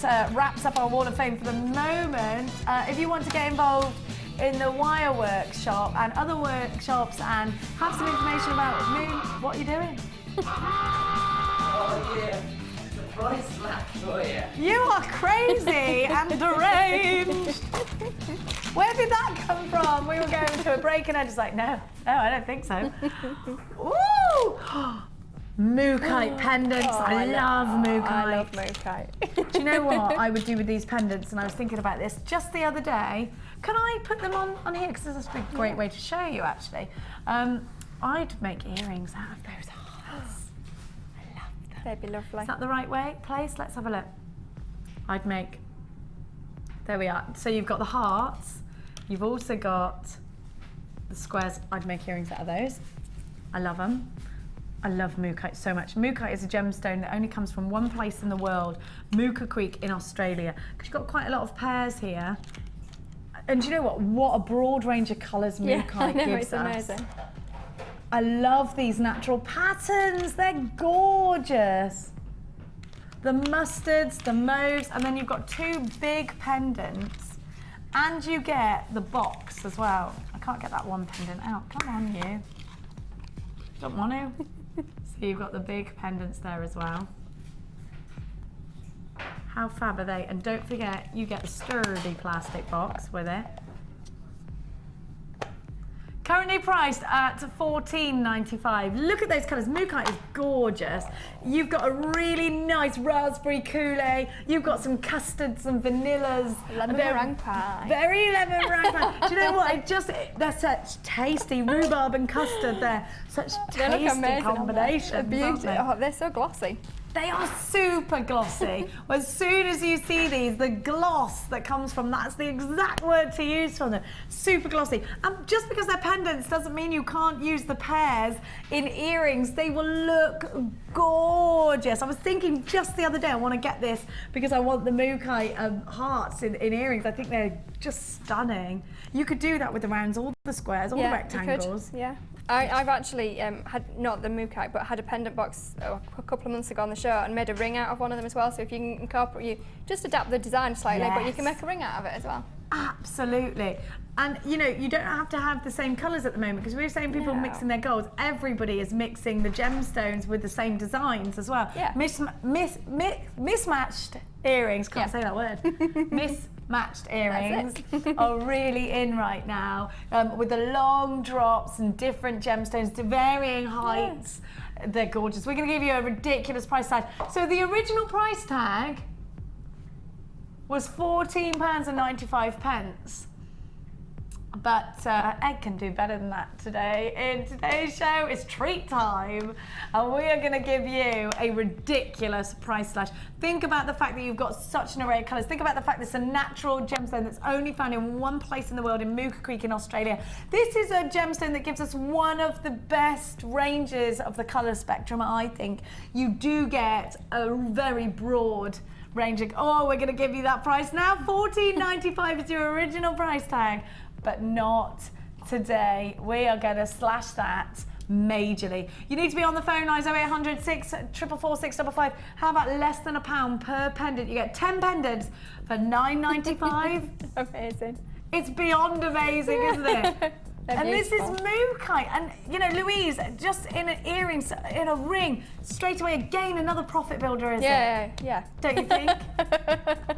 That wraps up our Wall of Fame for the moment. If you want to get involved in the wire workshop and other workshops and have some information about Moon, what are you doing? Oh yeah, surprise slap for you. You are crazy and deranged. Where did that come from? We were going to a break and I was like, no, I don't think so. Ooh! Mookaite pendants. I love mookaite. I love mookaite. Do you know what I would do with these pendants? And I was thinking about this just the other day. Can I put them on here? Because this is a great way to show you, actually. I'd make earrings out of those hearts. I love them. They'd be lovely. Is that the right place? Let's have a look. I'd make... There we are. So you've got the hearts. You've also got the squares. I'd make earrings out of those. I love them. I love mookaite so much. Mookaite is a gemstone that only comes from one place in the world, Mooka Creek in Australia. Because you've got quite a lot of pairs here. And do you know what? What a broad range of colours mookaite gives it's us. amazing. I love these natural patterns. They're gorgeous. The mustards, the mauves, and then you've got two big pendants. And you get the box as well. I can't get that one pendant out. Come on, you. Don't want to. So you've got the big pendants there as well. How fab are they? And don't forget, you get a sturdy plastic box with it. Currently priced at $14.95. Look at those colours. Mookaite is gorgeous. You've got a really nice raspberry coulee. You've got some custards, some vanillas. Lemon meringue pie. Very lemon meringue pie. Do you know what? They're such tasty rhubarb and custard. They're such tasty combinations. They're beautiful. Oh, they're so glossy. They are super glossy. As soon as you see these, the gloss that comes from that's the exact word to use for them. Super glossy. And just because they're pendants doesn't mean you can't use the pairs in earrings. They will look gorgeous. I was thinking just the other day, I want to get this because I want the mookaite hearts in earrings. I think they're just stunning. You could do that with the rounds, all the squares, all the rectangles. You could, yeah. I've actually had, not the mookaite, but had a pendant box a couple of months ago on the show and made a ring out of one of them as well. So if you can incorporate, you just adapt the design slightly, but you can make a ring out of it as well. Absolutely. And you know, you don't have to have the same colours at the moment because we were saying people mixing their golds. Everybody is mixing the gemstones with the same designs as well. Yeah. Mismatched earrings, can't say that word. Mismatched earrings are really in right now with the long drops and different gemstones to varying heights. Yeah. They're gorgeous. We're going to give you a ridiculous price tag. So the original price tag was £14.95. But Ed can do better than that today. In today's show, it's treat time. And we are going to give you a ridiculous price slash. Think about the fact that you've got such an array of colours. Think about the fact that it's a natural gemstone that's only found in one place in the world, in Mooka Creek in Australia. This is a gemstone that gives us one of the best ranges of the colour spectrum, I think. You do get a very broad range of, we're going to give you that price now. $14.95 is your original price tag. But not today. We are going to slash that majorly. You need to be on the phone lines 0800 644 655. How about less than £1 per pendant? You get 10 pendants for $9.95. Amazing. It's beyond amazing, isn't it? And beautiful. This is mookaite. And you know, Louise, just in an earring, in a ring, straight away again another profit builder, is it? Yeah. Don't you think?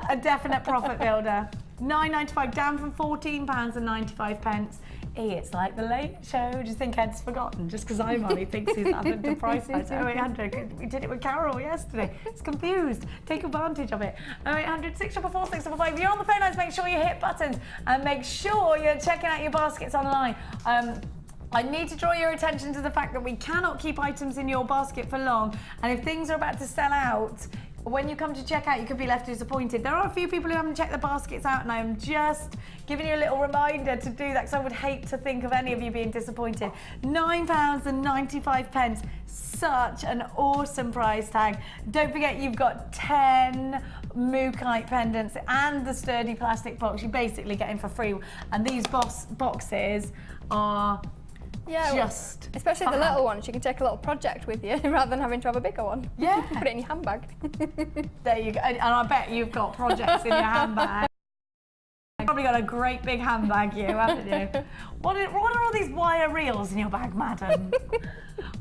A definite profit builder. £9.95, down from £14.95. It's like the Late Show. Do you think Ed's forgotten? Just because Imani thinks he's added the price tag. 0800, we did it with Carol yesterday. It's confused. Take advantage of it. 0800 644 655. If you're on the phone lines, make sure you hit buttons and make sure you're checking out your baskets online. I need to draw your attention to the fact that we cannot keep items in your basket for long, and if things are about to sell out, when you come to check out, you could be left disappointed. There are a few people who haven't checked the baskets out, and I'm just giving you a little reminder to do that, because I would hate to think of any of you being disappointed. £9.95, such an awesome price tag. Don't forget, you've got 10 mookaite pendants and the sturdy plastic box. You're basically getting for free, and these boxes are just especially the little ones. You can take a little project with you rather than having to have a bigger one. Yeah. Put it in your handbag. There you go. And I bet you've got projects in your handbag. You've probably got a great big handbag, you, haven't you? What are all these wire reels in your bag, madam?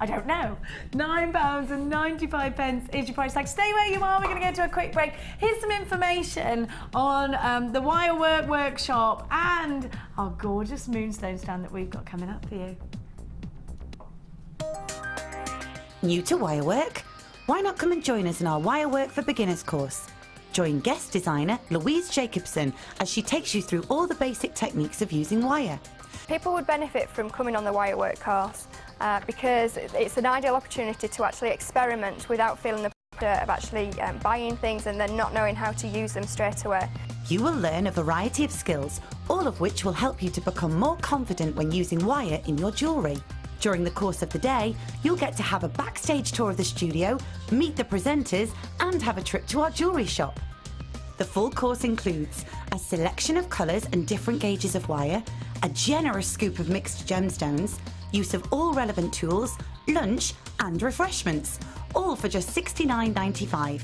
I don't know. £9.95 is your price tag. Stay where you are. We're going to go to a quick break. Here's some information on the wire work workshop and our gorgeous moonstone stand that we've got coming up for you. New to wirework? Why not come and join us in our Wirework for Beginners course? Join guest designer Louise Jacobson as she takes you through all the basic techniques of using wire. People would benefit from coming on the wirework course because it's an ideal opportunity to actually experiment without feeling the pressure of actually buying things and then not knowing how to use them straight away. You will learn a variety of skills, all of which will help you to become more confident when using wire in your jewellery. During the course of the day, you'll get to have a backstage tour of the studio, meet the presenters, and have a trip to our jewellery shop. The full course includes a selection of colours and different gauges of wire, a generous scoop of mixed gemstones, use of all relevant tools, lunch and refreshments, all for just $69.95.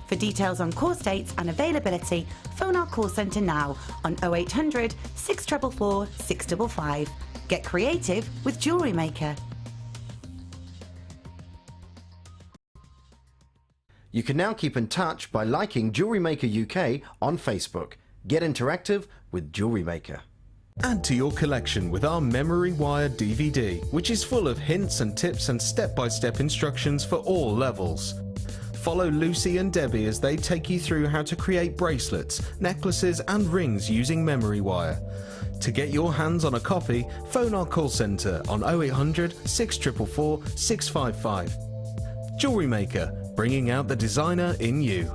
For details on course dates and availability, phone our call centre now on 0800 644 655. Get creative with Jewellery Maker. You can now keep in touch by liking Jewellery Maker UK on Facebook. Get interactive with Jewellery Maker. Add to your collection with our Memory Wire DVD, which is full of hints and tips and step-by-step instructions for all levels. Follow Lucy and Debbie as they take you through how to create bracelets, necklaces and rings using memory wire. To get your hands on a copy, phone our call centre on 0800 644 655. Jewellery Maker, bringing out the designer in you.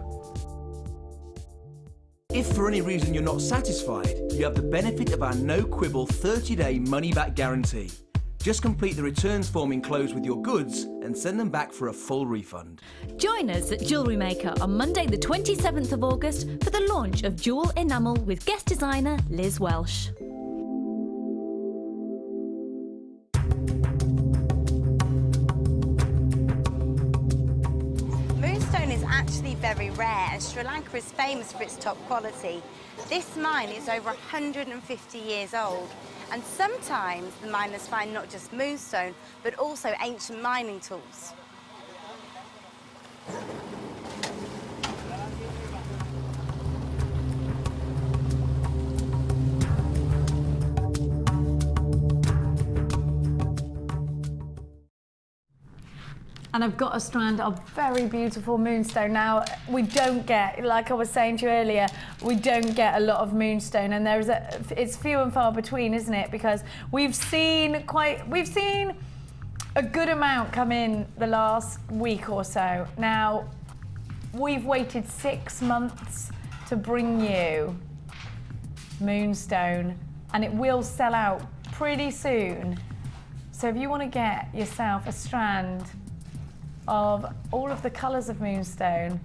If for any reason you're not satisfied, you have the benefit of our no-quibble 30-day money-back guarantee. Just complete the returns form enclosed with your goods and send them back for a full refund. Join us at Jewellery Maker on Monday the 27th of August for the launch of Jewel Enamel with guest designer Liz Welsh. Moonstone is actually very rare, and Sri Lanka is famous for its top quality. This mine is over 150 years old, and sometimes the miners find not just moonstone, but also ancient mining tools. And I've got a strand of very beautiful moonstone. Now, we don't get, like I was saying to you earlier, we don't get a lot of moonstone, and it's few and far between, isn't it? Because we've seen a good amount come in the last week or so. Now, we've waited 6 months to bring you moonstone, and it will sell out pretty soon. So if you want to get yourself a strand of all of the colours of moonstone,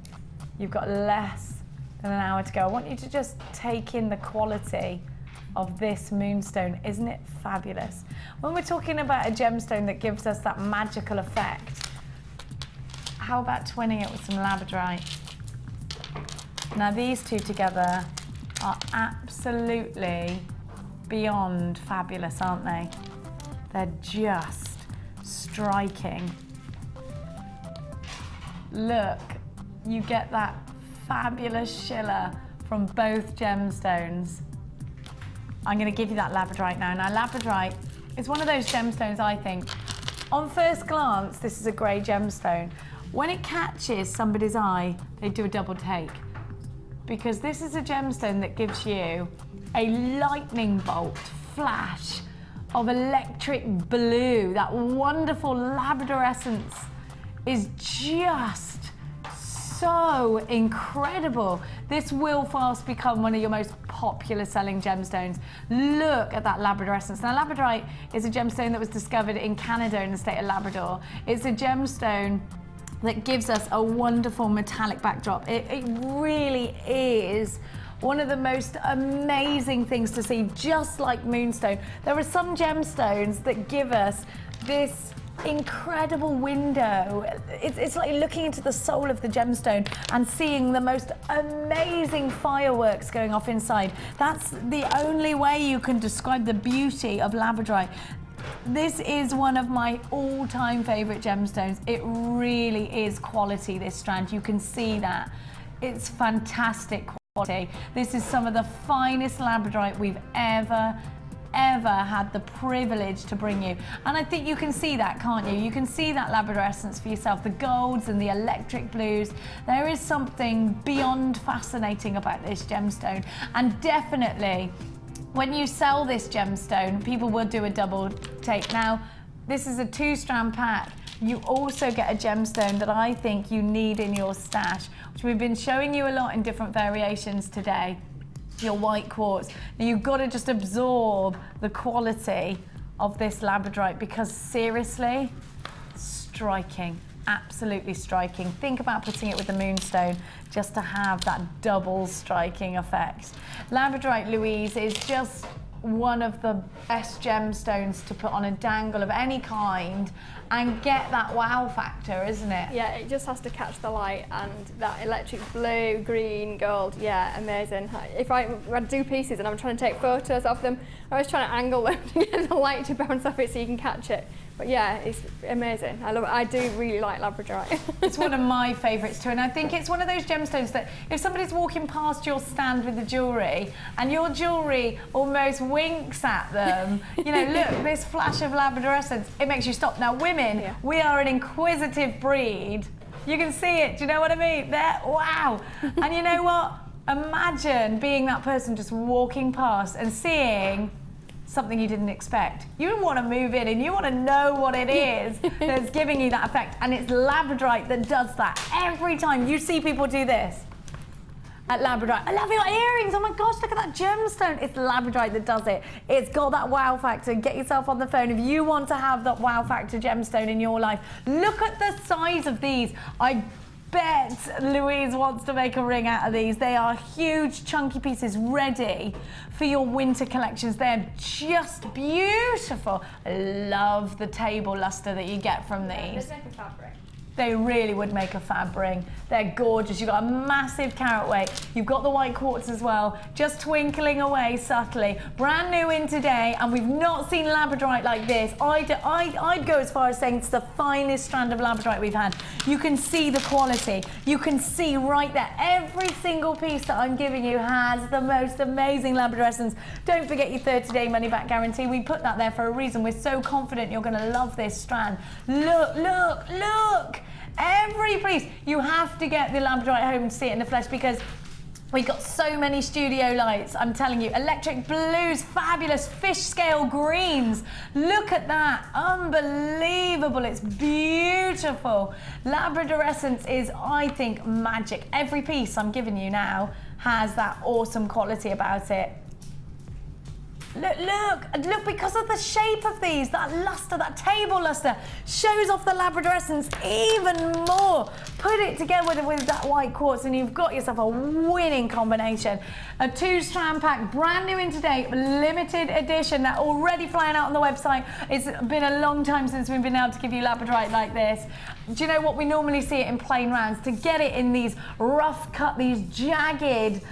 you've got less than an hour to go. I want you to just take in the quality of this moonstone. Isn't it fabulous? When we're talking about a gemstone that gives us that magical effect, how about twinning it with some labradorite? Now these two together are absolutely beyond fabulous, aren't they? They're just striking. Look, you get that fabulous shiller from both gemstones. I'm going to give you that labradorite now. Now, labradorite is one of those gemstones, I think, on first glance, this is a grey gemstone. When it catches somebody's eye, they do a double take, because this is a gemstone that gives you a lightning bolt flash of electric blue. That wonderful Labrador essence is just so incredible. This will fast become one of your most popular selling gemstones. Look at that Labrador essence. Now, labradorite is a gemstone that was discovered in Canada in the state of Labrador. It's a gemstone that gives us a wonderful metallic backdrop. It really is one of the most amazing things to see, just like moonstone. There are some gemstones that give us this incredible window. It's like looking into the soul of the gemstone and seeing the most amazing fireworks going off inside. That's the only way you can describe the beauty of labradorite. This is one of my all-time favorite gemstones. It really is quality, this strand. You can see that. It's fantastic quality. This is some of the finest labradorite we've ever had the privilege to bring you. And I think you can see that, can't you? You can see that Labrador essence for yourself, the golds and the electric blues. There is something beyond fascinating about this gemstone. And definitely, when you sell this gemstone, people will do a double take. Now, this is a 2-strand pack. You also get a gemstone that I think you need in your stash, which we've been showing you a lot in different variations today. Your white quartz. Now, you've got to just absorb the quality of this labradorite, because seriously, striking, absolutely striking. Think about putting it with the moonstone just to have that double striking effect. Labradorite, Louise, is just one of the best gemstones to put on a dangle of any kind and get that wow factor, isn't it? Yeah, it just has to catch the light, and that electric blue, green, gold, yeah, amazing. If I do pieces and I'm trying to take photos of them, I was trying to angle them to get the light to bounce off it so you can catch it. But yeah, it's amazing. I love it. I do really like labradorite. It's one of my favourites too, and I think it's one of those gemstones that if somebody's walking past your stand with the jewellery and your jewellery almost winks at them, you know, look, this flash of Labrador essence, it makes you stop. Now, women, we are an inquisitive breed. You can see it, do you know what I mean? There, wow. And you know what? Imagine being that person just walking past and seeing something you didn't expect. You want to move in and you want to know what it is that's giving you that effect. And it's labradorite that does that. Every time you see people do this at labradorite, I love your earrings, oh my gosh, look at that gemstone. It's labradorite that does it. It's got that wow factor. Get yourself on the phone if you want to have that wow factor gemstone in your life. Look at the size of these. I bet Louise wants to make a ring out of these. They are huge, chunky pieces ready for your winter collections. They're just beautiful. I love the table luster that you get from these. They make a fabric. They really would make a fab ring. They're gorgeous. You've got a massive carat weight. You've got the white quartz as well, just twinkling away subtly. Brand new in today, and we've not seen labradorite like this. I'd go as far as saying it's the finest strand of labradorite we've had. You can see the quality. You can see right there. Every single piece that I'm giving you has the most amazing Labrador essence. Don't forget your 30-day money-back guarantee. We put that there for a reason. We're so confident you're going to love this strand. Look, look, look. Every piece. You have to get the labradorite home and see it in the flesh, because we've got so many studio lights. I'm telling you, electric blues, fabulous fish scale greens. Look at that, unbelievable. It's beautiful. Labrador essence is, I think, magic. Every piece I'm giving you now has that awesome quality about it. Look, because of the shape of these, that luster, that table luster, shows off the Labrador essence even more. Put it together with that white quartz and you've got yourself a winning combination. A 2-strand pack, brand new in today, limited edition. They're already flying out on the website. It's been a long time since we've been able to give you labradorite like this. Do you know what? We normally see it in plain rounds. To get it in these rough cut, these jagged,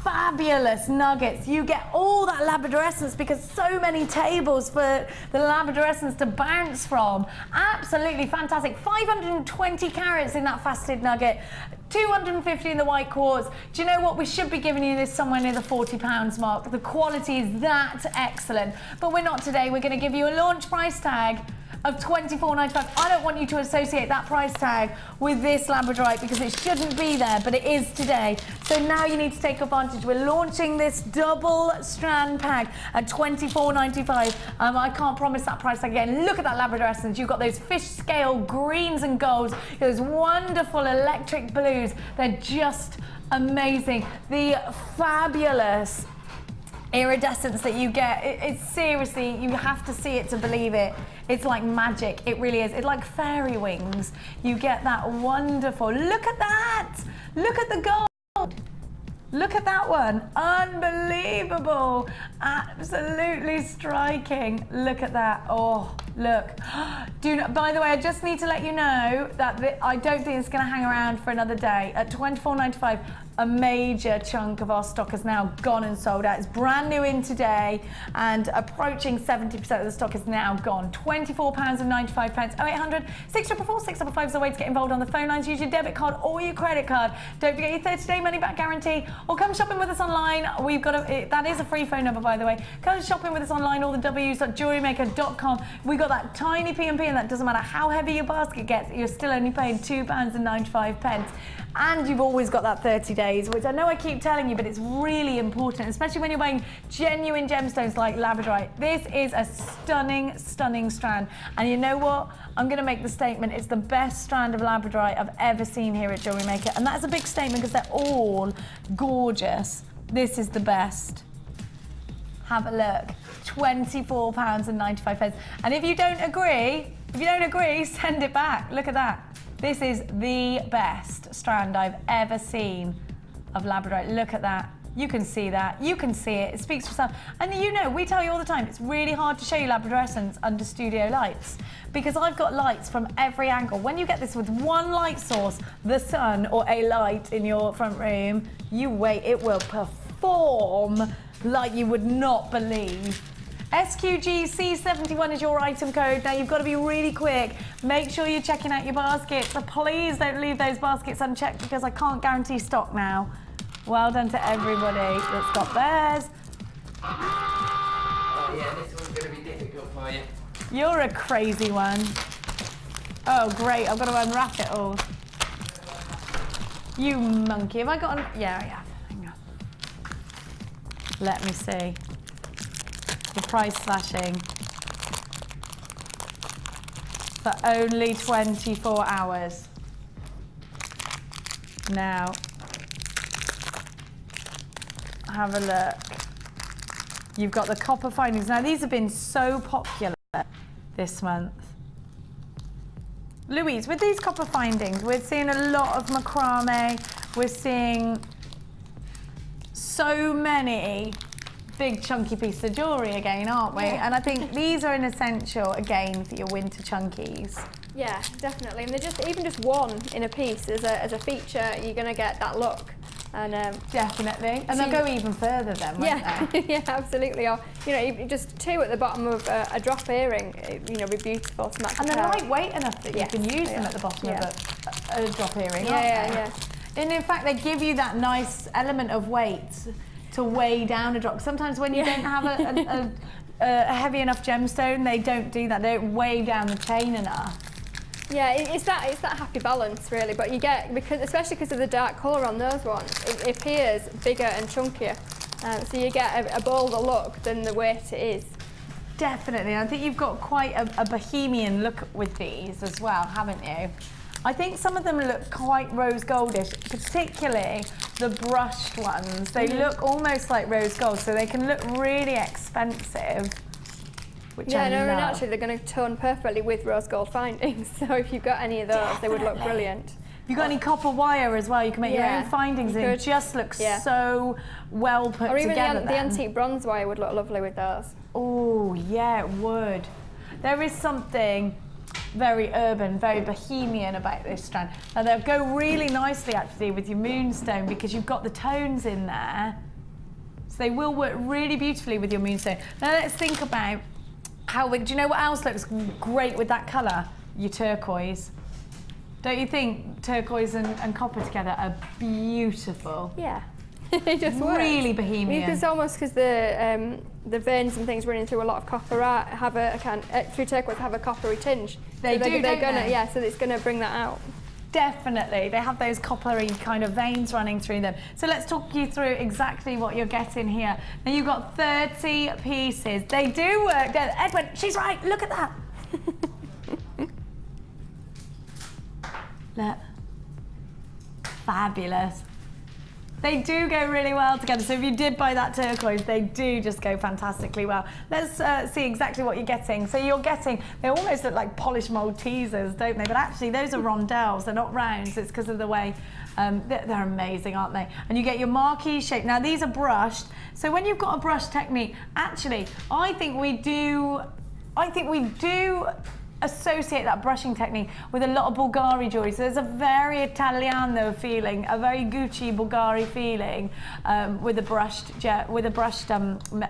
fabulous nuggets. You get all that labradorescence because so many tables for the labradorescence to bounce from. Absolutely fantastic. 520 carats in that faceted nugget. 250 in the white quartz. Do you know what? We should be giving you this somewhere near the £40 mark. The quality is that excellent. But we're not today. We're going to give you a launch price tag of $24.95. I don't want you to associate that price tag with this labradorite because it shouldn't be there, but it is today. So now you need to take advantage. We're launching this double strand pack at $24.95. I can't promise that price tag again. Look at that labradorescence. You've got those fish scale greens and golds, those wonderful electric blues. They're just amazing. The fabulous iridescence that you get, it's seriously, you have to see it to believe it. It's like magic, it really is. It's like fairy wings. You get that wonderful, look at that! Look at the gold! Look at that one, unbelievable, absolutely striking. Look at that, oh, look. By the way, I just need to let you know that I don't think it's gonna hang around for another day. At $24.95, a major chunk of our stock has now gone and sold out. It's brand new in today and approaching 70% of the stock is now gone. £24.95. 0800 644 655 is the way to get involved on the phone lines. Use your debit card or your credit card. Don't forget your 30-day money-back guarantee, or come shopping with us online. We've got that is a free phone number, by the way. Come shopping with us online, all the W's.jewellerymaker.com. We got that tiny P&P, and that doesn't matter how heavy your basket gets, you're still only paying £2.95. And you've always got that 30 days, which I know I keep telling you, but it's really important, especially when you're buying genuine gemstones like labradorite. This is a stunning, stunning strand. And you know what? I'm going to make the statement, it's the best strand of labradorite I've ever seen here at Jewellery Maker. And that's a big statement because they're all gorgeous. This is the best. Have a look. £24.95. And if you don't agree, send it back. Look at that. This is the best strand I've ever seen of labradorite. Look at that. You can see that. You can see it. It speaks for itself. And you know, we tell you all the time, it's really hard to show you labradorescence under studio lights because I've got lights from every angle. When you get this with one light source, the sun or a light in your front room, you wait, it will perform like you would not believe. SQGC71 is your item code. Now you've got to be really quick. Make sure you're checking out your baskets. So please don't leave those baskets unchecked because I can't guarantee stock now. Well done to everybody that's got theirs. Oh yeah, this one's going to be difficult for you. You're a crazy one. Oh great, I've got to unwrap it all. You monkey, have I got an... Yeah, I have. Hang on. Let me see. The price slashing for only 24 hours. Now, have a look. You've got the copper findings. Now, these have been so popular this month. Louise, with these copper findings, we're seeing a lot of macrame. We're seeing so many big chunky pieces of jewellery again, aren't we? Yeah. And I think these are an essential again for your winter chunkies. Yeah, definitely. And they're just even just one in a piece as a feature, you're going to get that look. And definitely. And they'll go even further then, won't they? Yeah, absolutely. Or you know, even just two at the bottom of a drop earring, you know, be beautiful to match. And they're lightweight enough that you can use them at the bottom of a drop earring. Yeah. And in fact, they give you that nice element of weight to weigh down a drop. Sometimes when you don't have a heavy enough gemstone, they don't do that. They don't weigh down the chain enough. Yeah, it's that happy balance really. But you get, especially because of the dark colour on those ones, it appears bigger and chunkier. So you get a bolder look than the weight it is. Definitely. I think you've got quite a bohemian look with these as well, haven't you? I think some of them look quite rose goldish, particularly the brushed ones. They look almost like rose gold, so they can look really expensive, which I love. And actually they're going to tone perfectly with rose gold findings. So if you've got any of those, they would look brilliant. If you've got any copper wire as well, you can make your own findings, and it just looks so well put together. Or even the antique bronze wire would look lovely with those. Oh yeah, it would. There is something very urban, very bohemian about this strand. Now they'll go really nicely actually with your moonstone because you've got the tones in there. So they will work really beautifully with your moonstone. Now let's think about how do you know what else looks great with that colour? Your turquoise. Don't you think turquoise and copper together are beautiful? Yeah. It just works. Really bohemian. It's almost because the veins and things running through a lot of copper have through turquoise have a coppery tinge. They so do, they're don't gonna, they? Yeah, so it's going to bring that out. Definitely, they have those coppery kind of veins running through them. So let's talk you through exactly what you're getting here. Now you've got 30 pieces. They do work. Edwin, she's right, look at that. Look, fabulous. They do go really well together. So if you did buy that turquoise, they do just go fantastically well. Let's see exactly what you're getting. So you're getting, they almost look like polished Maltesers, don't they? But actually those are rondelles, they're not rounds. It's because of the way, they're amazing, aren't they? And you get your marquee shape. Now these are brushed. So when you've got a brush technique, actually, I think we do associate that brushing technique with a lot of Bulgari jewellery. So there's a very Italiano feeling, a very Gucci Bulgari feeling with a brushed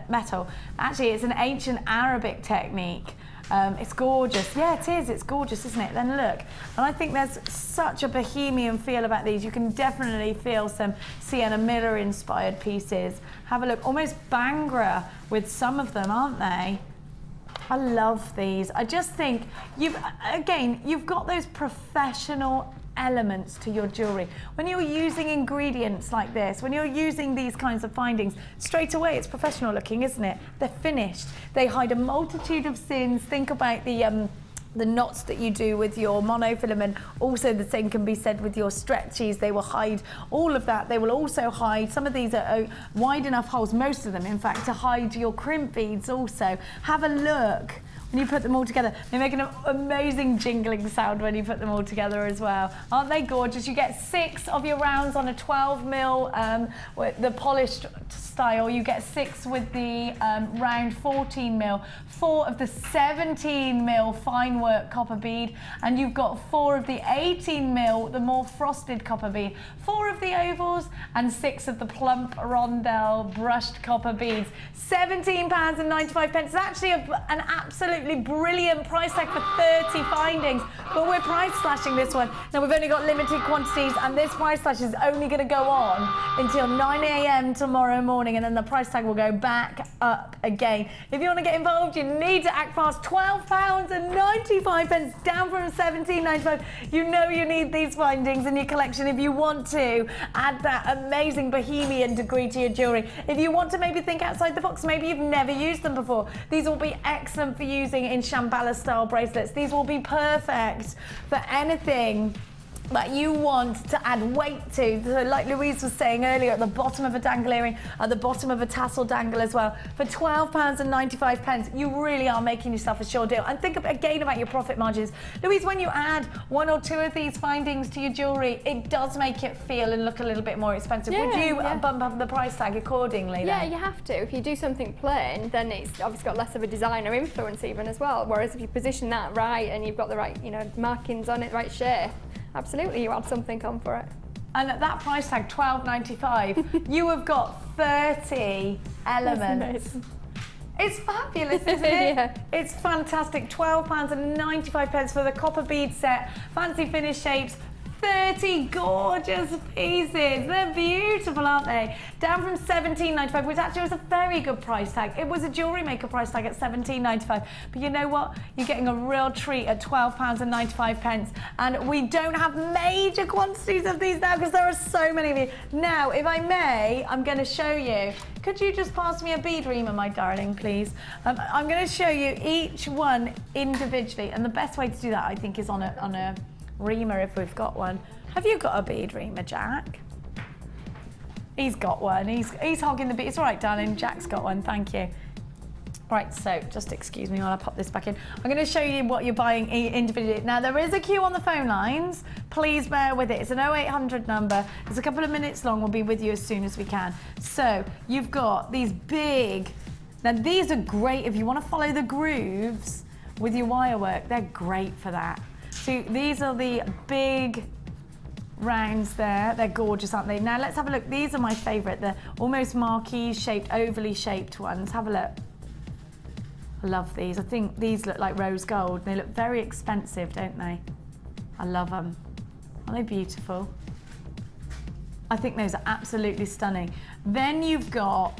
metal. Actually, it's an ancient Arabic technique. It's gorgeous. Yeah, it is. It's gorgeous, isn't it? Then look, and I think there's such a bohemian feel about these. You can definitely feel some Sienna Miller inspired pieces. Have a look, almost Bangra with some of them, aren't they? I love these. I just think you've got those professional elements to your jewellery. When you're using ingredients like this, when you're using these kinds of findings, straight away it's professional looking, isn't it? They're finished. They hide a multitude of sins. Think about the knots that you do with your monofilament. Also the same can be said with your stretchies. They will hide all of that. They will also hide, some of these are wide enough holes, most of them in fact, to hide your crimp beads also. Have a look when you put them all together. They make an amazing jingling sound when you put them all together as well. Aren't they gorgeous? You get 6 of your rounds on a 12 mil with the polished style. You get 6 with the round 14 mil, 4 of the 17 mil fine work copper bead, and you've got 4 of the 18 mil, the more frosted copper bead, 4 of the ovals, and 6 of the plump rondelle brushed copper beads. £17.95. It's actually an absolutely brilliant price tag for 30 findings, but we're price slashing this one. Now we've only got limited quantities, and this price slash is only going to go on until 9 AM tomorrow morning, and then the price tag will go back up again. If you want to get involved, you need to act fast. £12.95, down from £17.95. You know you need these findings in your collection if you want to add that amazing bohemian degree to your jewellery. If you want to maybe think outside the box, maybe you've never used them before, these will be excellent for using in Shambhala style bracelets. These will be perfect for anything that you want to add weight to. So like Louise was saying earlier, at the bottom of a dangle earring, at the bottom of a tassel dangle as well. For £12.95, you really are making yourself a sure deal. And think again about your profit margins. Louise, when you add 1 or 2 of these findings to your jewellery, it does make it feel and look a little bit more expensive. Would you bump up the price tag accordingly then? Yeah, you have to. If you do something plain, then it's obviously got less of a designer influence even as well. Whereas if you position that right and you've got the right, markings on it, right shape, absolutely, you add something on for it. And at that price tag, £12.95, you have got 30 elements. It's fabulous, isn't it? Yeah. It's fantastic. £12.95 for the copper bead set, fancy finish shapes, 30 gorgeous pieces. They're beautiful, aren't they? Down from £17.95, which actually was a very good price tag. It was a Jewellery Maker price tag at £17.95. But you know what? You're getting a real treat at £12.95. And we don't have major quantities of these now because there are so many of you. Now, if I may, I'm going to show you. Could you just pass me a bead reamer, my darling, please? I'm going to show you each one individually. And the best way to do that, I think, is on a reamer if we've got one. Have you got a bead reamer, Jack? He's got one. He's hogging the bead. It's all right, darling. Jack's got one. Thank you. Right, so just excuse me while I pop this back in. I'm going to show you what you're buying individually. Now, there is a queue on the phone lines. Please bear with it. It's an 0800 number. It's a couple of minutes long. We'll be with you as soon as we can. So you've got these big... Now, these are great if you want to follow the grooves with your wire work. They're great for that. So these are the big rounds there. They're gorgeous, aren't they? Now let's have a look. These are my favourite. They're almost marquee shaped, ovally shaped ones. Have a look. I love these. I think these look like rose gold. They look very expensive, don't they? I love them. Aren't they beautiful? I think those are absolutely stunning. Then you've got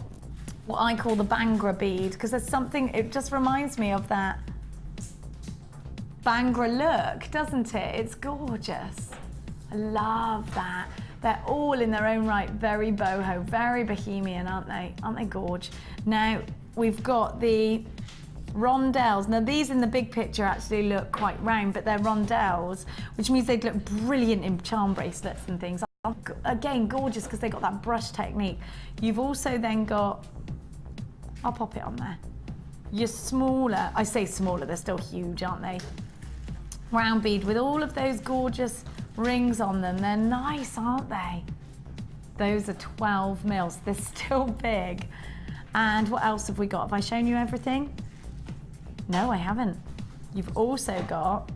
what I call the Bangra bead, because there's something, it just reminds me of that Bangra look, doesn't it? It's gorgeous. I love that. They're all in their own right, very boho, very bohemian, aren't they? Aren't they gorge? Now, we've got the rondelles. Now, these in the big picture actually look quite round, but they're rondelles, which means they'd look brilliant in charm bracelets and things. Again, gorgeous because they got that brush technique. You've also then got, I'll pop it on there, your smaller, I say smaller, they're still huge, aren't they? Round bead with all of those gorgeous rings on them. They're nice, aren't they? Those are 12 mils. They're still big. And what else have we got? Have I shown you everything? No, I haven't. You've also got,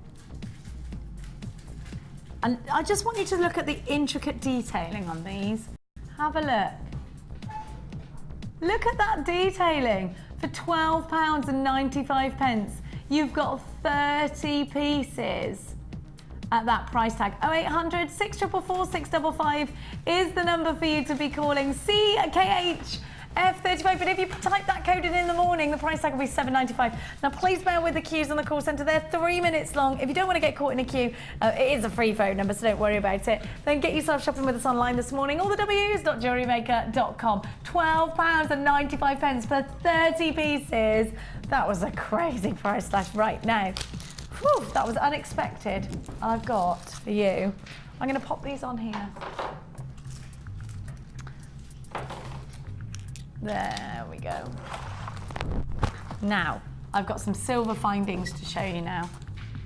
and I just want you to look at the intricate detailing on these. Have a look. Look at that detailing. For £12.95, you've got 30 pieces at that price tag. 0800 644 655 is the number for you to be calling. CKH F35, but if you type that code in the morning, the price tag will be £7.95. Now, please bear with the queues on the call centre. They're 3 minutes long. If you don't want to get caught in a queue, it is a free phone number, so don't worry about it. Then get yourself shopping with us online this morning. All the W's.jewellerymaker.com. £12.95 for 30 pieces. That was a crazy price slash right now. Whew, that was unexpected. I've got for you. I'm going to pop these on here. There we go. Now, I've got some silver findings to show you now.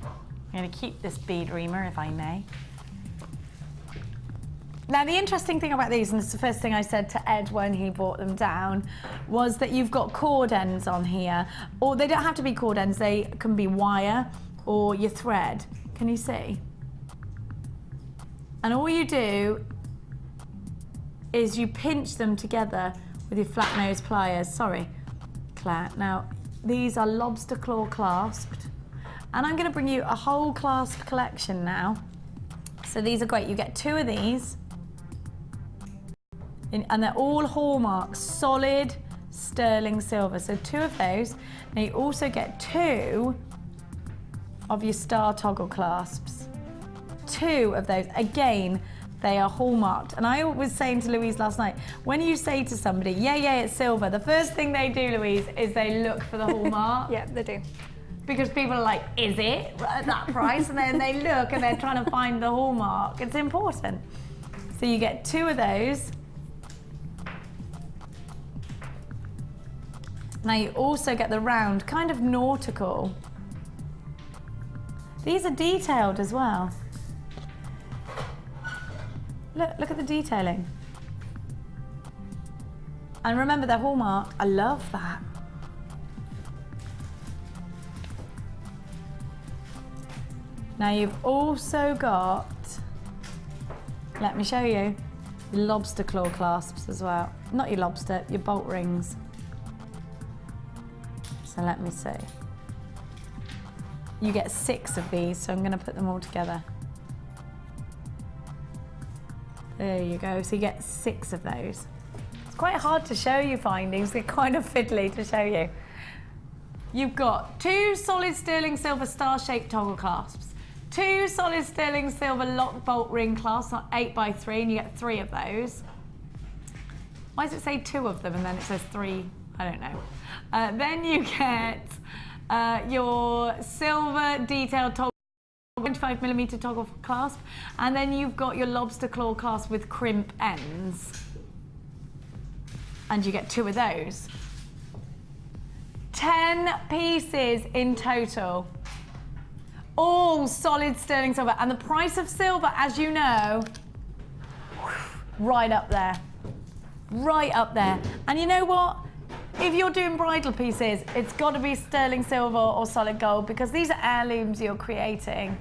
I'm going to keep this bead reamer, if I may. Now, the interesting thing about these, and it's the first thing I said to Ed when he brought them down, was that you've got cord ends on here. Or they don't have to be cord ends, they can be wire or your thread. Can you see? And all you do is you pinch them together with your flat nose pliers. Sorry, Claire. Now, these are lobster claw clasped. And I'm going to bring you a whole clasp collection now. So these are great. You get 2 of these. And they're all hallmark, solid sterling silver. So 2 of those. Now you also get 2 of your star toggle clasps. 2 of those. Again, they are hallmarked. And I was saying to Louise last night, when you say to somebody, yeah, it's silver, the first thing they do, Louise, is they look for the hallmark. Yeah, they do. Because people are like, is it at that price? And then they look and they're trying to find the hallmark. It's important. So you get 2 of those. Now you also get the round, kind of nautical. These are detailed as well. Look at the detailing. And remember their hallmark. I love that. Now you've also got, let me show you, your lobster claw clasps as well. Not your lobster, your bolt rings. So let me see. You get 6 of these, so I'm going to put them all together. There you go, so you get 6 of those. It's quite hard to show you findings, they're kind of fiddly to show you. You've got 2 solid sterling silver star-shaped toggle clasps, 2 solid sterling silver lock bolt ring clasps, not 8x3, and you get 3 of those. Why does it say 2 of them and then it says 3? I don't know. Then you get your silver detailed toggle, 25mm toggle clasp, and then you've got your lobster claw clasp with crimp ends. And you get 2 of those. 10 pieces in total. All solid sterling silver. And the price of silver, as you know, right up there. Right up there. And you know what? If you're doing bridal pieces, it's got to be sterling silver or solid gold, because these are heirlooms you're creating.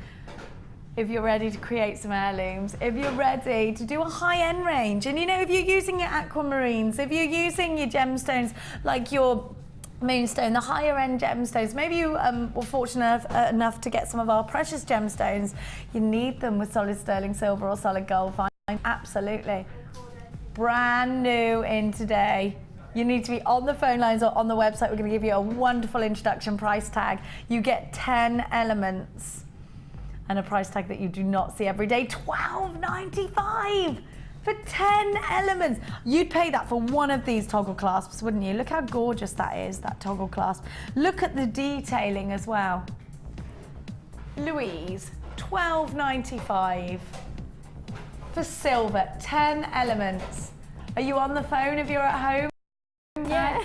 if you're ready to create some heirlooms, if you're ready to do a high-end range, and you know, if you're using your aquamarines, if you're using your gemstones like your moonstone, the higher end gemstones, maybe you were fortunate enough to get some of our precious gemstones, you need them with solid sterling silver or solid gold. Fine, absolutely. Brand new in today. You need to be on the phone lines or on the website. We're going to give you a wonderful introduction price tag. You get 10 elements and a price tag that you do not see every day. $12.95 for 10 elements. You'd pay that for one of these toggle clasps, wouldn't you? Look how gorgeous that is, that toggle clasp. Look at the detailing as well. Louise, $12.95 for silver, 10 elements. Are you on the phone if you're at home? Yeah.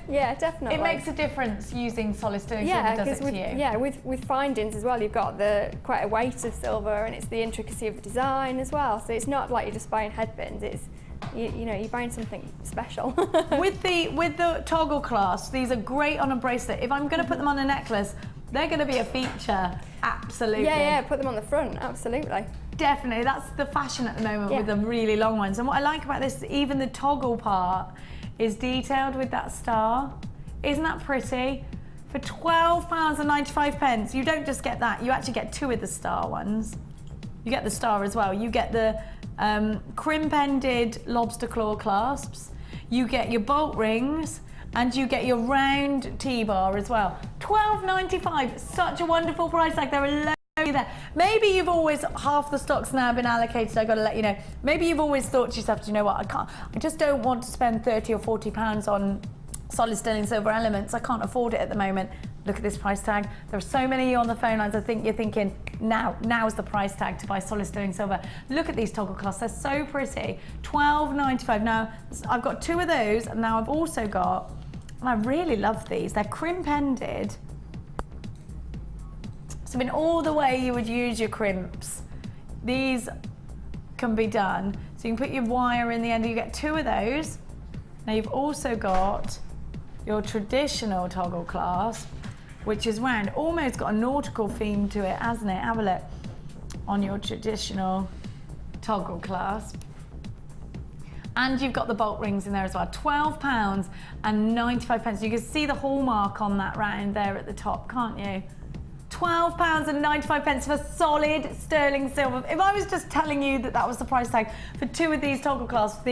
Yeah, definitely. It makes a difference using solid sterling silver, does it to you? Yeah, with findings as well, you've got quite a weight of silver, and it's the intricacy of the design as well. So it's not like you're just buying headbands. It's you know, you're buying something special. with the toggle clasps, these are great on a bracelet. If I'm going to put them on a necklace, they're going to be a feature. Absolutely. Yeah, put them on the front. Absolutely. Definitely, that's the fashion at the moment with the really long ones. And what I like about this, even the toggle part is detailed with that star. Isn't that pretty? For £12.95, you don't just get that, you actually get two of the star ones. You get the star as well. You get the crimp-ended lobster claw clasps, you get your bolt rings, and you get your round T-bar as well. £12.95, such a wonderful price tag. There are there. Maybe you've always, half the stock's now been allocated, I've got to let you know. Maybe you've always thought to yourself, do you know what, I just don't want to spend £30 or £40 on solid sterling silver elements. I can't afford it at the moment. Look at this price tag. There are so many of you on the phone lines. I think you're thinking, now's the price tag to buy solid sterling silver. Look at these toggle clasps, they're so pretty. £12.95. Now, I've got two of those, and now I've also got, and I really love these, they're crimp-ended. So in all the way you would use your crimps, these can be done. So you can put your wire in the end, you get two of those. Now you've also got your traditional toggle clasp, which is round, almost got a nautical theme to it, hasn't it? Have a look on your traditional toggle clasp. And you've got the bolt rings in there as well. £12.95. You can see the hallmark on that round there at the top, can't you? £12.95 for solid sterling silver. If I was just telling you that that was the price tag for two of these toggle clasps,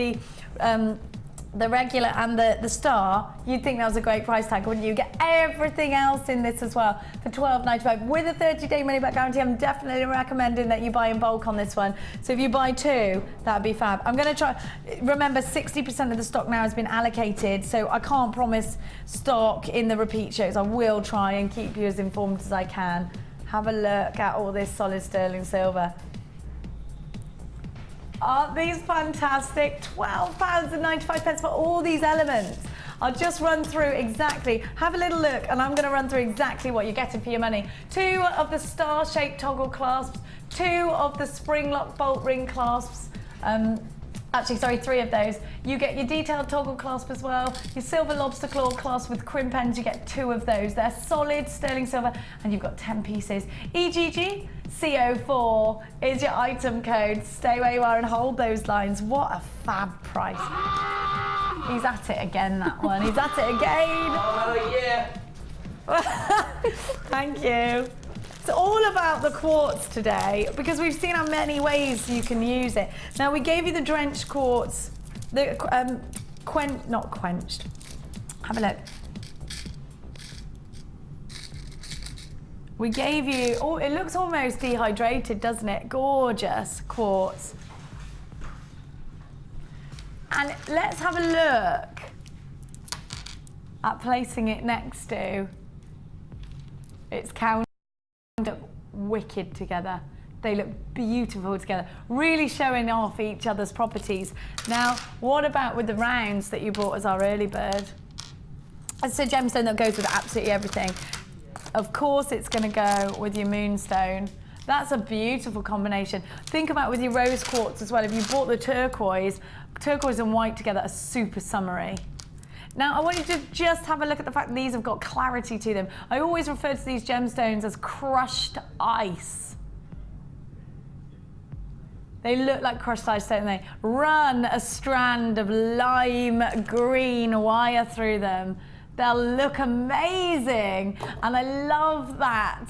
the regular and the star, you'd think that was a great price tag, wouldn't you? You get everything else in this as well for £12.95 with a 30-day money-back guarantee. I'm definitely recommending that you buy in bulk on this one. So if you buy two, that'd be fab. I'm going to try. Remember, 60% of the stock now has been allocated, so I can't promise stock in the repeat shows. I will try and keep you as informed as I can. Have a look at all this solid sterling silver. Aren't these fantastic? £12.95 for all these elements. I'll just run through exactly, have a little look, and I'm going to run through exactly what you're getting for your money. Two of the star-shaped toggle clasps, two of the spring lock bolt ring clasps, actually, sorry, three of those. You get your detailed toggle clasp as well. Your silver lobster claw clasp with crimp ends, you get two of those. They're solid sterling silver, and you've got 10 pieces. EGG CO4 is your item code. Stay where you are and hold those lines. What a fab price. He's at it again, that one. He's at it again. Oh, yeah. Thank you. It's all about the quartz today because we've seen how many ways you can use it. Now, we gave you the drenched quartz, the not quenched. Have a look. We gave you, oh, it looks almost dehydrated, doesn't it? Gorgeous quartz. And let's have a look at placing it next to its counter. Look wicked together. They look beautiful together, really showing off each other's properties. Now, what about with the rounds that you bought as our early bird? It's a gemstone that goes with absolutely everything. Of course, it's going to go with your moonstone. That's a beautiful combination. Think about with your rose quartz as well. If you bought the turquoise and white together are super summery. Now, I want you to just have a look at the fact that these have got clarity to them. I always refer to these gemstones as crushed ice. They look like crushed ice, don't they? Run a strand of lime green wire through them. They'll look amazing. And I love that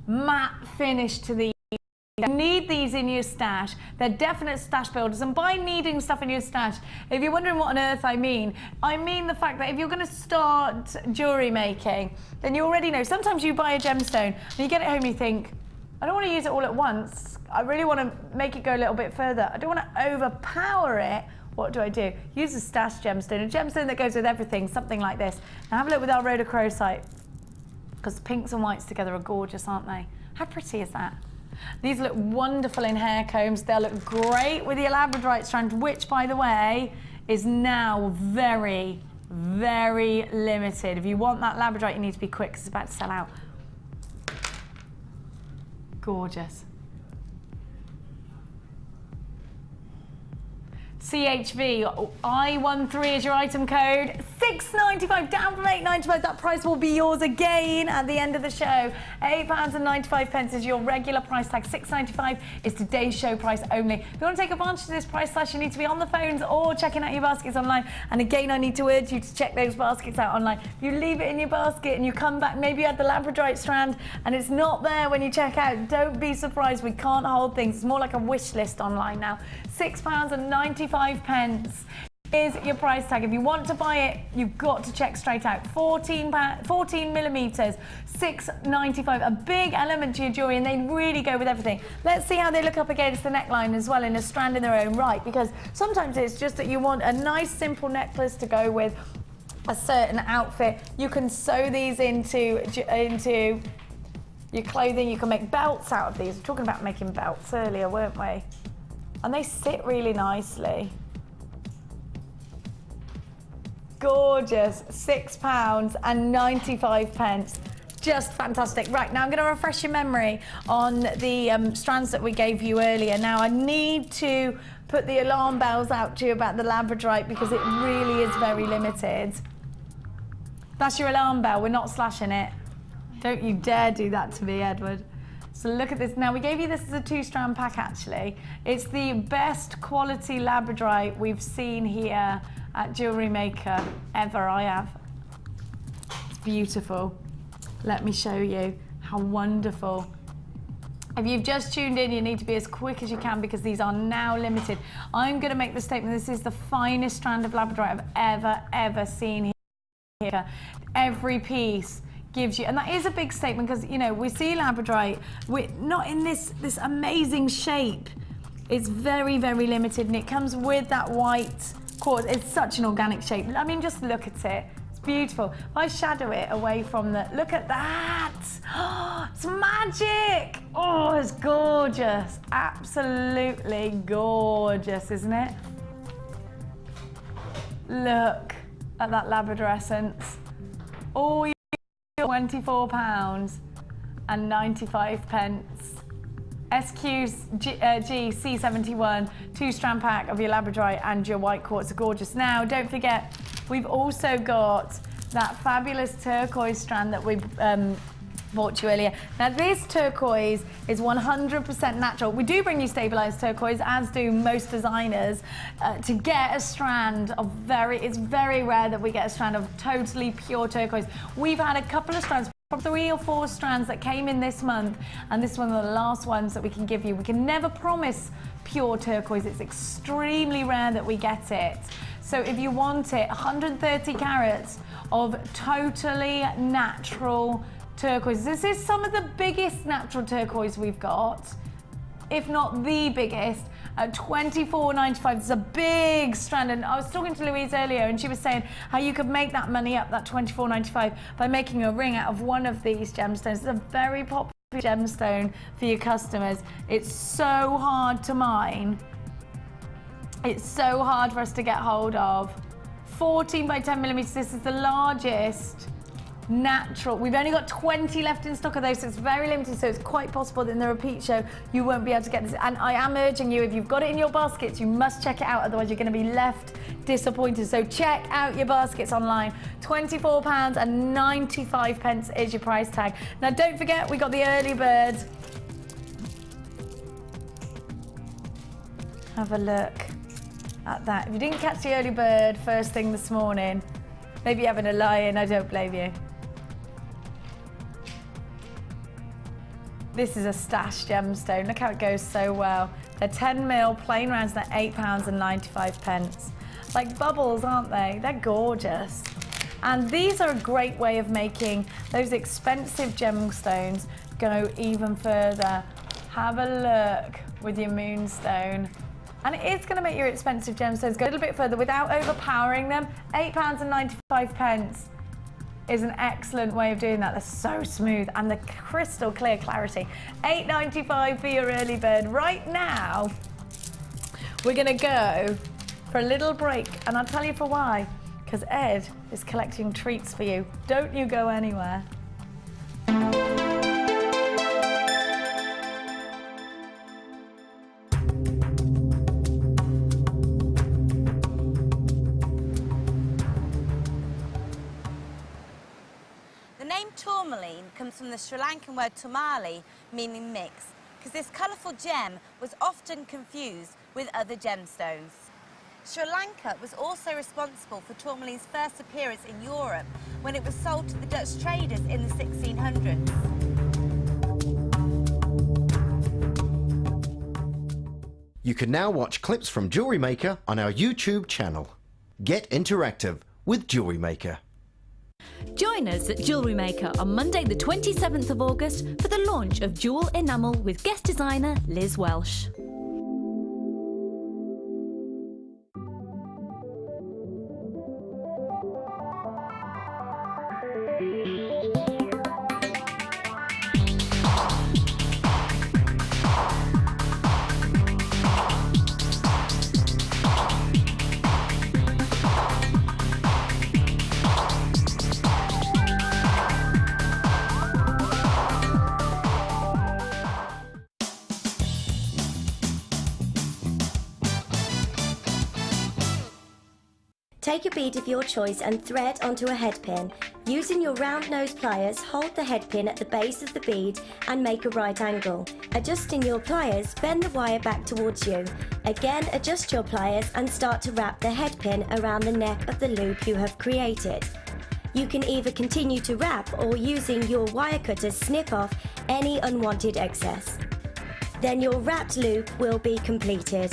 matte finish to these. You need these in your stash. They're definite stash builders. And by needing stuff in your stash, if you're wondering what on earth I mean the fact that if you're going to start jewellery making, then you already know. Sometimes you buy a gemstone and you get it home and you think, I don't want to use it all at once. I really want to make it go a little bit further. I don't want to overpower it. What do I do? Use a stash gemstone, a gemstone that goes with everything, something like this. Now have a look with our rhodochrosite, because the pinks and whites together are gorgeous, aren't they? How pretty is that? These look wonderful in hair combs. They'll look great with the labradorite strand, which, by the way, is now very, very limited. If you want that labradorite, you need to be quick because it's about to sell out. Gorgeous. CHV, I13 is your item code, $6.95, down from $8.95. That price will be yours again at the end of the show. £8.95 is your regular price tag. $6.95 is today's show price only. If you want to take advantage of this price slash, you need to be on the phones or checking out your baskets online. And again, I need to urge you to check those baskets out online. If you leave it in your basket and you come back, maybe you had the labradorite strand and it's not there when you check out, don't be surprised. We can't hold things. It's more like a wish list online now. £6.95 is your price tag. If you want to buy it, you've got to check straight out. 14 millimeters, $6.95. A big element to your jewelry, and they really go with everything. Let's see how they look up against the neckline as well in a strand in their own right, because sometimes it's just that you want a nice simple necklace to go with a certain outfit. You can sew these into your clothing. You can make belts out of these. We were talking about making belts earlier, weren't we? And they sit really nicely. Gorgeous, £6.95. Just fantastic. Right, now I'm going to refresh your memory on the strands that we gave you earlier. Now I need to put the alarm bells out to you about the labradorite because it really is very limited. That's your alarm bell, we're not slashing it. Don't you dare do that to me, Edward. So look at this. Now, we gave you this as a 2-strand pack, actually. It's the best quality labradorite we've seen here at Jewellery Maker ever, I have. It's beautiful. Let me show you how wonderful. If you've just tuned in, you need to be as quick as you can because these are now limited. I'm going to make the statement, this is the finest strand of labradorite I've ever seen here. Every piece gives you, and that is a big statement because, you know, we see labradorite, we're not in this amazing shape. It's very, very limited, and it comes with that white quartz. It's such an organic shape. I mean, just look at it. It's beautiful. If I shadow it away from the, look at that. Oh, it's magic. Oh, it's gorgeous. Absolutely gorgeous, isn't it? Look at that labrador essence. Oh, £24.95. SQG C71 2-strand pack of your labradorite and your white quartz are gorgeous. Now, don't forget, we've also got that fabulous turquoise strand that we bought you earlier. Now, this turquoise is 100% natural. We do bring you stabilized turquoise, as do most designers. To get a strand of it's very rare that we get a strand of totally pure turquoise. We've had a couple of strands, 3 or 4 strands that came in this month, and this is one of the last ones that we can give you. We can never promise pure turquoise. It's extremely rare that we get it. So if you want it, 130 carats of totally natural turquoise. This is some of the biggest natural turquoise we've got, if not the biggest, at $24.95. It's a big strand, and I was talking to Louise earlier and she was saying how you could make that money up, that $24.95, by making a ring out of one of these gemstones. It's a very popular gemstone for your customers. It's so hard to mine. It's so hard for us to get hold of. 14 by 10 millimeters, this is the largest natural. We've only got 20 left in stock of those, so it's very limited, so it's quite possible that in the repeat show you won't be able to get this. And I am urging you, if you've got it in your baskets, you must check it out, otherwise you're going to be left disappointed. So check out your baskets online. £24.95 is your price tag. Now don't forget, we got the early bird Have a look at that. If you didn't catch the early bird first thing this morning, maybe you're having a lie-in, I don't blame you. This is a stash gemstone. Look how it goes so well. They're 10mm, plain rounds, they're £8.95. Like bubbles, aren't they? They're gorgeous. And these are a great way of making those expensive gemstones go even further. Have a look with your moonstone. And it is going to make your expensive gemstones go a little bit further without overpowering them. £8.95 is an excellent way of doing that. They're so smooth and the crystal clear clarity. £8.95 for your early bird. Right now, we're going to go for a little break, and I'll tell you for why. Because Ed is collecting treats for you. Don't you go anywhere. The name tourmaline comes from the Sri Lankan word turmali, meaning mix, because this colourful gem was often confused with other gemstones. Sri Lanka was also responsible for tourmaline's first appearance in Europe when it was sold to the Dutch traders in the 1600s. You can now watch clips from Jewellery Maker on our YouTube channel. Get interactive with Jewellery Maker. Join us at Jewellery Maker on Monday the 27th of August for the launch of Jewel Enamel with guest designer Liz Welsh. Take a bead of your choice and thread onto a head pin. Using your round nose pliers, hold the head pin at the base of the bead and make a right angle. Adjusting your pliers, bend the wire back towards you. Again, adjust your pliers and start to wrap the head pin around the neck of the loop you have created. You can either continue to wrap or using your wire cutter snip off any unwanted excess. Then your wrapped loop will be completed.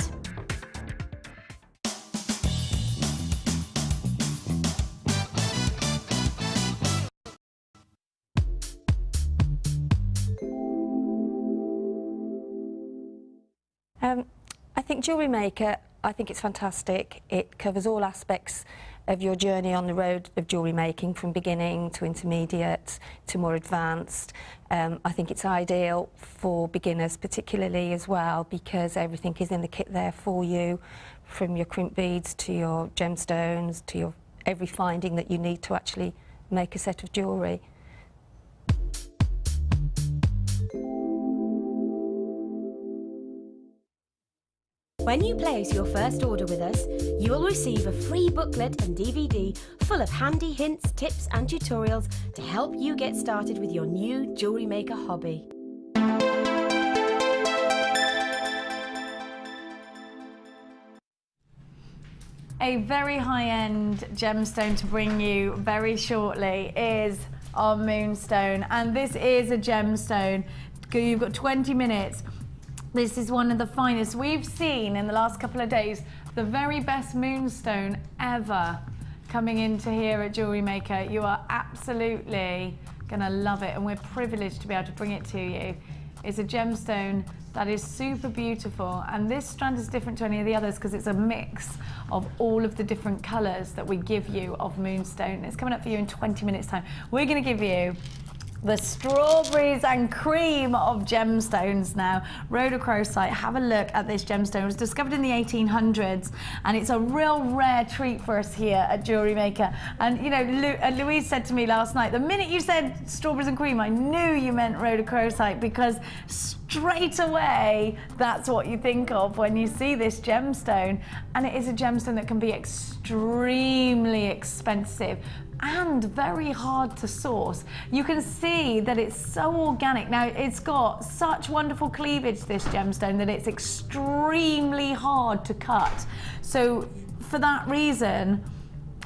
I think Jewellery Maker, I think it's fantastic. It covers all aspects of your journey on the road of jewellery making, from beginning to intermediate to more advanced. I think it's ideal for beginners particularly as well, because everything is in the kit there for you, from your crimp beads to your gemstones to your every finding that you need to actually make a set of jewellery. When you place your first order with us, you will receive a free booklet and DVD full of handy hints, tips and tutorials to help you get started with your new jewellery maker hobby. A very high-end gemstone to bring you very shortly is our moonstone, and this is a gemstone. You've got 20 minutes. This is one of the finest we've seen in the last couple of days. The very best moonstone ever coming into here at Jewellery Maker. You are absolutely gonna love it, and we're privileged to be able to bring it to you. It's a gemstone that is super beautiful, and this strand is different to any of the others because it's a mix of all of the different colours that we give you of moonstone. It's coming up for you in 20 minutes time. We're gonna give you the strawberries and cream of gemstones now. Rhodochrosite, have a look at this gemstone. It was discovered in the 1800s, and it's a real rare treat for us here at Jewellery Maker. And you know, Louise said to me last night, the minute you said strawberries and cream, I knew you meant rhodochrosite, because straight away, that's what you think of when you see this gemstone. And it is a gemstone that can be extremely expensive and very hard to source. You can see that it's so organic. Now, it's got such wonderful cleavage, this gemstone, that it's extremely hard to cut. So for that reason,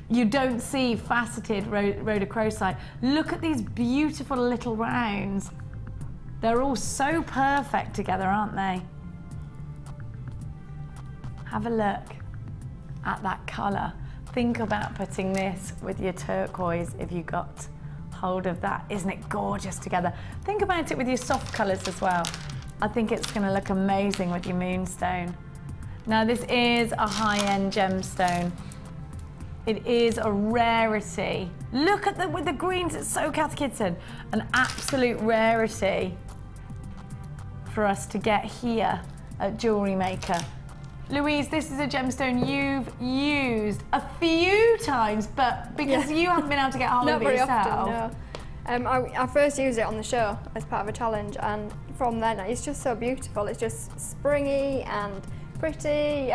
you don't see faceted rhodochrosite. Look at these beautiful little rounds. They're all so perfect together, aren't they? Have a look at that colour. Think about putting this with your turquoise if you got hold of that. Isn't it gorgeous together? Think about it with your soft colours as well. I think it's going to look amazing with your moonstone. Now, this is a high-end gemstone. It is a rarity. Look at with the greens, it's so Cath Kidston. An absolute rarity for us to get here at Jewellery Maker. Louise, this is a gemstone you've used a few times, but because you haven't been able to get hold of it yourself. Not very often, no. I first used it on the show as part of a challenge, and from then it's just so beautiful. It's just springy and pretty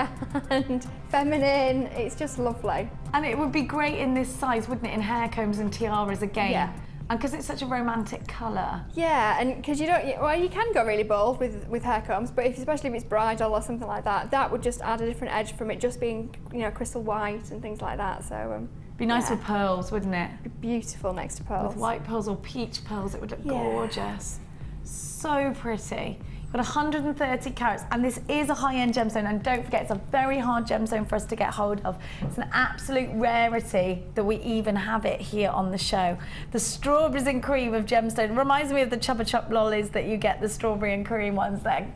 and feminine. It's just lovely. And it would be great in this size, wouldn't it, in hair combs and tiaras again? Yeah. And because it's such a romantic colour. Yeah, and because you don't, well, you can go really bold with hair combs, but especially if it's bridal or something like that, that would just add a different edge from it just being, you know, crystal white and things like that. So be nice with pearls, wouldn't it? Be beautiful next to pearls. With white pearls or peach pearls, it would look gorgeous. So pretty. Got 130 carats, and this is a high-end gemstone, and don't forget, it's a very hard gemstone for us to get hold of. It's an absolute rarity that we even have it here on the show. The strawberries and cream of gemstone reminds me of the Chubba Chup lollies that you get, the strawberry and cream ones. They're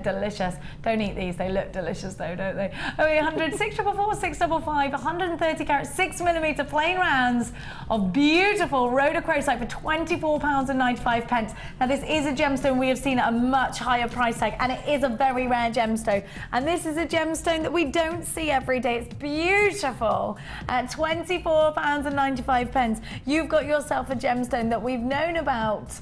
delicious. Don't eat these, they look delicious though, don't they? 0800 644 655, 130 carats, 6mm plain rounds of beautiful rhodochrosite for £24.95. Now, this is a gemstone we have seen at a much higher price tag, and it is a very rare gemstone, and this is a gemstone that we don't see every day. It's beautiful at £24.95. You've got yourself a gemstone that we've known about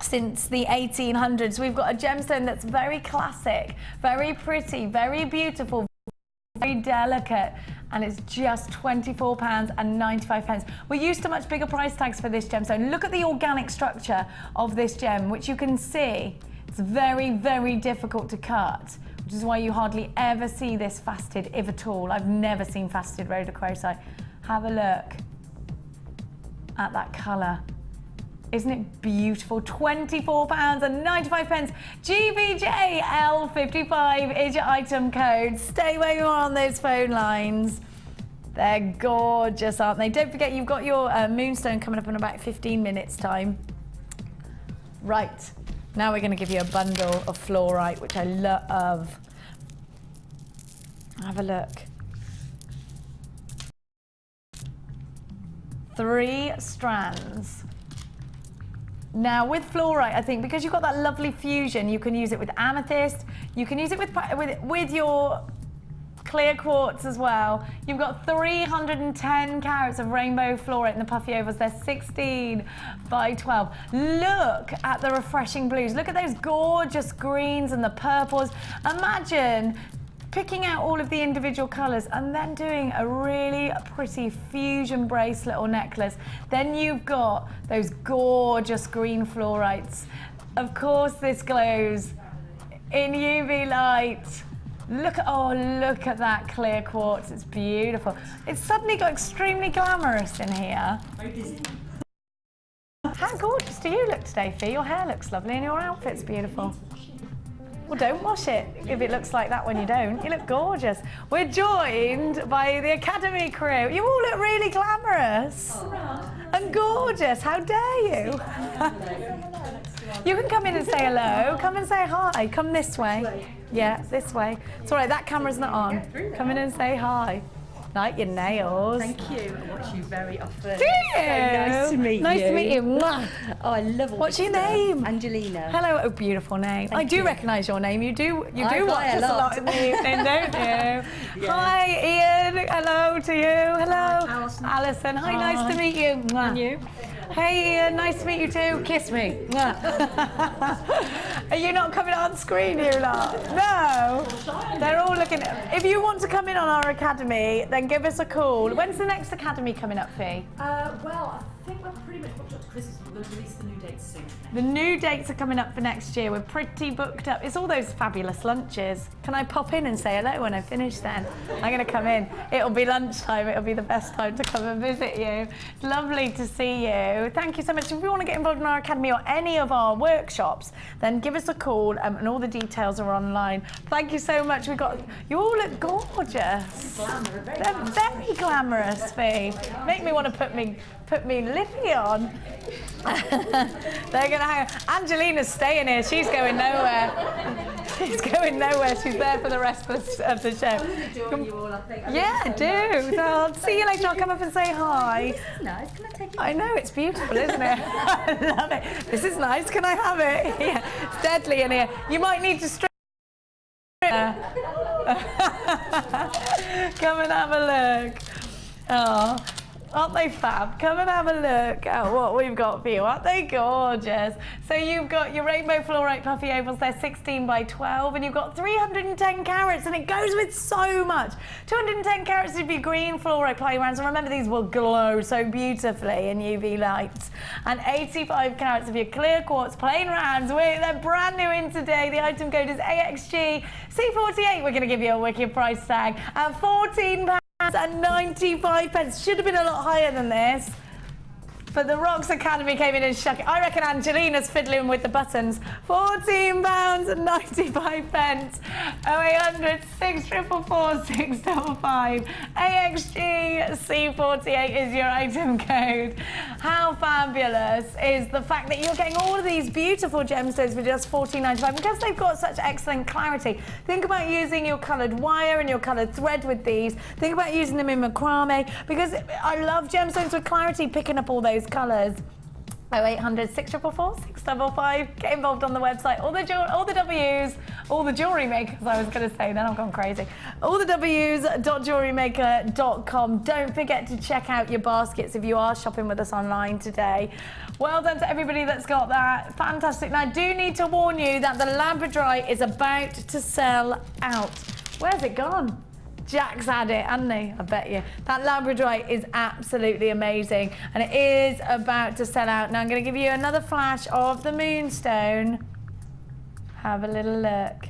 since the 1800s. We've got a gemstone that's very classic, very pretty, very beautiful, very delicate, and it's just £24.95. We're used to much bigger price tags for this gemstone. Look at the organic structure of this gem, which you can see. It's very, very difficult to cut, which is why you hardly ever see this faceted, if at all. I've never seen faceted rhodochrosite. Have a look at that colour. Isn't it beautiful? £24.95. GVJL55 is your item code. Stay where you are on those phone lines. They're gorgeous, aren't they? Don't forget, you've got your moonstone coming up in about 15 minutes time. Right. Now we're going to give you a bundle of fluorite, which I love. Have a look. 3 strands. Now with fluorite, I think because you've got that lovely fusion, you can use it with amethyst, you can use it with your clear quartz as well. You've got 310 carats of rainbow fluorite in the puffy ovals. They're 16 by 12. Look at the refreshing blues. Look at those gorgeous greens and the purples. Imagine picking out all of the individual colours and then doing a really pretty fusion bracelet or necklace. Then you've got those gorgeous green fluorites. Of course, this glows in UV light. Look at that clear quartz. It's beautiful. It's suddenly got extremely glamorous in here. How gorgeous do you look today, Fee? Your hair looks lovely and your outfit's beautiful. Well, don't wash it if it looks like that when you don't. You look gorgeous. We're joined by the Academy crew. You all look really glamorous and gorgeous. How dare you? You can come in and say hello. Come and say hi. Come this way. Yeah, this way. It's all right, that camera's not on. Come in and say hi. Like your nails. Thank you. I watch you very often. Do you? So nice to meet you. Nice to meet you. Mwah. Oh, I love all What's this your stuff. name? Angelina. Hello, a beautiful name. I do recognise your name. You do watch us a lot in the evening, don't you? Yeah. Hi, Ian. Hello to you. Hello. Alison. Alison. Hi, nice to meet you. Mwah. And you? Hey, Ian. Nice to meet you too. Kiss me. Mwah. Are you not coming on screen, you lot? No. They're all looking. If you want to come in on our academy, then give us a call. When's the next academy coming up, Fee? Well, I think we're pretty much booked up to Christmas. We're going to release the new dates soon. The new dates are coming up for next year. We're pretty booked up. It's all those fabulous lunches. Can I pop in and say hello when I finish then? I'm going to come in. It'll be lunchtime. It'll be the best time to come and visit you. It's lovely to see you. Thank you so much. If you want to get involved in our academy or any of our workshops, then give us a call and all the details are online. Thank you so much. You all look gorgeous. They're very glamorous, Fee. Make me want to put me lippy on. They're gonna hang. Angelina's staying here. She's going nowhere. She's going nowhere. She's there for the rest of the show. Yeah, do. So I'll see you later. I'll come up and say hi. This is nice. Can I take it? I know, it's beautiful, isn't it? I love it. This is nice. Can I have it? Yeah, it's deadly in here. You might need to straighten. Come and have a look. Oh. Aren't they fab? Come and have a look at what we've got for you. Aren't they gorgeous? So you've got your rainbow fluorite puffy ovals. They're 16 by 12, and you've got 310 carats, and it goes with so much. 210 carats of your green fluorite playing rounds, and remember these will glow so beautifully in UV lights. And 85 carats of your clear quartz plain rounds. They're brand new in today. The item code is AXG C48. We're going to give you a wicked price tag at £14 and 95 pence. Should have been a lot higher than this. But the Rocks Academy came in and shook it. I reckon Angelina's fiddling with the buttons. £14 and 95 pence. 0800 644 655. AXG C48 is your item code. How fabulous is the fact that you're getting all of these beautiful gemstones for just £14.95 because they've got such excellent clarity. Think about using your coloured wire and your coloured thread with these. Think about using them in macrame because I love gemstones with clarity, picking up all those colours. 0800 644 655. Get involved on the website. All the W's, all the jewellery makers, I was going to say, then I've gone crazy. All the W's.jewellerymaker.com. Don't forget to check out your baskets if you are shopping with us online today. Well done to everybody that's got that. Fantastic. Now, I do need to warn you that the Labradorite is about to sell out. Where's it gone? Jack's had it, hasn't he? I bet you. That Labradorite is absolutely amazing and it is about to sell out. Now I'm going to give you another flash of the Moonstone. Have a little look.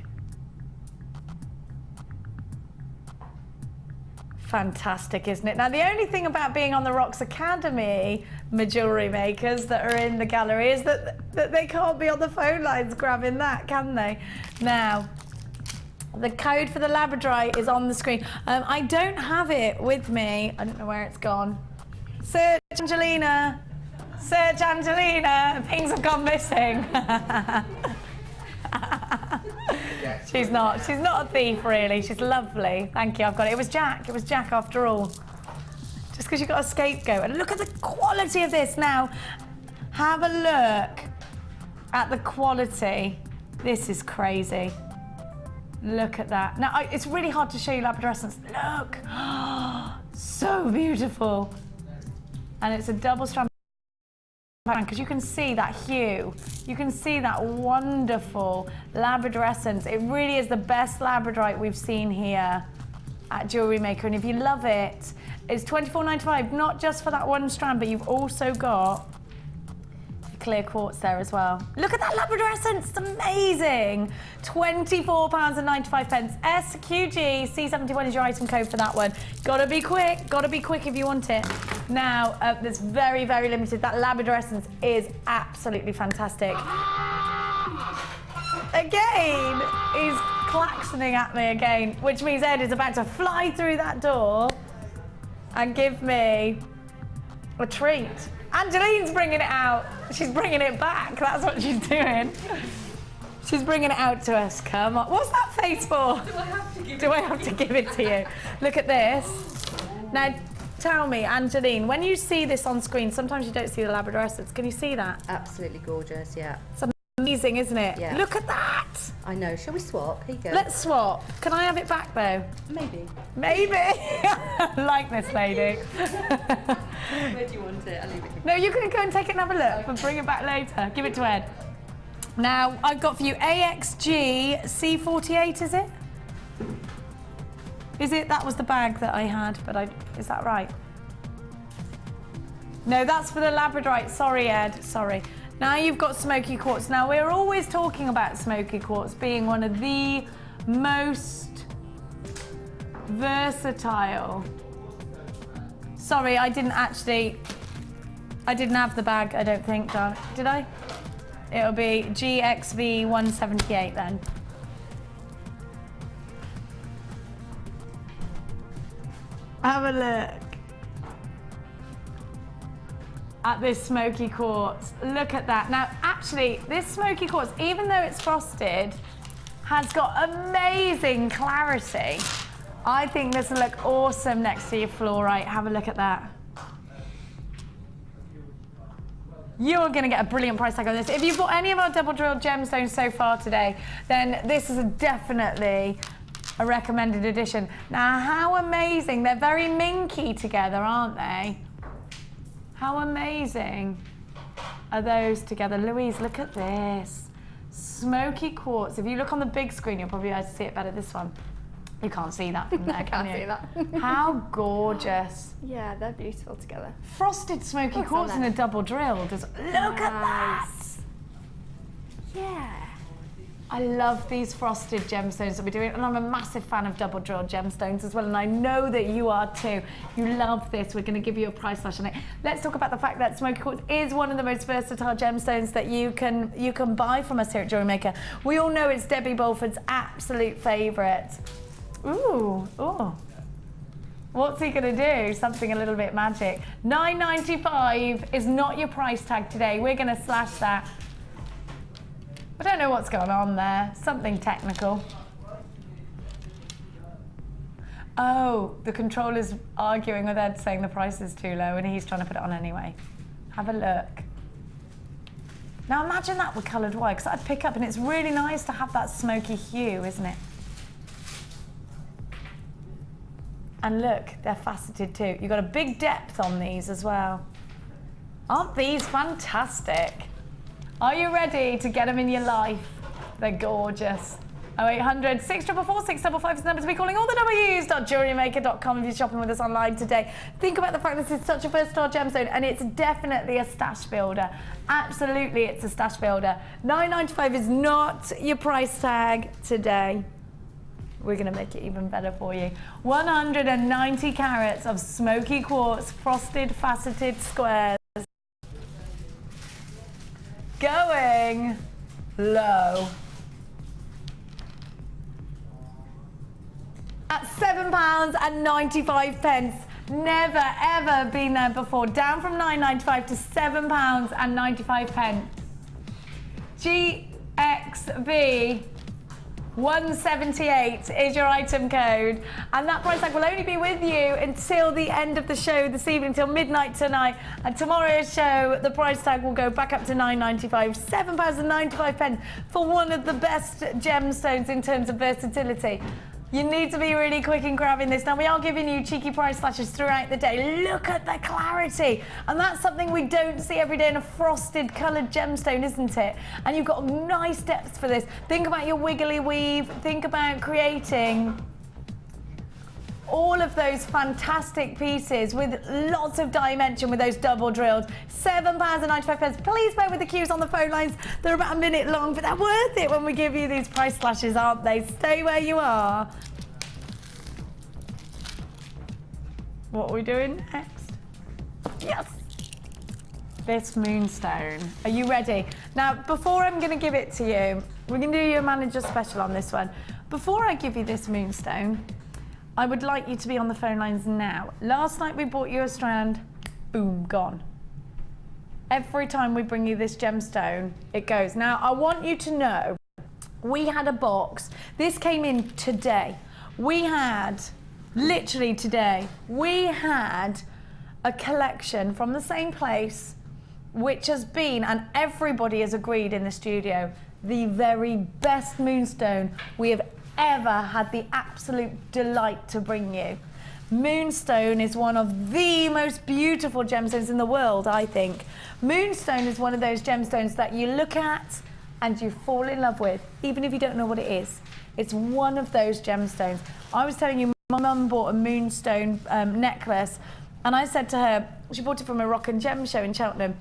Fantastic, isn't it? Now the only thing about being on the Rocks Academy, my jewellery makers that are in the gallery, is that they can't be on the phone lines grabbing that, can they? Now, the code for the Labradorite is on the screen. I don't have it with me. I don't know where it's gone. Search Angelina. Search Angelina. Things have gone missing. She's not a thief really. She's lovely. Thank you, I've got it. It was Jack after all. Just because you've got a scapegoat. And look at the quality of this now. Have a look at the quality. This is crazy. Look at that. Now, it's really hard to show you Labradorescence. Look. So beautiful. And it's a double strand because you can see that hue. You can see that wonderful Labradorescence. It really is the best Labradorite we've seen here at Jewellery Maker. And if you love it, it's £24.95, not just for that one strand, but you've also got clear quartz there as well. Look at that Labradorescence, it's amazing. £24.95. SQG C71 is your item code for that one. Gotta be quick if you want it. Now, there's very, very limited. That Labradorescence is absolutely fantastic. Again, he's klaxoning at me again, which means Ed is about to fly through that door and give me a treat. Angeline's bringing it out. She's bringing it back. That's what she's doing. She's bringing it out to us. Come on. What's that face for? Do I have to give it to you? Look at this. Now, tell me, Angeline, when you see this on screen, sometimes you don't see the Labradorescence. Can you see that? Absolutely gorgeous, yeah. It's amazing, isn't it? Yeah. Look at that. I know. Shall we swap? Here you go. Let's swap. Can I have it back, though? Maybe. Maybe. I like this lady. Where do you want it? I'll leave it here. No, you can go and take it and have a look and bring it back later. Give it to Ed. Now, I've got for you AXG C48, is it? Is it? That was the bag that I had, but is that right? No, that's for the labradorite. Sorry, Ed, sorry. Now you've got smoky quartz. Now, we're always talking about smoky quartz being one of the most versatile. Sorry, I didn't have the bag, I don't think, darn it. Did I? It'll be GXV 178 then. Have a look at this smoky quartz. Look at that. Now, actually, this smoky quartz, even though it's frosted, has got amazing clarity. I think this will look awesome next to your fluorite. Have a look at that. You're going to get a brilliant price tag on this. If you've bought any of our double drilled gemstones so far today, then this is definitely a recommended edition. Now, how amazing. They're very minky together, aren't they? How amazing are those together? Louise, look at this. Smoky quartz. If you look on the big screen, you'll probably be able to see it better this one. You can't see that from there, can you? See that. How gorgeous. Yeah, they're beautiful together. Frosted smoky quartz in a double drill. Look at that. Yeah. I love these frosted gemstones that we're doing, and I'm a massive fan of double drilled gemstones as well, and I know that you are too. You love this. We're going to give you a price slash on it. Let's talk about the fact that smoky quartz is one of the most versatile gemstones that you can buy from us here at Jewellery Maker. We all know it's Debbie Bolford's absolute favourite. Ooh. What's he going to do? Something a little bit magic. $9.95 is not your price tag today. We're going to slash that. I don't know what's going on there. Something technical. Oh, the controller's arguing with Ed saying the price is too low and he's trying to put it on anyway. Have a look. Now imagine that with coloured wire, because I'd pick up, and it's really nice to have that smoky hue, isn't it? And look, they're faceted too. You've got a big depth on these as well. Aren't these fantastic? Are you ready to get them in your life? They're gorgeous. 0800 644 655 is the number to be calling. All the W's.jewellerymaker.com if you're shopping with us online today. Think about the fact this is such a versatile gemstone, and it's definitely a stash builder. Absolutely, it's a stash builder. $9.95 is not your price tag today. We're going to make it even better for you. 190 carats of smoky quartz frosted faceted squares. Going low at £7.95. Never ever been there before. Down from £9.95 to £7.95. GXB 178 is your item code, and that price tag will only be with you until the end of the show this evening, till midnight tonight. And tomorrow's show, the price tag will go back up to £9.95, £7.95 for one of the best gemstones in terms of versatility. You need to be really quick in grabbing this. Now, we are giving you cheeky price slashes throughout the day. Look at the clarity. And that's something we don't see every day in a frosted coloured gemstone, isn't it? And you've got nice depths for this. Think about your wiggly weave. Think about creating all of those fantastic pieces with lots of dimension with those double drilled. £7.95. Please bear with the queues on the phone lines. They're about a minute long, but they're worth it when we give you these price slashes, aren't they? Stay where you are. What are we doing next? Yes! This moonstone. Are you ready? Now, before I'm going to give it to you, we're going to do your manager special on this one. Before I give you this moonstone, I would like you to be on the phone lines now. Last night we bought you a strand, boom, gone. Every time we bring you this gemstone, it goes. Now, I want you to know, we had a box. This came in today. We had, literally today, we had a collection from the same place, which has been, and everybody has agreed in the studio, the very best moonstone we have ever had the absolute delight to bring you. Moonstone is one of the most beautiful gemstones in the world, I think. Moonstone is one of those gemstones that you look at and you fall in love with, even if you don't know what it is. It's one of those gemstones. I was telling you, my mum bought a moonstone necklace, and I said to her, she bought it from a rock and gem show in Cheltenham,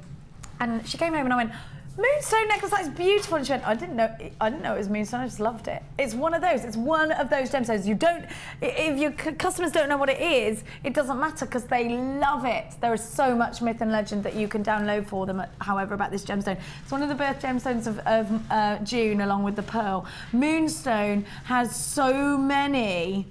and she came home and I went, moonstone necklace, that's beautiful. And she went, I didn't know it was moonstone, I just loved it. It's one of those gemstones. You don't, if your customers don't know what it is, it doesn't matter because they love it. There is so much myth and legend that you can download for them, however, about this gemstone. It's one of the birth gemstones of June, along with the pearl. Moonstone has so many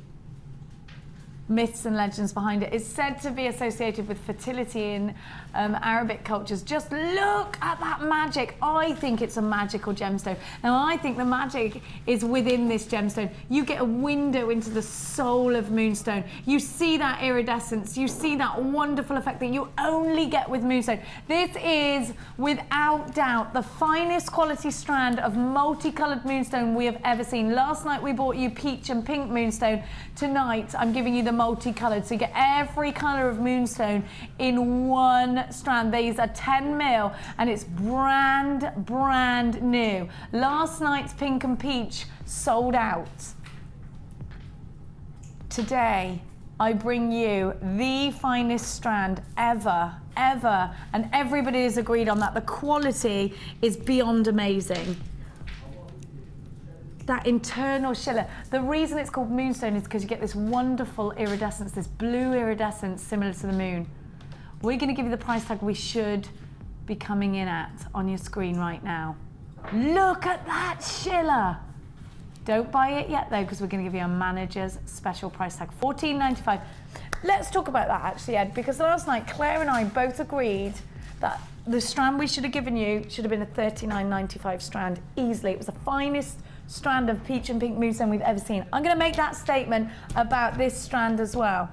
myths and legends behind it. It's said to be associated with fertility in Arabic cultures. Just look at that magic. I think it's a magical gemstone. Now, I think the magic is within this gemstone. You get a window into the soul of moonstone. You see that iridescence. You see that wonderful effect that you only get with moonstone. This is, without doubt, the finest quality strand of multicolored moonstone we have ever seen. Last night we bought you peach and pink moonstone. Tonight I'm giving you the multicolored, so you get every color of moonstone in one strand. These are 10 mil and it's brand new. Last night's pink and peach sold out. Today I bring you the finest strand ever, and everybody has agreed on that. The quality is beyond amazing. That internal shiller. The reason it's called moonstone is because you get this wonderful iridescence, this blue iridescence similar to the moon. We're going to give you the price tag we should be coming in at on your screen right now. Look at that shiller. Don't buy it yet though, because we're going to give you a manager's special price tag, $14.95. Let's talk about that actually, Ed, because last night Claire and I both agreed that the strand we should have given you should have been a $39.95 strand easily. It was the finest strand of peach and pink moonstone we've ever seen. I'm going to make that statement about this strand as well.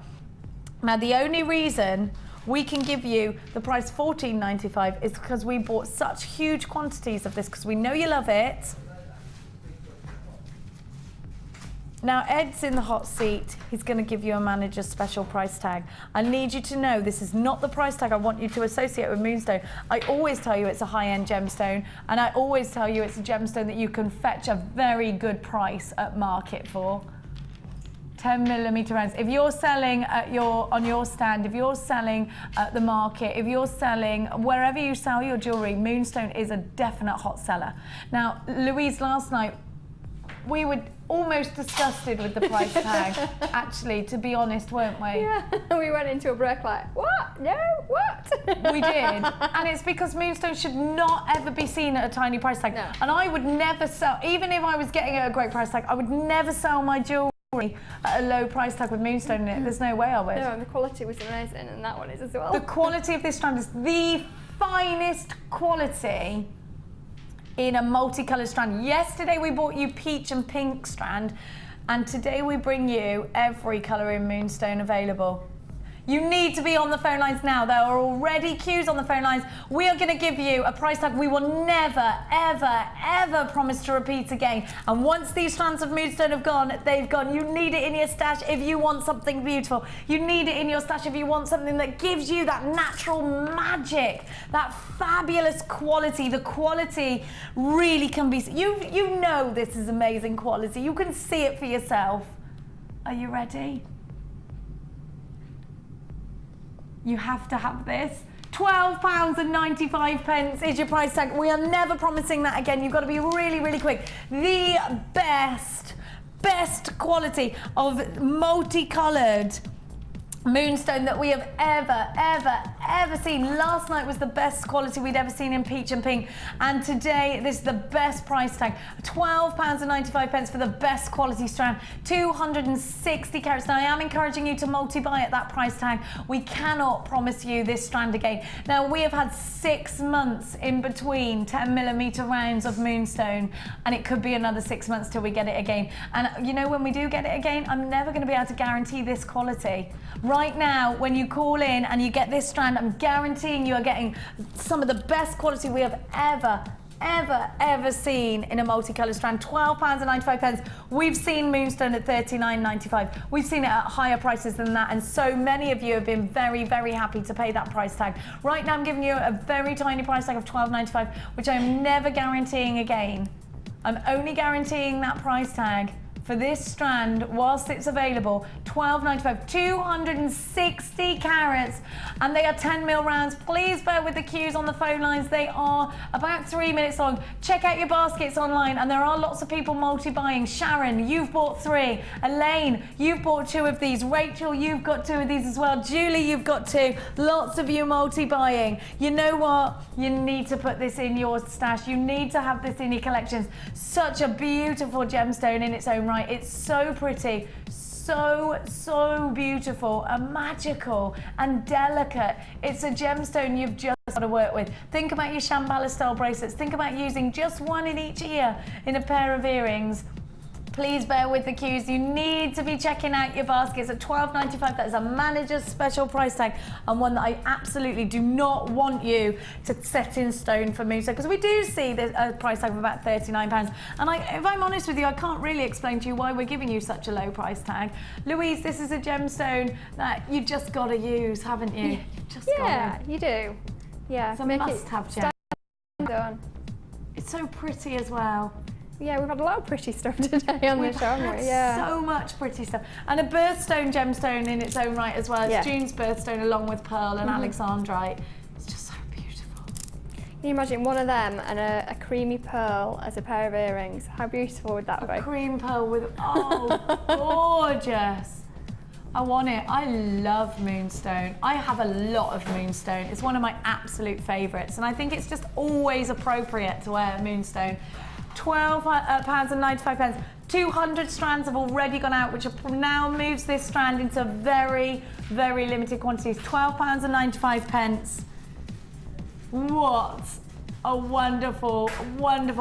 Now, the only reason we can give you the price $14.95 is because we bought such huge quantities of this, because we know you love it. Now, Ed's in the hot seat. He's going to give you a manager's special price tag. I need you to know this is not the price tag I want you to associate with moonstone. I always tell you it's a high-end gemstone, and I always tell you it's a gemstone that you can fetch a very good price at market for. 10mm rounds. If you're selling at on your stand, if you're selling at the market, if you're selling wherever you sell your jewellery, moonstone is a definite hot seller. Now, Louise, last night, we were almost disgusted with the price tag, actually, to be honest, weren't we? Yeah, we went into a break like, what? No, what? We did, and it's because moonstone should not ever be seen at a tiny price tag. No. And I would never sell, even if I was getting it at a great price tag, I would never sell my jewellery at a low price tag with moonstone in it. There's no way I would. No, and the quality was amazing, and that one is as well. The quality of this strand is the finest quality in a multicoloured strand. Yesterday we bought you peach and pink strand, and today we bring you every colour in moonstone available. You need to be on the phone lines now. There are already queues on the phone lines. We are going to give you a price tag we will never, ever promise to repeat again. And once these strands of moonstone have gone, they've gone. You need it in your stash if you want something beautiful. You need it in your stash if you want something that gives you that natural magic, that fabulous quality. The quality really can be, you know this is amazing quality. You can see it for yourself. Are you ready? You have to have this. £12.95 is your price tag. We are never promising that again. You've got to be really quick. The best quality of multicoloured moonstone that we have ever seen. Last night was the best quality we'd ever seen in peach and pink, and today this is the best price tag. £12.95 for the best quality strand, 260 carats. Now I am encouraging you to multi-buy at that price tag. We cannot promise you this strand again. Now we have had 6 months in between 10mm rounds of moonstone, and it could be another 6 months till we get it again. And you know, when we do get it again, I'm never going to be able to guarantee this quality. Right now, when you call in and you get this strand, I'm guaranteeing you are getting some of the best quality we have ever seen in a multicolour strand. £12.95. We've seen Moonstone at $39.95. We've seen it at higher prices than that, and so many of you have been very happy to pay that price tag. Right now I'm giving you a very tiny price tag of $12.95, which I'm never guaranteeing again. I'm only guaranteeing that price tag for this strand whilst it's available. $12.95, 260 carats, and they are 10mm rounds. Please bear with the queues on the phone lines. They are about 3 minutes long. Check out your baskets online, and there are lots of people multi-buying. Sharon, you've bought 3. Elaine, you've bought 2 of these. Rachel, you've got 2 of these as well. Julie, you've got 2. Lots of you multi-buying. You know what? You need to put this in your stash. You need to have this in your collections. Such a beautiful gemstone in its own right. It's so pretty, so beautiful and magical and delicate. It's a gemstone you've just got to work with. Think about your Shambhala style bracelets. Think about using just one in each ear in a pair of earrings. Please bear with the queues. You need to be checking out your baskets at $12.95. That is a manager's special price tag, and one that I absolutely do not want you to set in stone for Moonstone, because we do see a price tag of about £39. And if I'm honest with you, I can't really explain to you why we're giving you such a low price tag. Louise, this is a gemstone that you've just got to use, haven't you? Yeah, Just gotta. you do. Yeah, It's a must-have gem. Done. It's so pretty as well. Yeah, we've had a lot of pretty stuff today on the show, haven't we? Yeah. So much pretty stuff. And a birthstone gemstone in its own right as well. It's June's birthstone along with pearl and alexandrite. It's just so beautiful. Can you imagine one of them and a creamy pearl as a pair of earrings? How beautiful would that be? A cream pearl with, oh, gorgeous. I want it. I love Moonstone. I have a lot of Moonstone. It's one of my absolute favourites, and I think it's just always appropriate to wear Moonstone. £12.95. 200 strands have already gone out, which now moves this strand into very limited quantities. £12.95. What a wonderful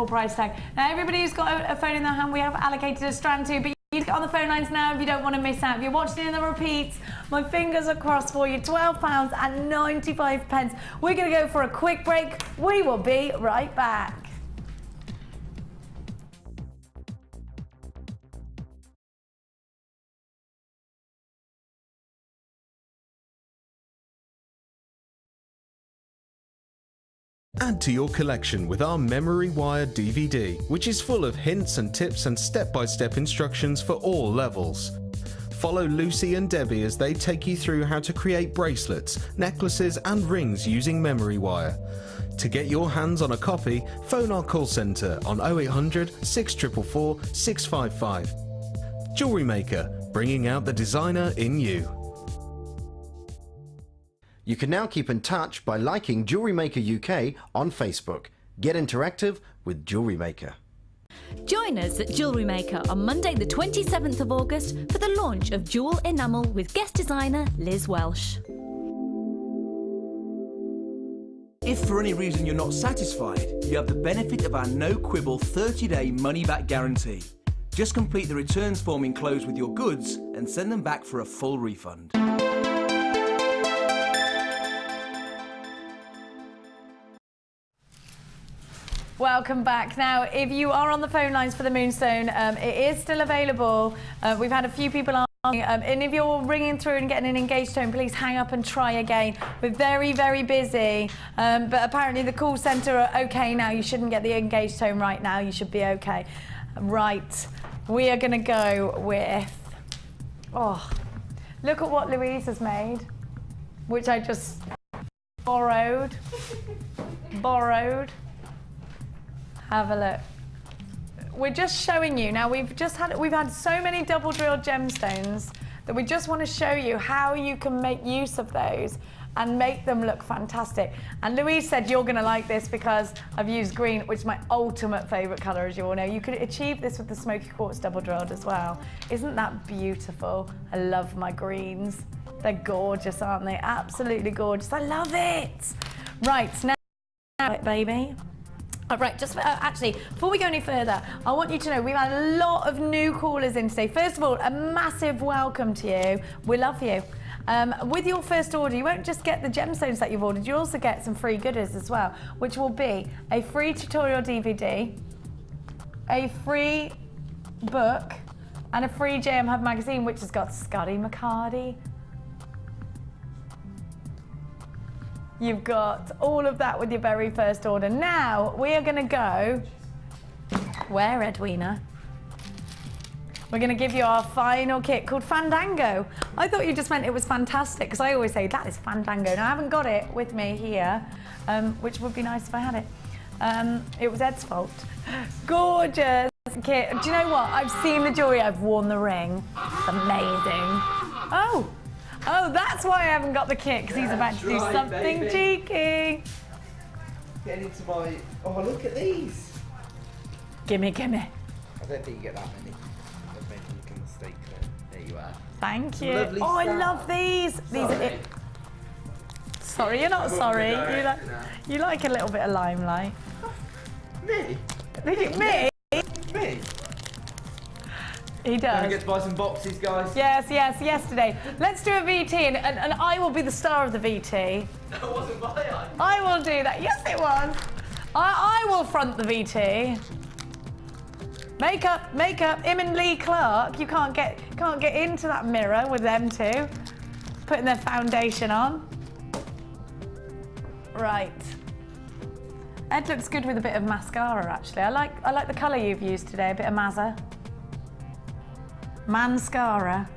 price tag. Now, everybody who's got a phone in their hand, we have allocated a strand to, but you can get on the phone lines now if you don't want to miss out. If you're watching in the repeats, my fingers are crossed for you. £12.95. We're going to go for a quick break. We will be right back. Add to your collection with our Memory Wire DVD, which is full of hints and tips and step-by-step instructions for all levels. Follow Lucy and Debbie as they take you through how to create bracelets, necklaces and rings using Memory Wire. To get your hands on a copy, phone our call centre on 0800 644 655. Jewellery Maker, bringing out the designer in you. You can now keep in touch by liking Jewellery Maker UK on Facebook. Get interactive with Jewellery Maker. Join us at Jewellery Maker on Monday the 27th of August for the launch of Jewel Enamel with guest designer Liz Welsh. If for any reason you're not satisfied, you have the benefit of our no-quibble 30-day money-back guarantee. Just complete the returns form enclosed with your goods and send them back for a full refund. Welcome back. Now, if you are on the phone lines for the Moonstone, it is still available. We've had a few people asking, and if you're ringing through and getting an engaged tone, please hang up and try again. We're very busy, but apparently the call centre are okay now. You shouldn't get the engaged tone right now. You should be okay. Right, we are going to go with, oh, look at what Louise has made, which I just borrowed. Have a look. We're just showing you now. We've had so many double drilled gemstones that we just want to show you how you can make use of those and make them look fantastic. And Louise said you're going to like this because I've used green, which is my ultimate favourite colour, as you all know. You could achieve this with the smoky quartz double drilled as well. Isn't that beautiful? I love my greens. They're gorgeous, aren't they? Absolutely gorgeous. I love it. Right, now, baby. All right, just actually, before we go any further, I want you to know we've had a lot of new callers in today. First of all, a massive welcome to you. We love you. With your first order, you won't just get the gemstones that you've ordered, you also get some free goodies as well, which will be a free tutorial DVD, a free book, and a free JM Hub magazine, which has got Scotty McCarty. You've got all of that with your very first order. Now, we are gonna go, where, Edwina? We're gonna give you our final kit called Fandango. I thought you just meant it was fantastic, because I always say, that is Fandango. Now, I haven't got it with me here, which would be nice if I had it. It was Ed's fault. Gorgeous kit. Do you know what? I've seen the jewellery, I've worn the ring. It's amazing. Oh, that's why I haven't got the kit, because he's about to do something cheeky. Getting into my... Oh, look at these. Gimme. I don't think you get that many. I've made a little mistake there. There you are. Thank you. Lovely Oh, I stuff. love these. These are it. Sorry, you're not sorry. You like a little bit of limelight. Me? Me? Me? He does. Don't get to buy some boxes, guys. Yes, yesterday. Let's do a VT and I will be the star of the VT. That wasn't my idea. I will do that. Yes, it was. I will front the VT. Makeup. Him and Lee Clark. You can't get into that mirror with them two. Putting their foundation on. Right. Ed looks good with a bit of mascara, actually. I like the colour you've used today. A bit of Mazza. Mascara.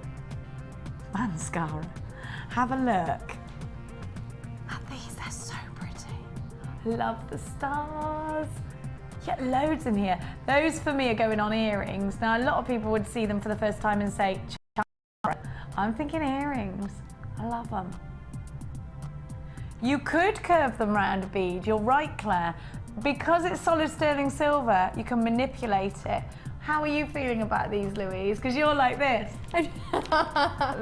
Have a look. At these, they're so pretty. Love the stars. You get loads in here. Those for me are going on earrings. Now a lot of people would see them for the first time and say, I'm thinking earrings. I love them. You could curve them round a bead. You're right, Claire. Because it's solid sterling silver, you can manipulate it. How are you feeling about these, Louise? Because you're like this. I don't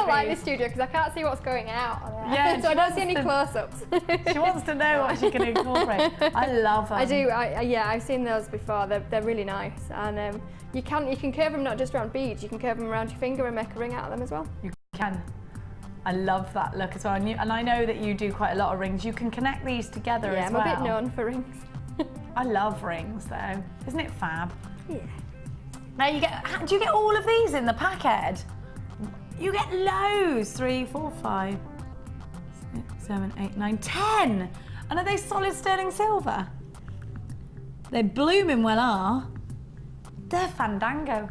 like this studio because I can't see what's going out. Yeah, so I don't see any close-ups. She wants to know what she can incorporate. I love them. I do. Yeah, I've seen those before. They're really nice, and you can curve them not just around beads. You can curve them around your finger and make a ring out of them as well. You can. I love that look as well. And I know that you do quite a lot of rings. You can connect these together as well. Yeah, I'm a bit known for rings. I love rings though. Isn't it fab? Yeah. Now do you get all of these in the pack, Ed? You get loads. 3, 4, 5, 6, 7, 8, 9, 10. And are they solid sterling silver? They blooming well are. They're Fandango.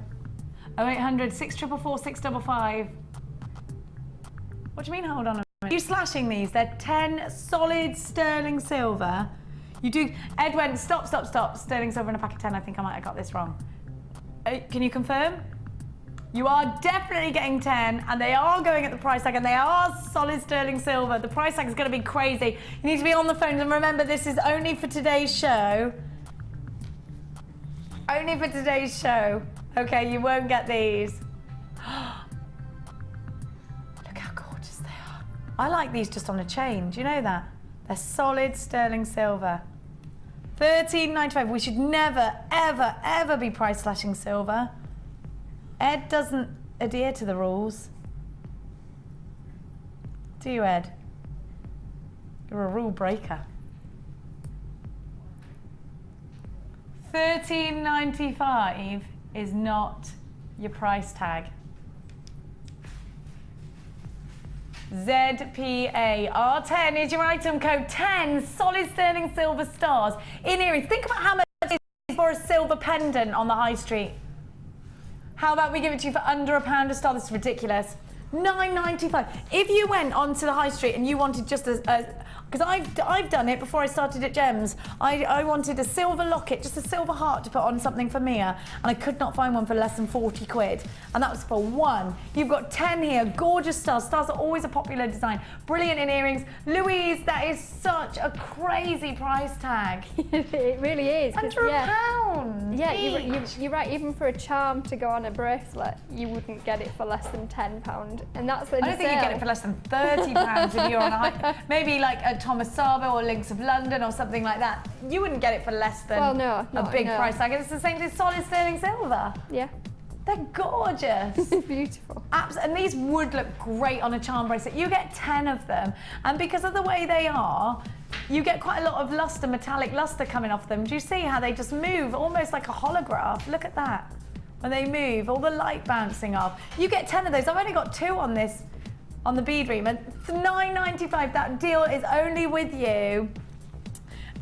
0800 644 655. What do you mean, hold on a minute? Are you slashing these? They're 10 solid sterling silver. You do, Ed went, stop, sterling silver in a pack of 10. I think I might have got this wrong. Can you confirm? You are definitely getting 10 and they are going at the price tag and they are solid sterling silver. The price tag is going to be crazy. You need to be on the phone and remember this is only for today's show. Only for today's show. Okay, you won't get these. Look how gorgeous they are. I like these just on a chain, do you know that? They're solid sterling silver. $13.95. We should never, ever, ever be price slashing silver. Ed doesn't adhere to the rules. Do you, Ed? You're a rule breaker. $13.95 is not your price tag. ZPA R10 is your item code. 10 solid sterling silver stars in earrings. Think about how much it is for a silver pendant on the high street. How about we give it to you for under £1 a star? This is ridiculous. $9.95. If you went onto the high street and you wanted just because I've done it before I started at Gems. I wanted a silver locket, just a silver heart to put on something for Mia, and I could not find one for less than 40 quid. And that was for one. You've got 10 here, gorgeous stars. Stars are always a popular design. Brilliant in earrings. Louise, that is such a crazy price tag. It really is. Under £1. Yeah, you're right. Even for a charm to go on a bracelet, you wouldn't get it for less than £10. And that's the I don't think you get it for less than £30 if you're on a high, maybe like a Thomas Sabo or Links of London or something like that. You wouldn't get it for less than a big price tag. It's the same as solid sterling silver. Yeah. They're gorgeous. Beautiful. And these would look great on a charm bracelet. You get 10 of them, and because of the way they are, you get quite a lot of luster, metallic luster coming off them. Do you see how they just move, almost like a holograph? Look at that. When they move, all the light bouncing off. You get 10 of those. I've only got 2 on this, on the bead ream. And it's $9.95. That deal is only with you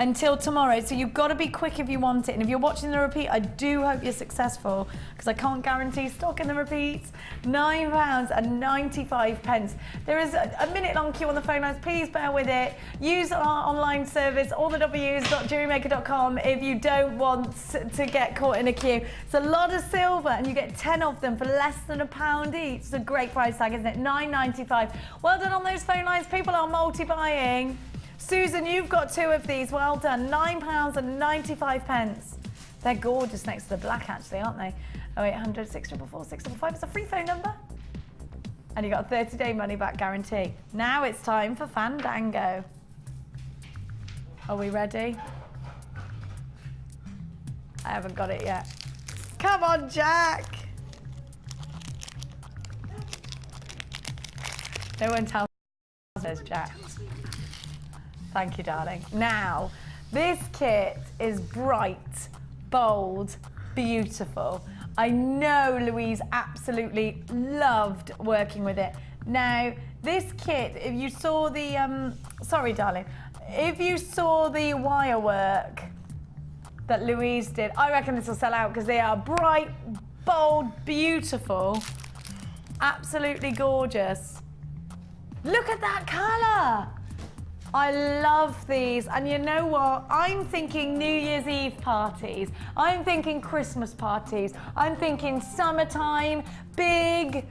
until tomorrow, so you've got to be quick if you want it. And if you're watching the repeat, I do hope you're successful, because I can't guarantee stock in the repeats. £9.95. There is a minute-long queue on the phone lines. Please bear with it. Use our online service, allthews.jewellerymaker.com, if you don't want to get caught in a queue. It's a lot of silver, and you get 10 of them for less than £1 each. It's a great price tag, isn't it? $9.95. Well done on those phone lines. People are multi-buying. Susan, you've got 2 of these. Well done. £9.95. They're gorgeous next to the black, actually, aren't they? 0800 644 655. It's a free phone number. And you got a 30-day money-back guarantee. Now it's time for Fandango. Are we ready? I haven't got it yet. Come on, Jack. No one tells us, Jack. Thank you, darling. Now, this kit is bright, bold, beautiful. I know Louise absolutely loved working with it. Now, this kit, if you saw the, sorry, darling, if you saw the wire work that Louise did, I reckon this will sell out, because they are bright, bold, beautiful, absolutely gorgeous. Look at that colour. I love these, and you know what? I'm thinking New Year's Eve parties. I'm thinking Christmas parties. I'm thinking summertime, big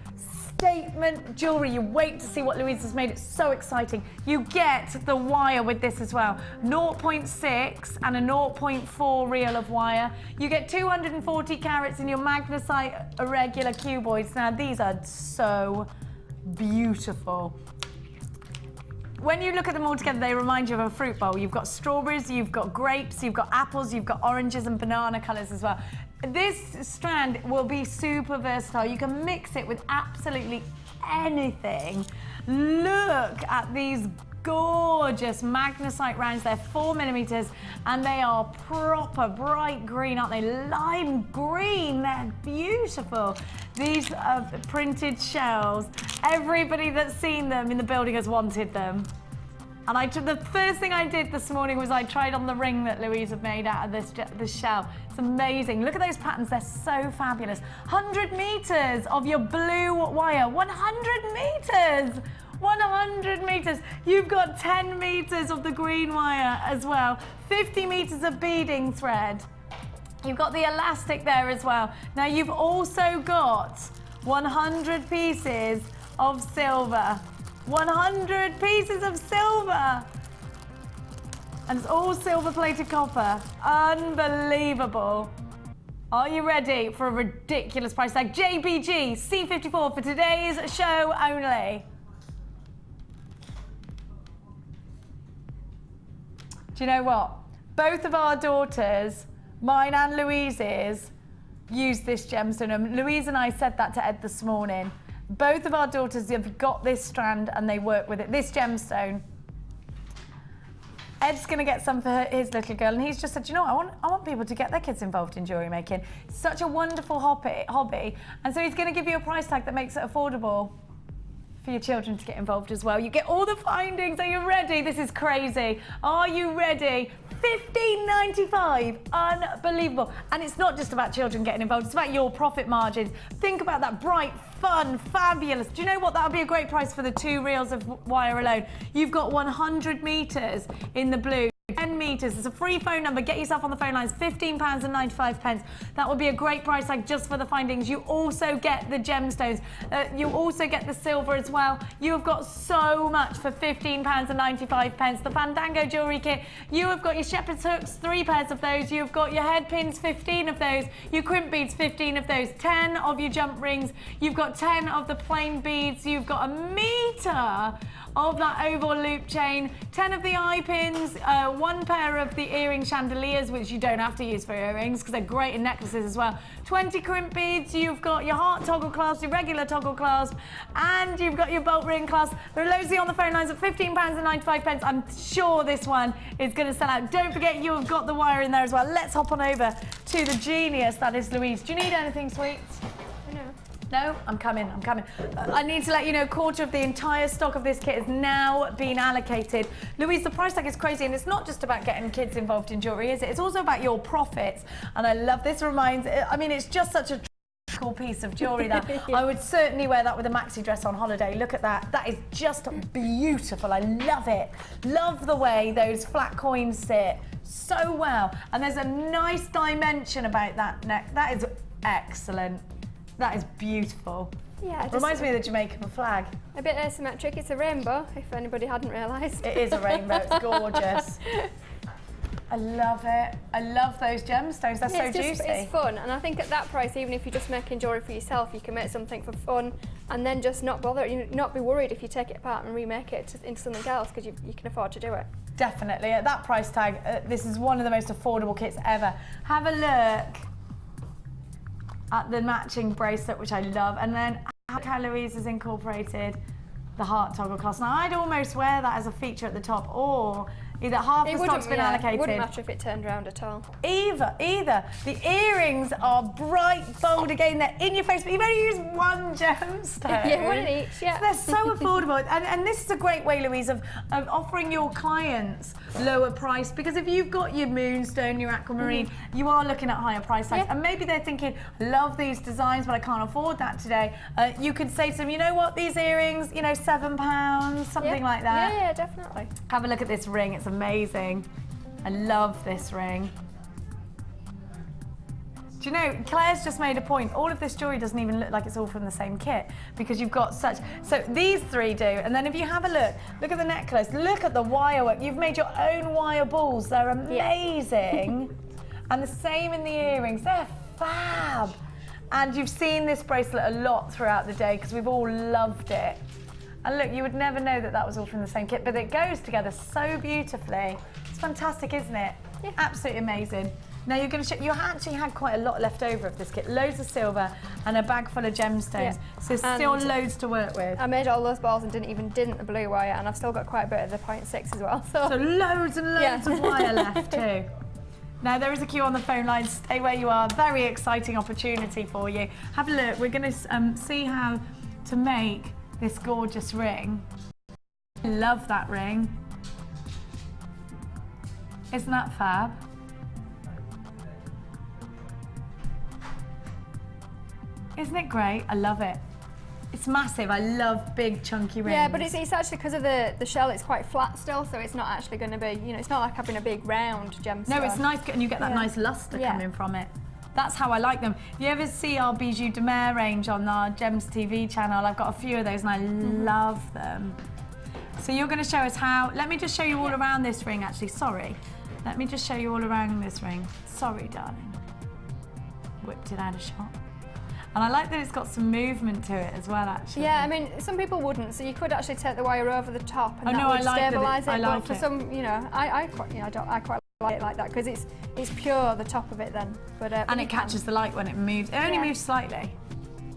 statement jewellery. You wait to see what Louise has made. It's so exciting. You get the wire with this as well. 0.6 and a 0.4 reel of wire. You get 240 carats in your magnesite irregular cuboids. Now, these are so beautiful. When you look at them all together, they remind you of a fruit bowl. You've got strawberries, you've got grapes, you've got apples, you've got oranges and banana colours as well. This strand will be super versatile. You can mix it with absolutely anything. Look at these gorgeous magnesite rounds. They're 4mm and they are proper bright green, aren't they? Lime green, they're beautiful. These are printed shells. Everybody that's seen them in the building has wanted them. And the first thing I did this morning was I tried on the ring that Louise had made out of this shell. It's amazing. Look at those patterns, they're so fabulous. 100 meters of your blue wire, 100 meters. 100 meters. You've got 10 meters of the green wire as well. 50 meters of beading thread. You've got the elastic there as well. Now you've also got 100 pieces of silver. 100 pieces of silver. And it's all silver plated copper. Unbelievable. Are you ready for a ridiculous price tag? JBG C54 for today's show only. Do you know what? Both of our daughters, mine and Louise's, use this gemstone. And Louise and I said that to Ed this morning. Both of our daughters have got this strand and they work with it. This gemstone. Ed's going to get some for his little girl, and he's just said, you know what, I want people to get their kids involved in jewellery making. It's such a wonderful hobby. And so he's going to give you a price tag that makes it affordable for your children to get involved as well. You get all the findings. Are you ready? This is crazy. Are you ready? $15.95. Unbelievable. And it's not just about children getting involved, it's about your profit margins. Think about that bright, fun, fabulous. Do you know what? That would be a great price for the 2 reels of wire alone. You've got 100 meters in the blue. 10 meters. It's a free phone number. Get yourself on the phone lines. £15.95. That would be a great price tag just for the findings. You also get the gemstones. You also get the silver as well. You have got so much for £15.95. The Fandango jewellery kit. You have got your shepherd's hooks, 3 pairs of those. You've got your head pins, 15 of those. Your crimp beads, 15 of those. 10 of your jump rings. You've got 10 of the plain beads. You've got a meter of that oval loop chain. 10 of the eye pins. one pair of the earring chandeliers, which you don't have to use for earrings because they're great in necklaces as well. 20 crimp beads, you've got your heart toggle clasp, your regular toggle clasp, and you've got your bolt ring clasp. There are loads of you on the phone lines at £15.95. I'm sure this one is going to sell out. Don't forget you've got the wire in there as well. Let's hop on over to the genius that is Louise. Do you need anything, sweet? No, I'm coming. I need to let you know, a quarter of the entire stock of this kit has now been allocated. Louise, the price tag is crazy, and it's not just about getting kids involved in jewellery, is it? It's also about your profits. And I love this. I mean, it's just such a cool piece of jewellery that I would certainly wear that with a maxi dress on holiday. Look at that. That is just beautiful. I love it. Love the way those flat coins sit so well. And there's a nice dimension about that neck. That is excellent. That is beautiful. Yeah, it reminds me of the Jamaican flag. A bit asymmetric. It's a rainbow, if anybody hadn't realised. It is a rainbow. It's gorgeous. I love it. I love those gemstones. They're so juicy. It's fun, and I think at that price, even if you're just making jewellery for yourself, you can make something for fun, and then just not bother. Not be worried if you take it apart and remake it into something else, because you can afford to do it. Definitely. At that price tag, this is one of the most affordable kits ever. Have a look at the matching bracelet, which I love, and then how Louise has incorporated the heart toggle clasp. Now, I'd almost wear that as a feature at the top, or either half the stock's been allocated. It wouldn't matter if it turned around at all. Either. The earrings are bright, bold again, they're in your face, but you've only used one gemstone. Yeah, one in each, yeah. So they're so affordable, and this is a great way, Louise, of offering your clients lower price, because if you've got your moonstone, your aquamarine, you are looking at higher price tags, and maybe they're thinking, love these designs, but I can't afford that today. You could say to them, you know what, these earrings, you know, £7, something like that. Yeah, definitely. Have a look at this ring, it's amazing. I love this ring. Do you know, Claire's just made a point. All of this jewellery doesn't even look like it's all from the same kit, because you've got such... So these three do, and then if you have a look at the necklace, look at the wire work. You've made your own wire balls. They're amazing. And the same in the earrings. They're fab. And you've seen this bracelet a lot throughout the day, because we've all loved it. And look, you would never know that that was all from the same kit, but it goes together so beautifully. It's fantastic, isn't it? Yeah. Absolutely amazing. Now you're going to show, you actually had quite a lot left over of this kit, loads of silver and a bag full of gemstones. Yeah. So still loads to work with. I made all those balls and didn't even dint the blue wire, and I've still got quite a bit of the 0.6 as well. So loads and loads of wire left too. Now there is a queue on the phone line. Stay where you are. Very exciting opportunity for you. Have a look. We're going to see how to make this gorgeous ring. I love that ring. Isn't that fab? Isn't it great? I love it. It's massive. I love big chunky rings. Yeah, but it's actually because of the shell, it's quite flat still, so it's not actually going to be, you know, it's not like having a big round gemstone. No, it's nice, and you get that nice luster coming from it. That's how I like them. If you ever see our Bijou de Mer range on our Gems TV channel, I've got a few of those and I love them. So you're going to show us how, let me just show you all around this ring actually, sorry. Let me just show you all around this ring. Sorry, darling. Whipped it out of shot. And I like that it's got some movement to it as well, actually. Yeah, I mean, some people wouldn't, so you could actually take the wire over the top and that would stabilise it. I like but for some, you know, I quite like it like that because it's pure the top of it then. But and it catches the light when it moves. It only moves slightly.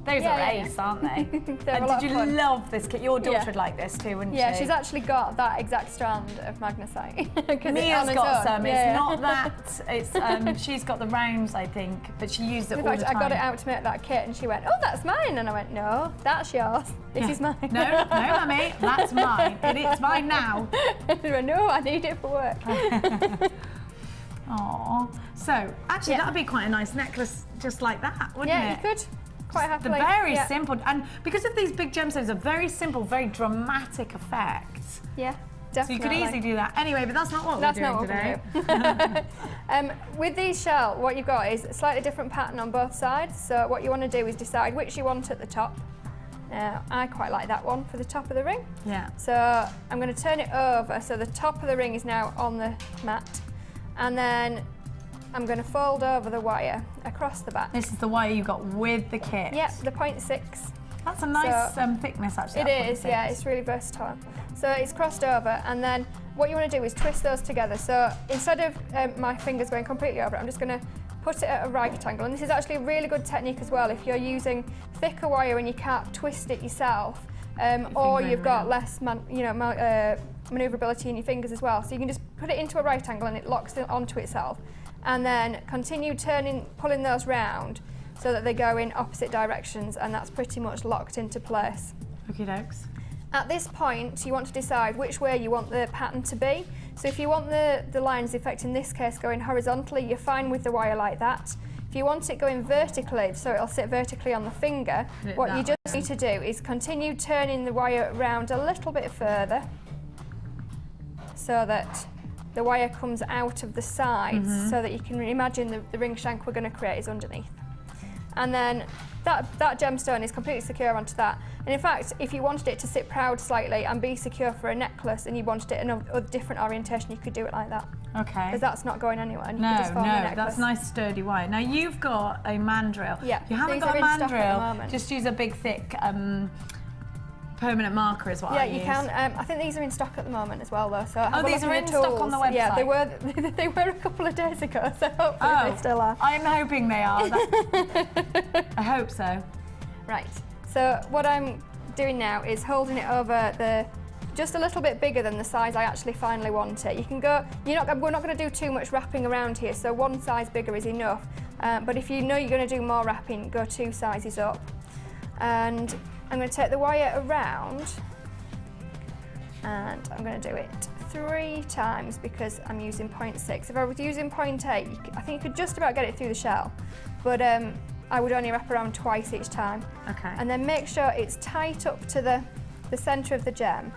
Those are ace, aren't they? And did you love this kit? Your daughter would like this too, wouldn't she? Yeah, she's actually got that exact strand of magnesite. Mia's got some. It's not that. It's she's got the rounds, I think, but she used it all the time. I got it out to make that kit, and she went, "Oh, that's mine," and I went, "No, that's yours. This is mine." No, mummy, that's mine. It's mine now. She went, "No, I need it for work." Oh, so actually that'd be quite a nice necklace, just like that, wouldn't it? Yeah, you could. Quite happily. The very simple, and because of these big gemstones, are very simple, very dramatic effects. Yeah, definitely. So you could easily do that. Anyway, but that's not what we're doing today. With these shell, what you've got is a slightly different pattern on both sides. So what you want to do is decide which you want at the top. I quite like that one for the top of the ring. Yeah. So I'm going to turn it over so the top of the ring is now on the mat, and then I'm going to fold over the wire across the back. This is the wire you got with the kit? Yep, the 0.6. That's a nice thickness actually. It is, yeah, it's really versatile. So it's crossed over, and then what you want to do is twist those together. So instead of my fingers going completely over it, I'm just going to put it at a right angle. And this is actually a really good technique as well if you're using thicker wire and you can't twist it yourself, or you've got less manoeuvrability in your fingers as well. So you can just put it into a right angle and it locks it onto itself. And then continue pulling those round so that they go in opposite directions, and that's pretty much locked into place. Okie dokes. At this point, you want to decide which way you want the pattern to be. So if you want the lines, in fact in this case, going horizontally, you're fine with the wire like that. If you want it going vertically, so it'll sit vertically on the finger, what you just need to do is continue turning the wire around a little bit further so that the wire comes out of the sides, so that you can imagine the ring shank we're going to create is underneath. And then that gemstone is completely secure onto that. And in fact, if you wanted it to sit proud slightly and be secure for a necklace and you wanted it in a different orientation, you could do it like that. Okay. Because that's not going anywhere. And you No, can just form a necklace. that's nice sturdy wire. Now you've got a mandrel. Yeah, You haven't these got are a in stock at the mandrel, moment. just use a big thick permanent marker is what I use. Yeah, you can. I think these are in stock at the moment as well, though. So have a these look are at in your stock on the tools. Yeah, website? they were a couple of days ago, so hopefully they still are. I'm hoping they are. I hope so. Right, so what I'm doing now is holding it over just a little bit bigger than the size I actually finally want it. You can go, we're not going to do too much wrapping around here, so one size bigger is enough. But if you know you're going to do more wrapping, go 2 sizes up. And I'm going to take the wire around, and I'm going to do it 3 times because I'm using 0.6. If I was using 0.8, I think you could just about get it through the shell, but I would only wrap around twice each time. Okay. And then make sure it's tight up to the centre of the gem,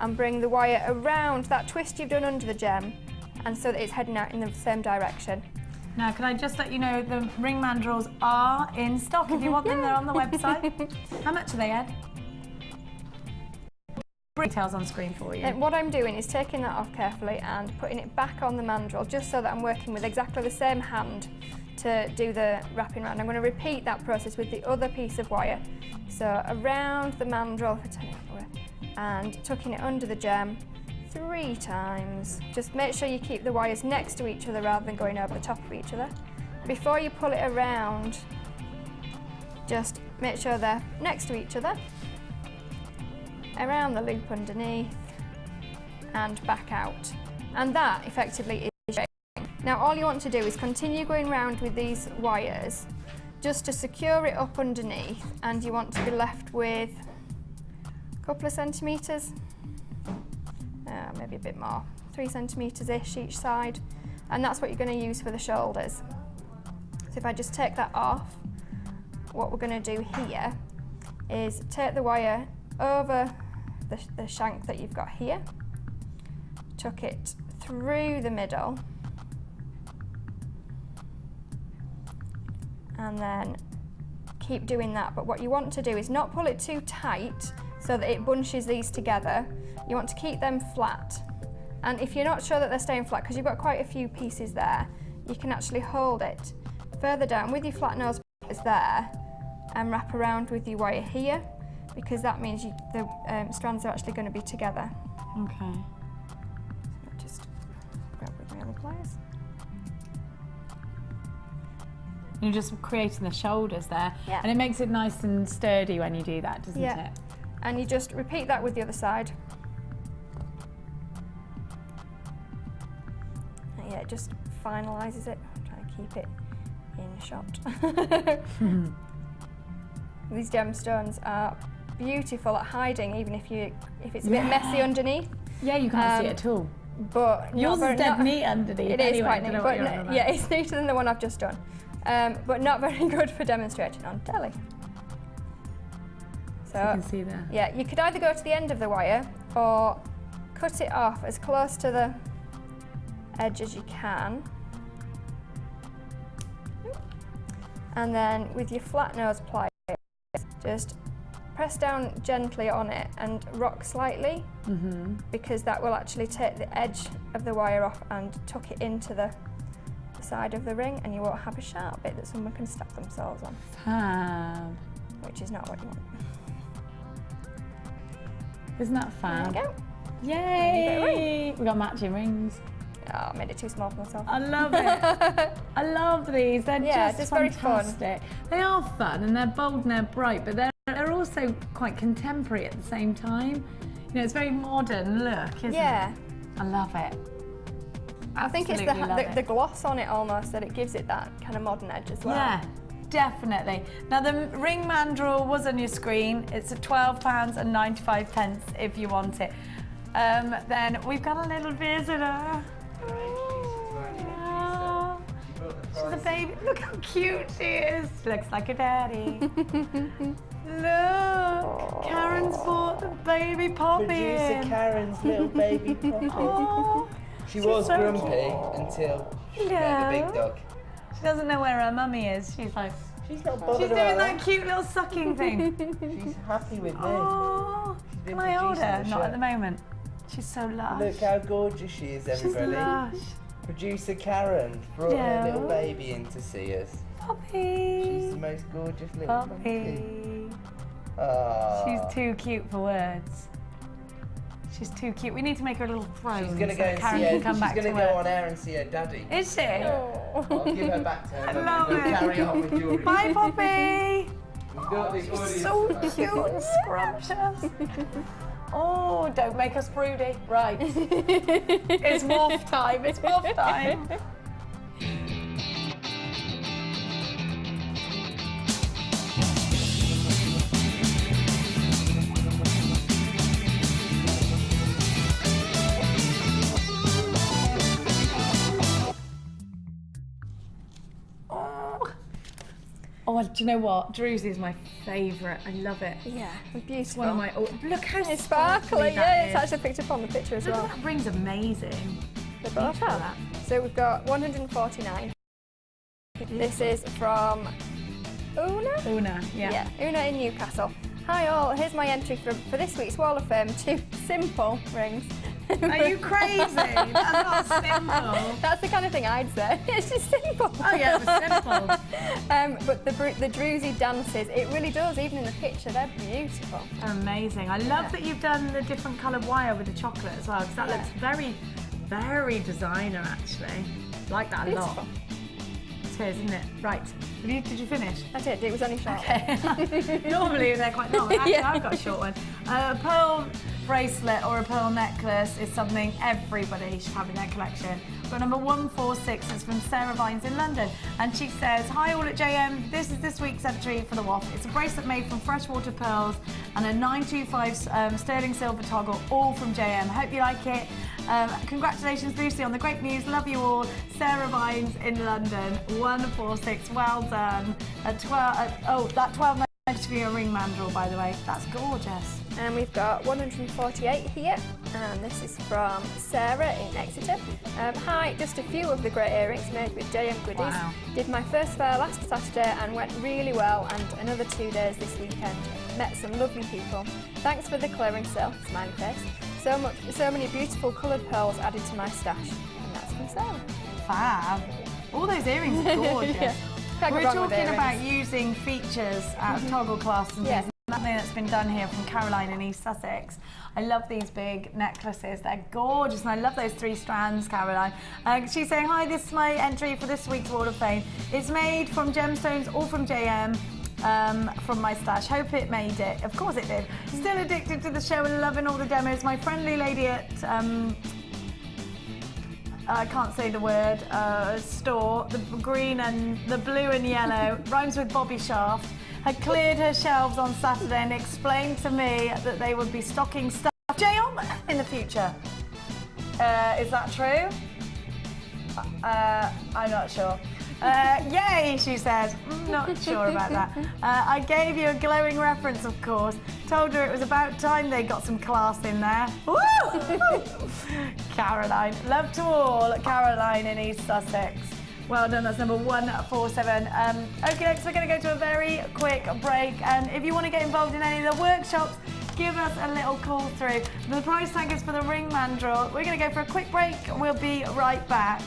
and bring the wire around that twist you've done under the gem, and so that it's heading out in the same direction. Now, can I just let you know the ring mandrels are in stock. If you want them, they're on the website. How much are they, Ed? Details on screen for you. And what I'm doing is taking that off carefully and putting it back on the mandrel, just so that I'm working with exactly the same hand to do the wrapping round. I'm going to repeat that process with the other piece of wire. So around the mandrel, and tucking it under the gem 3 times. Just make sure you keep the wires next to each other rather than going over the top of each other. Before you pull it around, just make sure they're next to each other, around the loop underneath, and back out. And that effectively is shaping. Now all you want to do is continue going round with these wires just to secure it up underneath, and you want to be left with a couple of centimetres, maybe a bit more, 3 centimetres-ish each side, and that's what you're going to use for the shoulders. So if I just take that off, what we're going to do here is take the wire over the shank that you've got here, tuck it through the middle, and then keep doing that. But what you want to do is not pull it too tight so that it bunches these together. You want to keep them flat, and if you're not sure that they're staying flat, because you've got quite a few pieces there, you can actually hold it further down with your flat nose pliers there and wrap around with your wire here, because that means the strands are actually going to be together. Okay. Just grab with my other pliers. You're just creating the shoulders there, Yeah. and it makes it nice and sturdy when you do that, doesn't Yeah. it? And you just repeat that with the other side. And yeah, it just finalises it. I'm trying to keep it in shot. These gemstones are beautiful at hiding, even if it's a bit messy underneath. Yeah, you can't see it at all. But yours is dead neat underneath. It anyway, is quite I don't neat, know what but you're on about. yeah, it's neater than the one I've just done, but not very good for demonstrating on telly. So you can see there. Yeah, you could either go to the end of the wire or cut it off as close to the edge as you can, and then with your flat nose pliers, just press down gently on it and rock slightly, because that will actually take the edge of the wire off and tuck it into the side of the ring, and you won't have a sharp bit that someone can stab themselves on. Fab. Which is not what you want. Isn't that fun? There you go. Yay! We got matching rings. Oh, I made it too small for myself. I love it. I love these. They're just very fantastic. They are fun and they're bold and they're bright, but they're also quite contemporary at the same time. You know, it's very modern look, isn't it? I love it. I think it's the gloss on it almost that it gives it that kind of modern edge as well. Yeah, definitely. Now the ring mandrel was on your screen. It's at £12.95 if you want it. Then we've got a little visitor. Oh, she's a baby. Look how cute she is. She looks like her daddy. Look, Karen's brought the baby Poppy Producer in. Karen's little baby Poppy. Oh, she was so grumpy cute. until she met the big dog. She doesn't know where her mummy is. She's like, she's not bothered she's about doing that cute little sucking thing. She's happy with me. Oh, She's been can I hold producing her? the Not show. at the moment. She's so lush. Look how gorgeous she is, everybody. She's lush. Producer Karen brought her little baby in to see us. Poppy. She's the most gorgeous little Poppy. Aww. She's too cute for words. She's too cute. We need to make her a little throne. She's gonna so go and Karen see can her. come She's back gonna to go work. on air and see her daddy. Is she? I'll give her back to her. I mummy love and it. we'll carry on with Jewellery. Bye, Poppy. We've got the She's audience so back. cute and scrumptious. Oh, don't make us broody. Right. It's wolf time. It's wolf time. Oh, do you know what? Drew's is my favourite. I love it. Yeah, it's beautiful. It's one of my. Oh, look how It's sparkly sparkly. that Yeah, is. it's actually picked up on the picture as Look, well. that ring's amazing. They both Beautiful, are. that. So we've got 149. This is from Una? Una, yeah. Una in Newcastle. Hi all, here's my entry for this week's Wall of Fame, 2 simple rings. Are you crazy? That's not simple. That's the kind of thing I'd say. It's just simple. Oh yeah, it was simple. But the druzy dances, it really does, even in the picture, they're beautiful. They're amazing. I love that you've done the different coloured wire with the chocolate as well, because that looks very, very designer actually. Like that a lot. Beautiful. It's good, isn't it? Right. Did you finish? I did, it was only short. Okay. Normally they're quite long. Actually, I've got a short one. A pearl bracelet or a pearl necklace is something everybody should have in their collection. But number 146 is from Sarah Vines in London, and she says, "Hi all at JM, this is this week's entry for the WOF. It's a bracelet made from freshwater pearls and a 925 sterling silver toggle, all from JM. Hope you like it. Congratulations, Lucy, on the great news. Love you all. Sarah Vines in London, 146. Well done. At 12. That 12.90 for your ring mandrel, by the way. That's gorgeous." And we've got 148 here, and this is from Sarah in Exeter. Hi, just a few of the great earrings made with JM goodies. Wow. Did my first fair last Saturday and went really well, and another 2 days this weekend. Met some lovely people. Thanks for the clearing sale, smiley face. So many beautiful coloured pearls added to my stash. And that's from Sarah. Fab. All those earrings are gorgeous. Yeah. Can't go We're wrong with talking about earrings. using features out of toggle clasps and Yeah. things. Something that's been done here from Caroline in East Sussex. I love these big necklaces. They're gorgeous, and I love those 3 strands, Caroline. She's saying, "Hi, this is my entry for this week's Wall of Fame. It's made from gemstones, all from JM. From my stash. Hope it made it." Of course it did. Still addicted to the show and loving all the demos. My friendly lady at I can't say the word, store, the green and the blue and yellow, rhymes with Bobby Shaft, had cleared her shelves on Saturday and explained to me that they would be stocking stuff JM in the future. Is that true? I'm not sure. Yay, she says. Not sure about that. I gave you a glowing reference, of course. Told her it was about time they got some class in there. Woo! Caroline. Love to all. Caroline in East Sussex. Well done, that's number 147. Okay, next we're going to go to a very quick break. And if you want to get involved in any of the workshops, give us a little call through. The price tag is for the ring mandrel. We're going to go for a quick break. We'll be right back.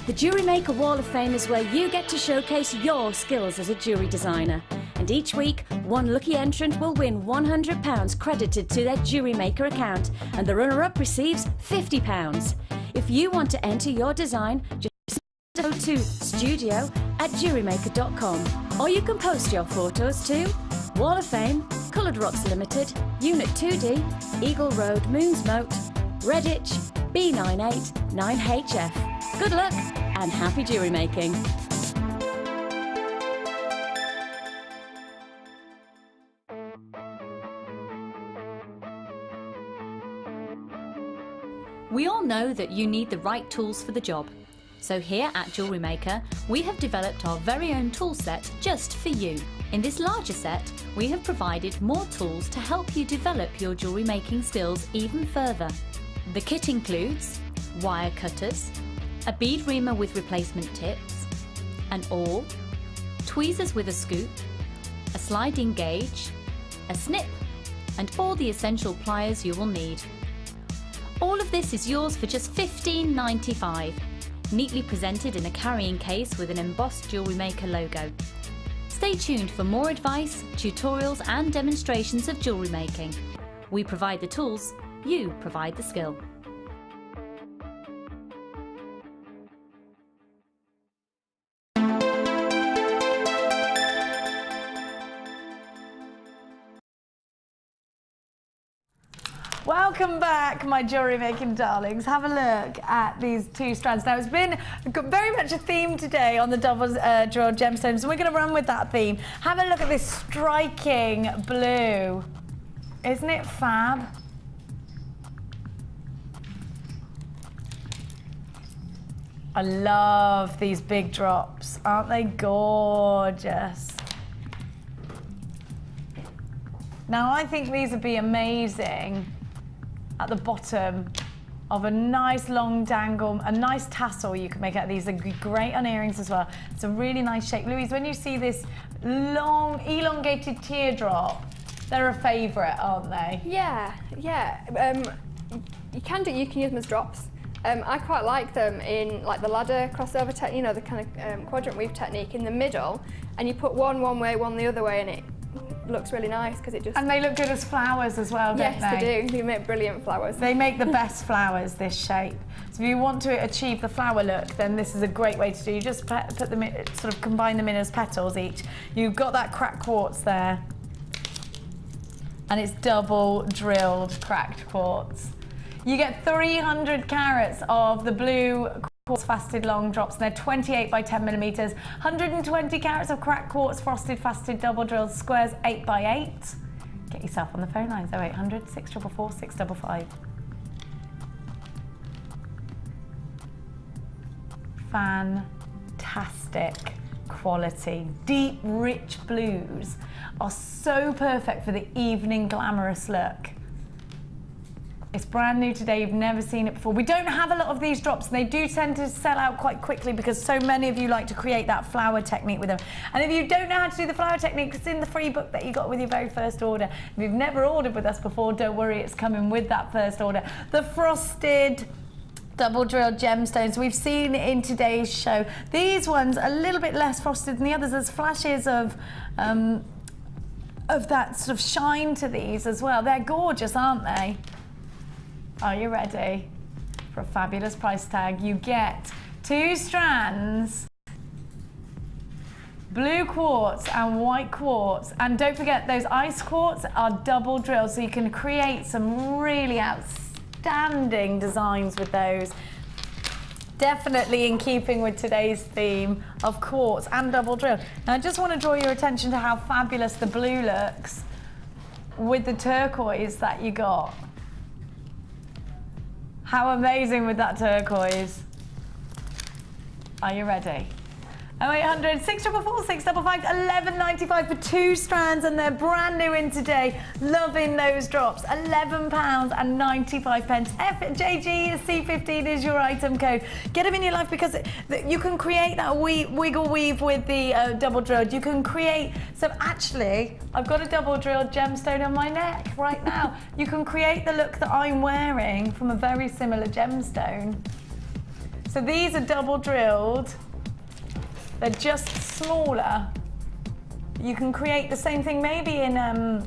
The Jewellery Maker Wall of Fame is where you get to showcase your skills as a jewellery designer. And each week, one lucky entrant will win £100 credited to their Jewellery Maker account, and the runner-up receives £50. If you want to enter your design, just go to studio@jewellerymaker.com, or you can post your photos to Wall of Fame, Coloured Rocks Limited, Unit 2D, Eagle Road, Moonsmote, Redditch, B98 9HF. Good luck and happy jewellery making. We all know that you need the right tools for the job. So here at Jewellery Maker, we have developed our very own tool set just for you. In this larger set, we have provided more tools to help you develop your jewellery making skills even further. The kit includes wire cutters, a bead reamer with replacement tips, an awl, tweezers with a scoop, a sliding gauge, a snip, and all the essential pliers you will need. All of this is yours for just $15.95, neatly presented in a carrying case with an embossed Jewellery Maker logo. Stay tuned for more advice, tutorials and demonstrations of jewellery making. We provide the tools, you provide the skill. Welcome back, my jewellery making darlings. Have a look at these two strands. Now, it's been very much a theme today on the double drilled gemstones, and we're going to run with that theme. Have a look at this striking blue. Isn't it fab? I love these big drops. Aren't they gorgeous? Now, I think these would be amazing at the bottom of a nice long dangle, a nice tassel you can make out of these. They'd be great on earrings as well. It's a really nice shape. Louise, when you see this long, elongated teardrop, they're a favourite, aren't they? Yeah. You can use them as drops. I quite like them in like the ladder crossover technique, you know, the kind of quadrant weave technique in the middle, and you put one way, one the other way, and it looks really nice because it just... And they look good as flowers as well, don't they? Yes, they do. They make brilliant flowers. They make the best flowers, this shape. So if you want to achieve the flower look, then this is a great way to do. You just put them in, sort of combine them in as petals each. You've got that cracked quartz there. And it's double drilled cracked quartz. You get 300 carats of the blue quartz faceted long drops, and they're 28 by 10 millimeters. 120 carats of cracked quartz frosted faceted double drilled squares 8 by 8. Get yourself on the phone lines 0800 644 655. Fantastic quality. Deep, rich blues are so perfect for the evening glamorous look. It's brand new today, you've never seen it before. We don't have a lot of these drops, and they do tend to sell out quite quickly because so many of you like to create that flower technique with them. And if you don't know how to do the flower technique, it's in the free book that you got with your very first order. If you've never ordered with us before, don't worry, it's coming with that first order. The frosted double drilled gemstones we've seen in today's show. These ones are a little bit less frosted than the others. There's flashes of that sort of shine to these as well. They're gorgeous, aren't they? Are you ready for a fabulous price tag? You get 2 strands, blue quartz and white quartz. And don't forget, those ice quartz are double drilled, so you can create some really outstanding designs with those. Definitely in keeping with today's theme of quartz and double drilled. Now, I just want to draw your attention to how fabulous the blue looks with the turquoise that you got. How amazing with that turquoise. Are you ready? 0800 644 655 11.95 for 2 strands, and they're brand new in today. Loving those drops. £11.95. FJGC15 is your item code. Get them in your life because you can create that wiggle weave with the double drilled. You can create some. Actually, I've got a double drilled gemstone on my neck right now. You can create the look that I'm wearing from a very similar gemstone. So these are double drilled. They're just smaller You can create the same thing maybe in a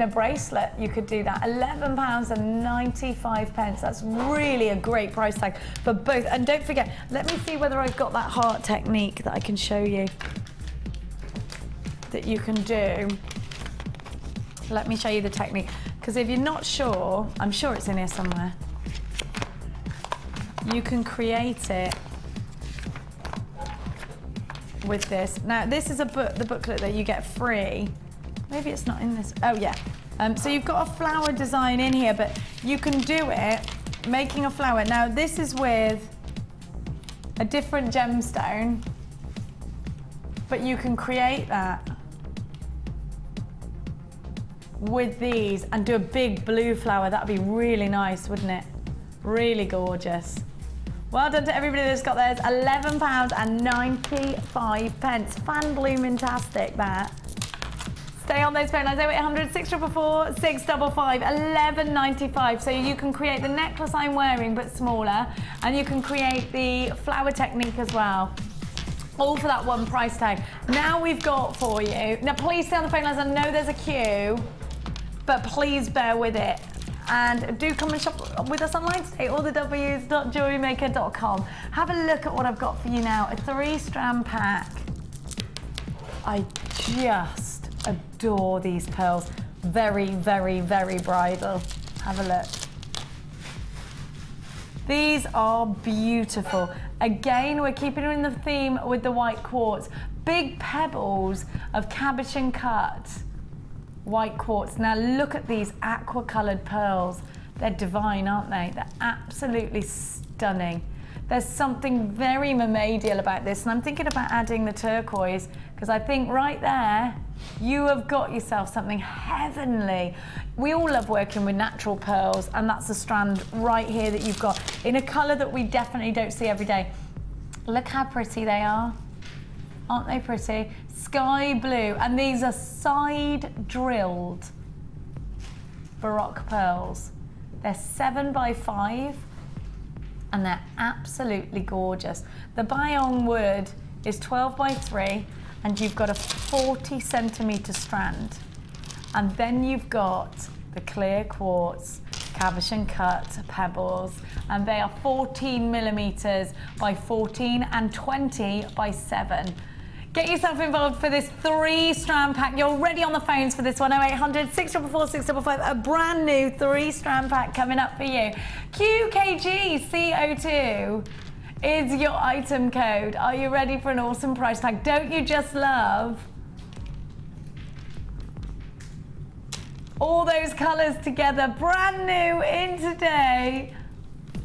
bracelet. You could do that. £11.95. That's really a great price tag for both. And don't forget, let me see whether I've got that heart technique that I can show you that you can do. Let me show you the technique, because if you're not sure, I'm sure it's in here somewhere. You can create it with this. Now, this is the booklet that you get free. Maybe it's not in this. Oh, yeah. So you've got a flower design in here, but you can do it making a flower. Now, this is with a different gemstone, but you can create that with these and do a big blue flower. That'd be really nice, wouldn't it? Really gorgeous. Well done to everybody that's got theirs. £11.95. Fan-bloomin-tastic, that. Stay on those phone lines, 0800 644 655, £11.95. So you can create the necklace I'm wearing, but smaller, and you can create the flower technique as well. All for that one price tag. Now we've got for you. Now please stay on the phone lines. I know there's a queue, but please bear with it. And do come and shop with us online today, all the w's.jewellerymaker.com. Have a look at what I've got for you now. A 3-strand pack. I just adore these pearls. Very, very, very bridal. Have a look. These are beautiful. Again, we're keeping in the theme with the white quartz. Big pebbles of caboche and cut white quartz. Now look at these aqua coloured pearls. They're divine, aren't they? They're absolutely stunning. There's something very mermaidial about this, and I'm thinking about adding the turquoise, because I think right there, you have got yourself something heavenly. We all love working with natural pearls, and that's the strand right here that you've got in a colour that we definitely don't see every day. Look how pretty they are. Aren't they pretty? Sky blue, and these are side drilled Baroque pearls. They're 7x5, and they're absolutely gorgeous. The Bayonne wood is 12x3, and you've got a 40cm strand. And then you've got the clear quartz, caboche and cut pebbles, and they are 14mm by 14 and 20 by 7. Get yourself involved for this 3-strand pack. You're already on the phones for this one. 0800 644 655. A brand new 3-strand pack coming up for you. QKG CO2 is your item code. Are you ready for an awesome price tag? Don't you just love all those colours together? Brand new in today.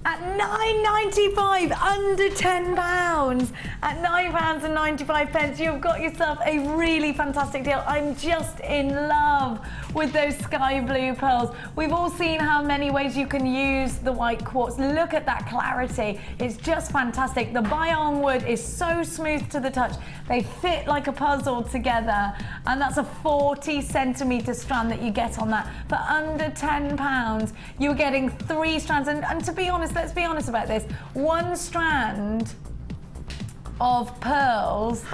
At £9.95, under £10. At £9.95, you've got yourself a really fantastic deal. I'm just in love with those sky blue pearls. We've all seen how many ways you can use the white quartz. Look at that clarity. It's just fantastic. The Bayonne wood is so smooth to the touch. They fit like a puzzle together. And that's a 40cm strand that you get on that. For under £10, you're getting 3 strands. And to be honest, let's be honest about this. 1 strand of pearls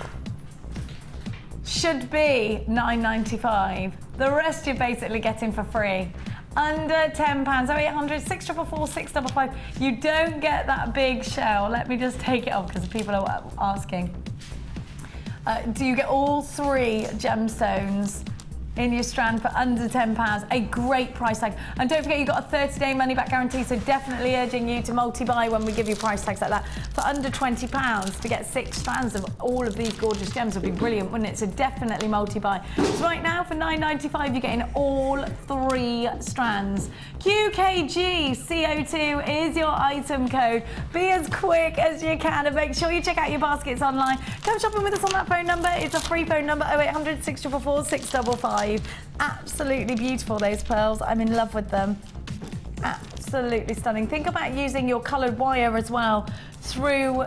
should be £9.95. The rest you're basically getting for free. Under £10. 0800 644 655. You don't get that big shell. Let me just take it off because people are asking. Do you get all 3 gemstones in your strand for under £10? A great price tag. And don't forget, you've got a 30-day money-back guarantee, so definitely urging you to multi-buy when we give you price tags like that. For under £20 to get 6 strands of all of these gorgeous gems would be brilliant, wouldn't it? So definitely multi-buy. So right now, for £9.95, you're getting all 3 strands. QKG CO2 is your item code. Be as quick as you can, and make sure you check out your baskets online. Come shopping with us on that phone number. It's a free phone number, 0800 644 655. Absolutely beautiful, those pearls. I'm in love with them. Absolutely stunning. Think about using your coloured wire as well through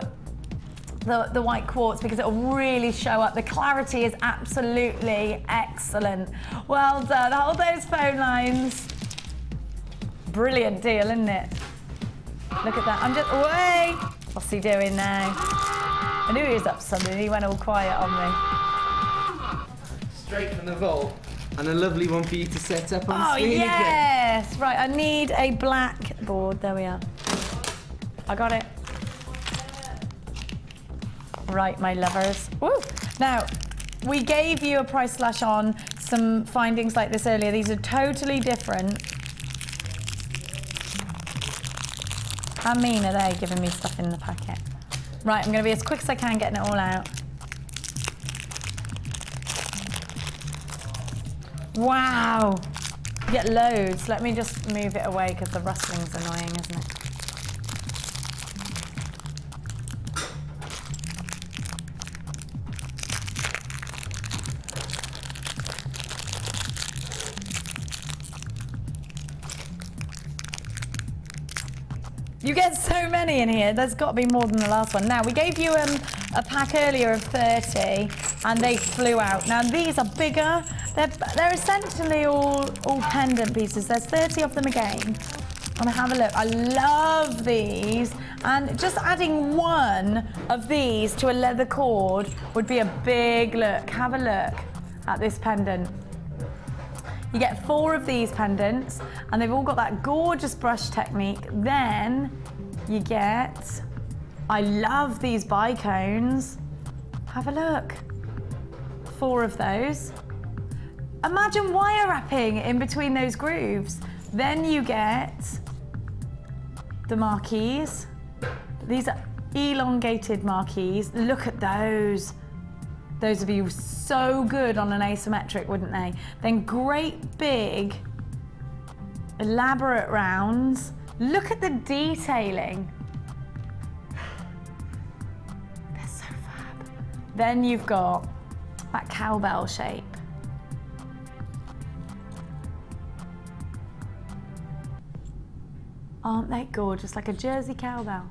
the white quartz, because it'll really show up. The clarity is absolutely excellent. Well done. Hold those phone lines. Brilliant deal, isn't it? Look at that. I'm just, wait. What's he doing now? I knew he was up to something. He went all quiet on me. straight from the vault. And a lovely one for you to set up on Oh, screen again. yes! Right, I need a black board. There we are. I got it. Right, my lovers. Woo! Now, we gave you a price slash on some findings like this earlier. These are totally different. How mean are they giving me stuff in the packet? Right, I'm going to be as quick as I can getting it all out. Wow! You get loads. Let me just move it away because the rustling's annoying, isn't it? You get so many in here. There's got to be more than the last one. Now, we gave you a pack earlier of 30, and they flew out. Now, these are bigger. They're essentially all pendant pieces. There's 30 of them again. And have a look. I love these. And just adding one of these to a leather cord would be a big look. Have a look at this pendant. You get 4 of these pendants, and they've all got that gorgeous brush technique. Then you get, I love these bicones. Have a look. 4 of those. Imagine wire wrapping in between those grooves. Then you get the marquees. These are elongated marquees. Look at those. Those would be so good on an asymmetric, wouldn't they? Then great big, elaborate rounds. Look at the detailing. They're so fab. Then you've got that cowbell shape. Aren't they gorgeous? Like a Jersey cowbell.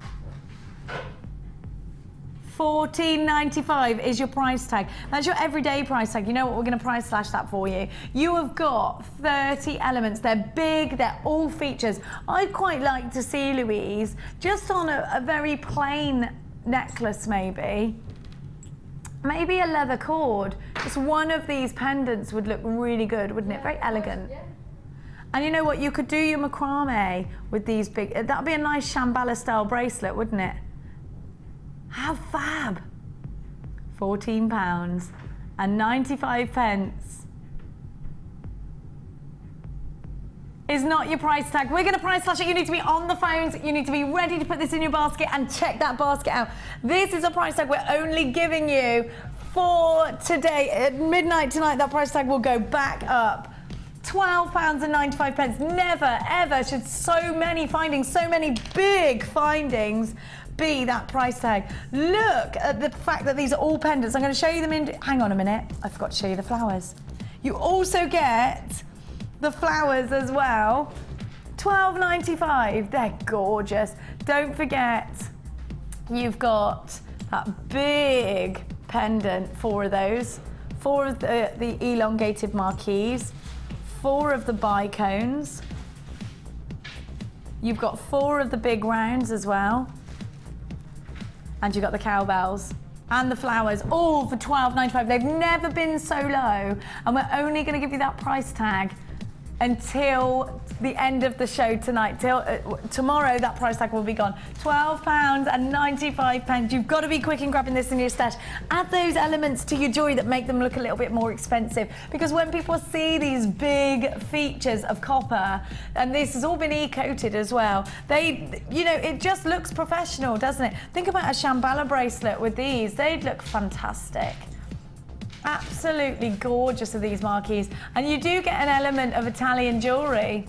$14.95 is your price tag. That's your everyday price tag. You know what? We're going to price slash that for you. You have got 30 elements. They're big. They're all features. I'd quite like to see, Louise, just on a very plain necklace maybe. Maybe a leather cord. Just one of these pendants would look really good, wouldn't it? Very elegant. Yeah. And you know what? You could do your macrame with these big... That would be a nice Shambhala style bracelet, wouldn't it? How fab! £14 and 95 pence is not your price tag. We're going to price slash it. You need to be on the phones. You need to be ready to put this in your basket and check that basket out. This is a price tag we're only giving you for today. At midnight tonight, that price tag will go back up. £12 and 95 pence. Never, ever should so many findings, so many big findings be that price tag. Look at the fact that these are all pendants. I'm going to show you them in... Hang on a minute. I forgot to show you the flowers. You also get the flowers as well. £12.95. They're gorgeous. Don't forget, you've got that big pendant, 4 of those. 4 of the elongated marquees. 4 of the bicones. You've got 4 of the big rounds as well. And you've got the cowbells and the flowers, all for £12.95. They've never been so low, and we're only going to give you that price tag until the end of the show tonight. Till tomorrow, that price tag will be gone. £12 and 95 pence. You've got to be quick in grabbing this in your stash. Add those elements to your jewellery that make them look a little bit more expensive, because when people see these big features of copper, and this has all been e-coated as well, they, you know, it just looks professional, doesn't it? Think about a Shambhala bracelet with these. They'd look fantastic. Absolutely gorgeous are these marquees, and you do get an element of Italian jewellery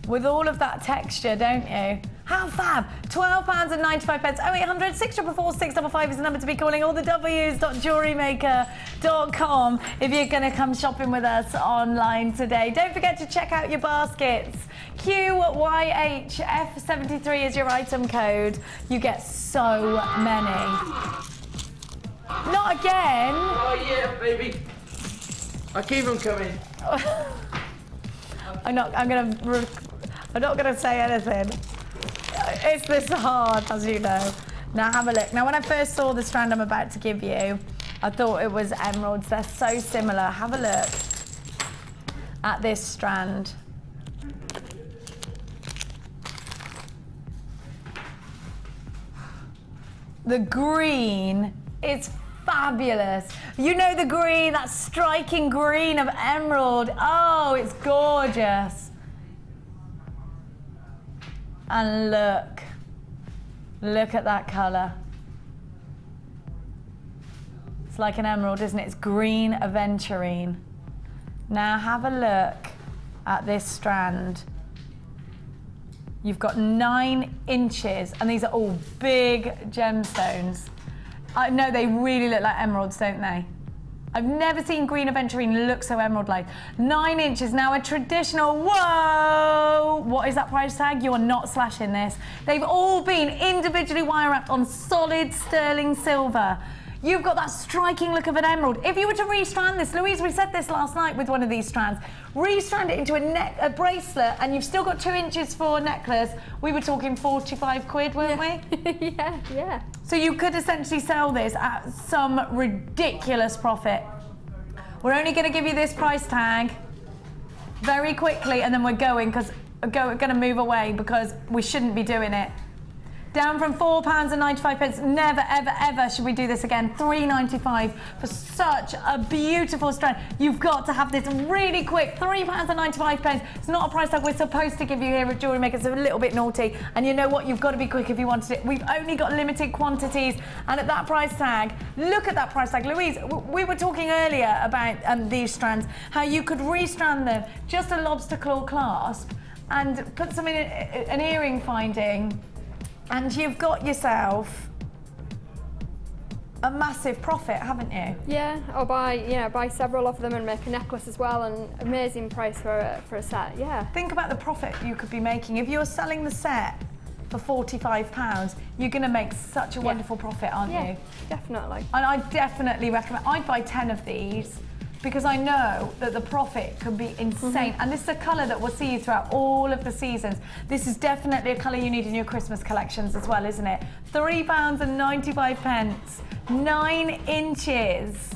with all of that texture, don't you? How fab! £12 and 95 pence. 0800 644 655 is the number to be calling. All the W's.jewellerymaker.com if you're going to come shopping with us online today. Don't forget to check out your baskets. QYHF73 is your item code. You get so many. Not again. Oh yeah, baby. I keep them coming. I'm not gonna say anything. It's this hard, as you know. Now have a look. Now when I first saw the strand I'm about to give you, I thought it was emeralds. They're so similar. Have a look at this strand. The green is fabulous. You know the green, that striking green of emerald. Oh, it's gorgeous. And look at that colour. It's like an emerald, isn't it? It's green aventurine. Now have a look at this strand. You've got 9 inches, and these are all big gemstones. I know they really look like emeralds, don't they? I've never seen green aventurine look so emerald-like. 9 inches, now a traditional, whoa! What is that price tag? You're not slashing this. They've all been individually wire wrapped on solid sterling silver. You've got that striking look of an emerald. If you were to restrand this, Louise, we said this last night with one of these strands, restrand it into a bracelet, and you've still got 2 inches for a necklace. We were talking 45 quid, weren't we? Yeah. So you could essentially sell this at some ridiculous profit. We're only going to give you this price tag very quickly, and then we're going to move away because we shouldn't be doing it. Down from £4.95. Never, ever, ever should we do this again. £3.95 for such a beautiful strand. You've got to have this really quick. £3.95. It's not a price tag we're supposed to give you here at Jewellery Maker. It's a little bit naughty. And you know what? You've got to be quick if you wanted it. We've only got limited quantities. And at that price tag, look at that price tag. Louise, we were talking earlier about these strands, how you could restrand them, just a lobster claw clasp, and put some in an earring finding. And you've got yourself a massive profit, haven't you? Yeah, or buy several of them and make a necklace as well, and amazing price for a set, yeah. Think about the profit you could be making. If you're selling the set for £45, you're going to make such a wonderful profit, aren't you? Yeah, definitely. And I definitely recommend, I'd buy 10 of these, because I know that the profit could be insane. And this is a colour that we'll see you throughout all of the seasons. This is definitely a colour you need in your Christmas collections as well, isn't it? £3.95. 9 inches.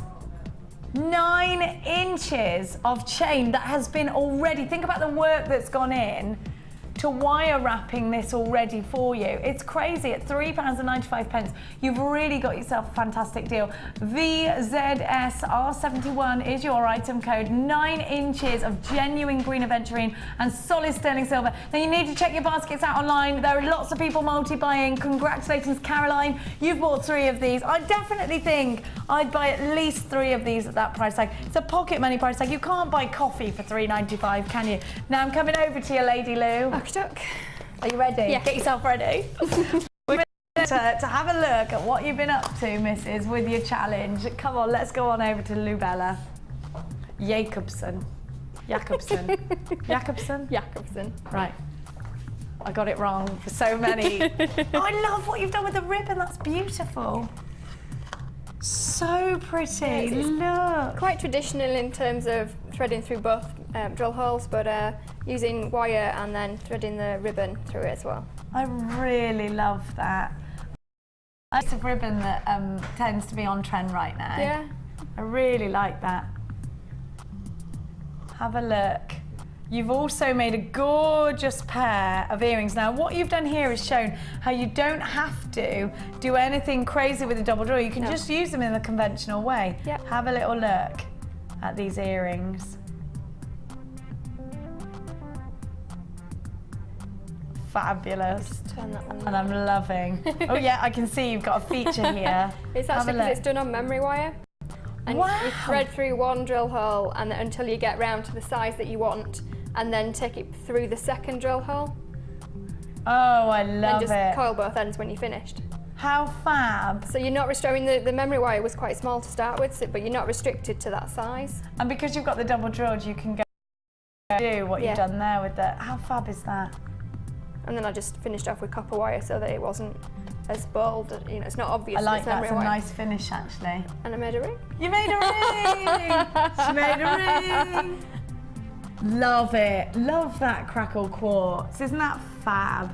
9 inches of chain that has been already, think about the work that's gone in to wire wrapping this already for you. It's crazy. At £3.95, you've really got yourself a fantastic deal. VZSR71 is your item code. 9 inches of genuine green aventurine and solid sterling silver. Now you need to check your baskets out online. There are lots of people multi-buying. Congratulations, Caroline. You've bought 3 of these. I definitely think I'd buy at least 3 of these at that price tag. It's a pocket money price tag. You can't buy coffee for £3.95, can you? Now I'm coming over to you, Lady Lou. Are you ready? Yeah. Get yourself ready. We're going to have a look at what you've been up to, Mrs, with your challenge. Come on, let's go on over to Lubella. Jacobson. Jacobson. Right. I got it wrong for so many. Oh, I love what you've done with the ribbon. That's beautiful. So pretty. Look. Quite traditional in terms of threading through both drill holes, but using wire and then threading the ribbon through it as well. I really love that. It's a ribbon that tends to be on trend right now. Yeah. I really like that. Have a look. You've also made a gorgeous pair of earrings. Now, what you've done here is shown how you don't have to do anything crazy with a double draw. You can just use them in the conventional way. Yep. Have a little look at these earrings. Fabulous. Turn that one. And I'm loving. Oh yeah, I can see you've got a feature here. It's actually because it's done on memory wire. And you thread through one drill hole and until you get round to the size that you want, and then take it through the second drill hole. Oh, I love it. And just coil both ends when you're finished. How fab. So you're not restricting, the memory wire was quite small to start with, but you're not restricted to that size. And because you've got the double drilled, you can go do what you've done there with the, how fab is that? And then I just finished off with copper wire so that it wasn't as bold, you know, it's not obvious. I like that, it's a wire. nice finish actually. And I made a ring. You made a ring! She made a ring! Love it, love that crackle quartz, isn't that fab?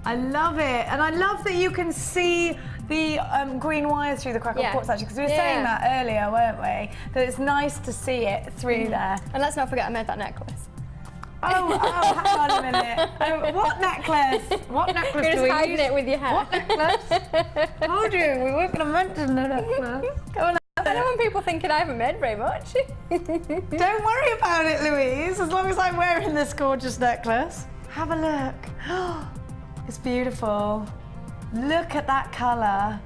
I love it, and I love that you can see the green wire through the crackle Yeah. quartz actually, because we were Yeah, saying yeah. that earlier, weren't we? That it's nice to see it through there. And let's not forget I made that necklace. Oh, hang on a minute. What necklace? What necklace You're do just we hiding use? it with your hair. What necklace? Told you, we weren't going to mention the necklace. Go on. I don't want people thinking I haven't made very much. Don't worry about it, Louise, as long as I'm wearing this gorgeous necklace. Have a look. It's beautiful. Look at that colour.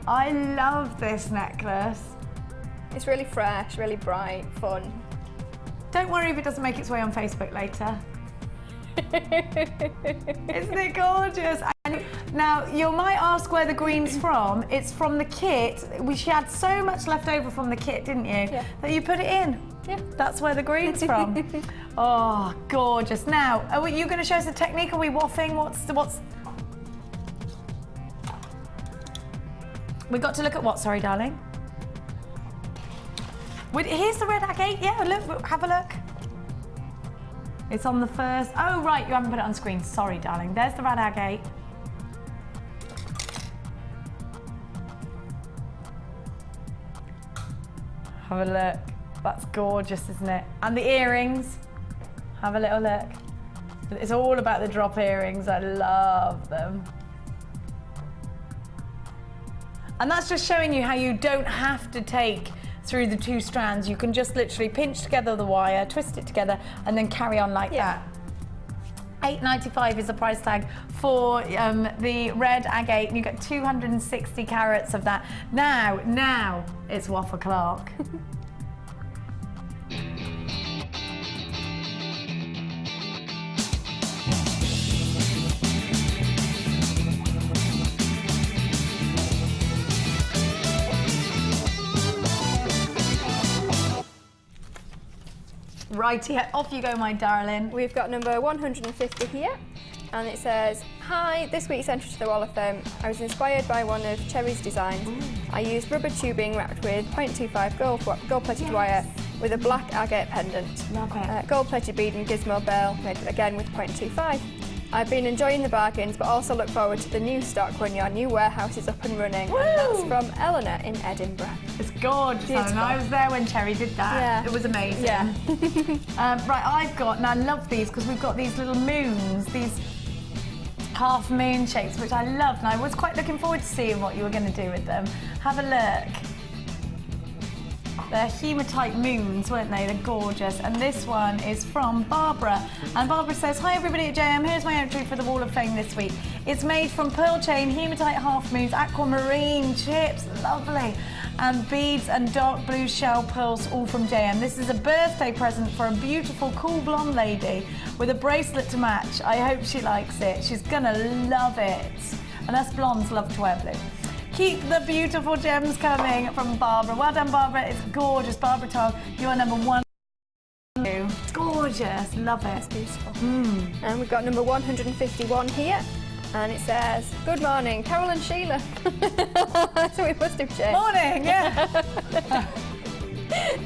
I love this necklace. It's really fresh, really bright, fun. Don't worry if it doesn't make its way on Facebook later. Isn't it gorgeous? And now, you might ask where the green's from. It's from the kit. She had so much left over from the kit, didn't you? Yeah. That you put it in. Yeah. That's where the green's from. Oh, gorgeous. Now, are you going to show us the technique? Are we waffing? What's... We got to look at what, sorry, darling? Here's the red agate. Yeah, look, have a look. It's on the first. Oh, right, you haven't put it on screen. Sorry, darling. There's the red agate. Have a look. That's gorgeous, isn't it? And the earrings. Have a little look. It's all about the drop earrings. I love them. And that's just showing you how you don't have to take through the two strands. You can just literally pinch together the wire, twist it together, and then carry on like that. $8.95 is the price tag for the red agate, and you get 260 carats of that. Now it's waffle o'clock. Righty, off you go, my darling. We've got number 150 here, and it says, "Hi, this week's entry to the Wall of Fame. I was inspired by one of Cherry's designs. I used rubber tubing wrapped with 0.25 gold-plated wire with a black agate pendant. Love it. Gold-plated bead and Gizmo bell, made again with 0.25. I've been enjoying the bargains, but also look forward to the new stock when your new warehouse is up and running." Woo! And that's from Eleanor in Edinburgh. It's gorgeous, Beautiful. and I was there when Cherry did that. Yeah. It was amazing. Yeah. Right, I've got, and I love these because we've got these little moons, these half moon shapes, which I loved, and I was quite looking forward to seeing what you were going to do with them. Have a look. They're hematite moons, weren't they? They're gorgeous. And this one is from Barbara. And Barbara says, "Hi everybody at JM, here's my entry for the Wall of Fame this week. It's made from pearl chain, hematite half moons, aquamarine chips, lovely, and beads and dark blue shell pearls, all from JM. This is a birthday present for a beautiful, cool blonde lady with a bracelet to match. I hope she likes it. She's gonna love it." And us blondes love to wear blue. Keep the beautiful gems coming from Barbara. Well done, Barbara. It's gorgeous. Barbara Tog, you are number one. It's gorgeous. Love it. It's beautiful. And we've got number 151 here, and it says, "Good morning, Carol and Sheila." So we must have changed. Morning, yeah.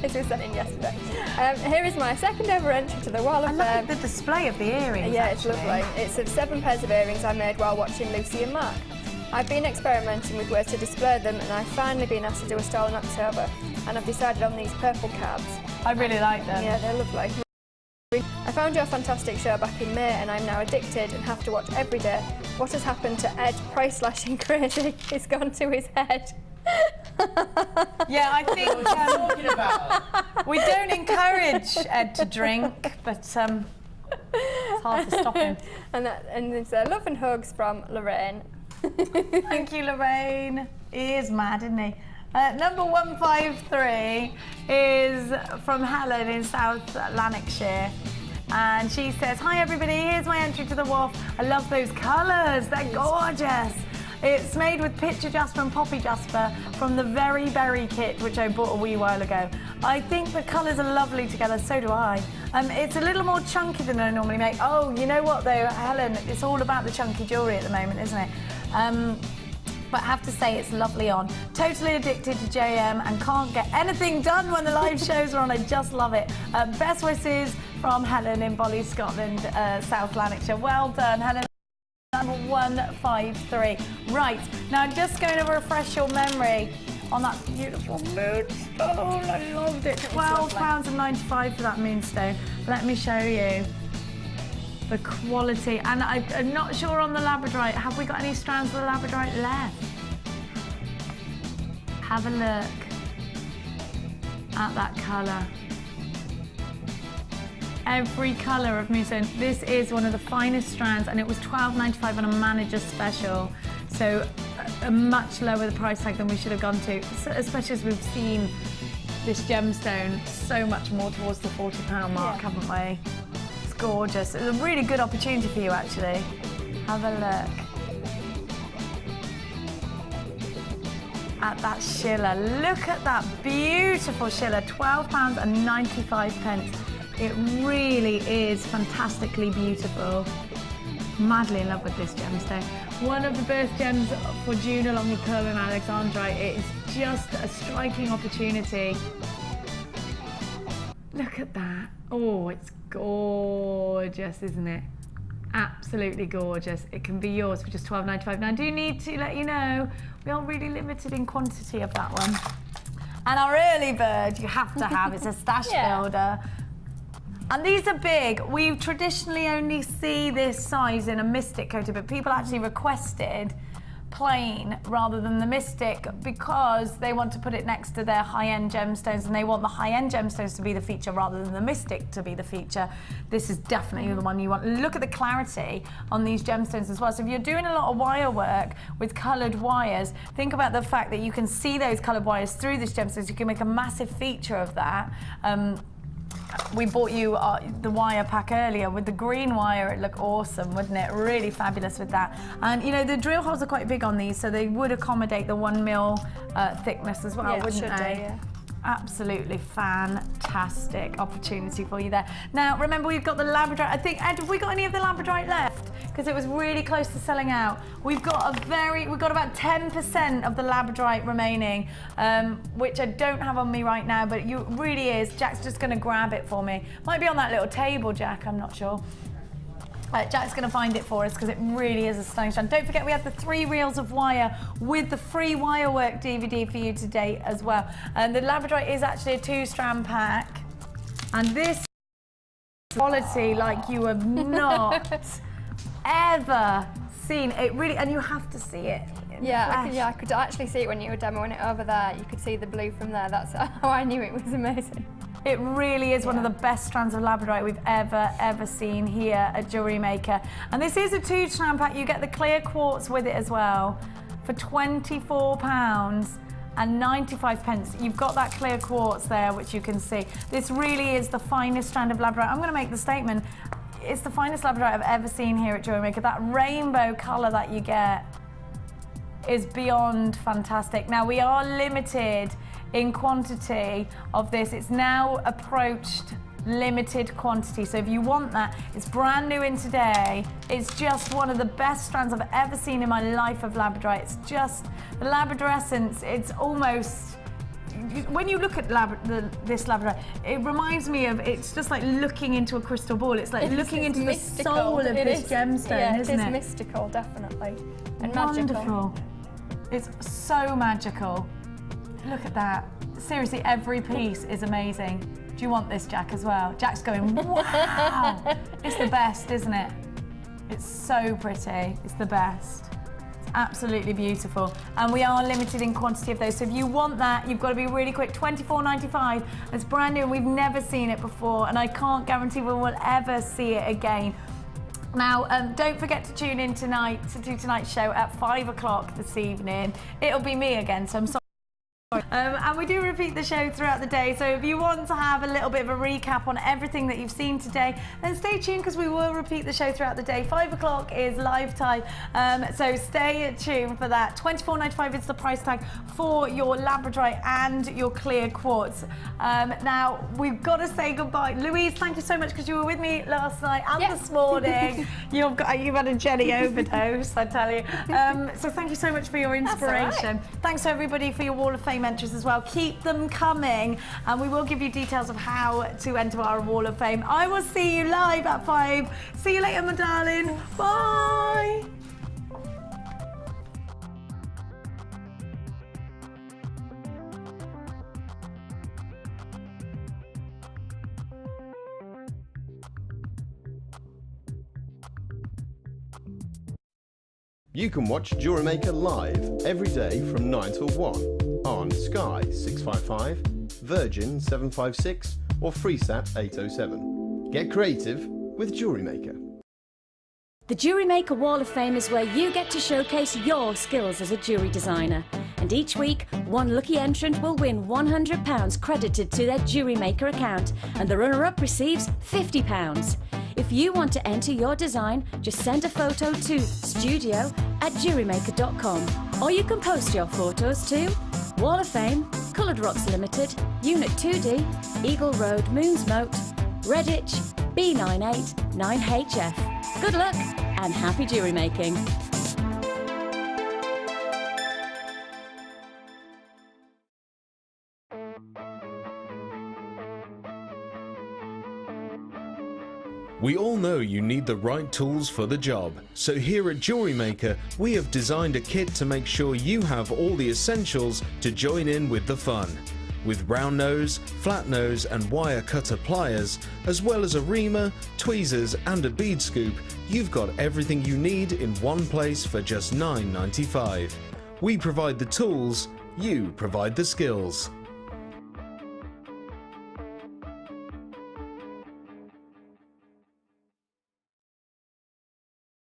This was sent in yesterday. Here is my second ever entry to the Wall of I Fame. love the display of the earrings. Yeah, actually. it's lovely. It's of 7 pairs of earrings I made while watching Lucy and Mark. I've been experimenting with ways to display them, and I've finally been asked to do a stall in October, and I've decided on these purple cards. I really like them. Yeah, they're lovely. I found your fantastic show back in May, and I'm now addicted and have to watch every day. What has happened to Ed price slashing crazy? It's gone to his head. Yeah, I think we don't encourage Ed to drink, but it's hard to stop him. And it's love and hugs from Lorraine. Thank you, Lorraine. He is mad, isn't he? Number 153 is from Helen in South Lanarkshire. And she says, "Hi everybody, here's my entry to the WAF. I love those colours, they're gorgeous. It's made with picture jasper and poppy jasper from the Very Berry kit, which I bought a wee while ago. I think the colours are lovely together, so do I. It's a little more chunky than I normally make. Oh, you know what though, Helen, it's all about the chunky jewellery at the moment, isn't it? But I have to say it's lovely on. Totally addicted to JM and can't get anything done when the live shows are on. I just love it. Best wishes from Helen in Bolly, Scotland, South Lanarkshire. Well done, Helen. 153. Right, now I'm just going to refresh your memory on that beautiful moonstone. I loved it. £12.95 for that moonstone. Let me show you the quality. And I'm not sure on the labradorite. Have we got any strands of the labradorite left? Have a look at that colour. Every colour of moonstone. This is one of the finest strands, and it was £12.95 on a manager special. So a much lower price tag than we should have gone to, especially as we've seen this gemstone so much more towards the £40 mark, haven't we? It's gorgeous. It's a really good opportunity for you, actually. Have a look at that shiller. Look at that beautiful shiller, £12.95. It really is fantastically beautiful. Madly in love with this gemstone. One of the birth gems for June along with pearl and alexandrite. It is just a striking opportunity. Look at that. Oh, it's gorgeous, isn't it? Absolutely gorgeous. It can be yours for just £12.95. Now I do need to let you know, we are really limited in quantity of that one. And our early bird you have to have, it's a stash builder. And these are big. We traditionally only see this size in a Mystic coated, but people actually requested plain rather than the Mystic because they want to put it next to their high-end gemstones, and they want the high-end gemstones to be the feature rather than the Mystic to be the feature. This is definitely the one you want. Look at the clarity on these gemstones as well. So if you're doing a lot of wire work with coloured wires, think about the fact that you can see those coloured wires through this gemstones. You can make a massive feature of that. We bought you the wire pack earlier with the green wire. It looked awesome, wouldn't it? Really fabulous with that. And you know, the drill holes are quite big on these, so they would accommodate the 1 mil thickness as well, wouldn't they? Absolutely fantastic opportunity for you there. Now, remember, we've got the labradorite. I think, Ed, have we got any of the labradorite left? Because it was really close to selling out. We've got about 10% of the labradorite remaining, which I don't have on me right now, but it really is. Jack's just going to grab it for me. Might be on that little table, Jack, I'm not sure. Jack's going to find it for us because it really is a stunning strand. Don't forget we have the 3 reels of wire with the free wire work DVD for you today as well. And the labradorite is actually a 2-strand pack. And this quality like you have not ever seen. It really, and you have to see it. I could actually see it when you were demoing it over there. You could see the blue from there. That's how I knew it was amazing. It really is one of the best strands of labradorite we've ever seen here at Jewellery Maker. And this is a 2-strand pack. You get the clear quartz with it as well for £24.95. You've got that clear quartz there, which you can see. This really is the finest strand of labradorite. I'm going to make the statement. It's the finest labradorite I've ever seen here at Jewellery Maker. That rainbow colour that you get is beyond fantastic. Now, we are limited in quantity of this. It's now approached limited quantity, so if you want that, it's brand new in today. It's just one of the best strands I've ever seen in my life of labradorite. It's just the labradorescence. It's almost, when you look at this labradorite, it reminds me of, it's just like looking into a crystal ball. It's like looking into the soul of this gemstone, isn't it? It is mystical, definitely, and wonderful. It's so magical. Look at that. Seriously, every piece is amazing. Do you want this, Jack, as well? Jack's going, wow! It's the best, isn't it? It's so pretty. It's the best. It's absolutely beautiful. And we are limited in quantity of those. So if you want that, you've got to be really quick. £24.95. It's brand new and we've never seen it before. And I can't guarantee we will ever see it again. Now, don't forget to tune in tonight to do tonight's show at 5 o'clock this evening. It'll be me again, so I'm sorry. And we do repeat the show throughout the day, so if you want to have a little bit of a recap on everything that you've seen today, then stay tuned because we will repeat the show throughout the day. 5 o'clock is live time, so stay tuned for that. £24.95 is the price tag for your labradorite and your clear quartz. Now, we've got to say goodbye. Louise, thank you so much because you were with me last night and this morning. You've had a jelly overdose, I tell you. So thank you so much for your inspiration. Thanks to everybody for your Wall of Fame entries as well. Keep them coming, and we will give you details of how to enter our Wall of Fame. I will see you live at 5. See you later, my darling. Bye. You can watch Jewellery Maker live every day from 9 till 1 on Sky 655, Virgin 756 or Freesat 807. Get creative with Jewellery Maker. The Jewellery Maker Wall of Fame is where you get to showcase your skills as a jewellery designer. And each week, one lucky entrant will win £100 credited to their Jewellery Maker account, and the runner-up receives £50. If you want to enter your design, just send a photo to studio@jewellerymaker.com, or you can post your photos to Wall of Fame, Coloured Rocks Limited, Unit 2D, Eagle Road, Moonsmote, Redditch, B98 9HF. Good luck and happy jewellery making. We all know you need the right tools for the job, so here at Jewellery Maker we have designed a kit to make sure you have all the essentials to join in with the fun. With round nose, flat nose and wire cutter pliers, as well as a reamer, tweezers and a bead scoop, you've got everything you need in one place for just $9.95. We provide the tools, you provide the skills.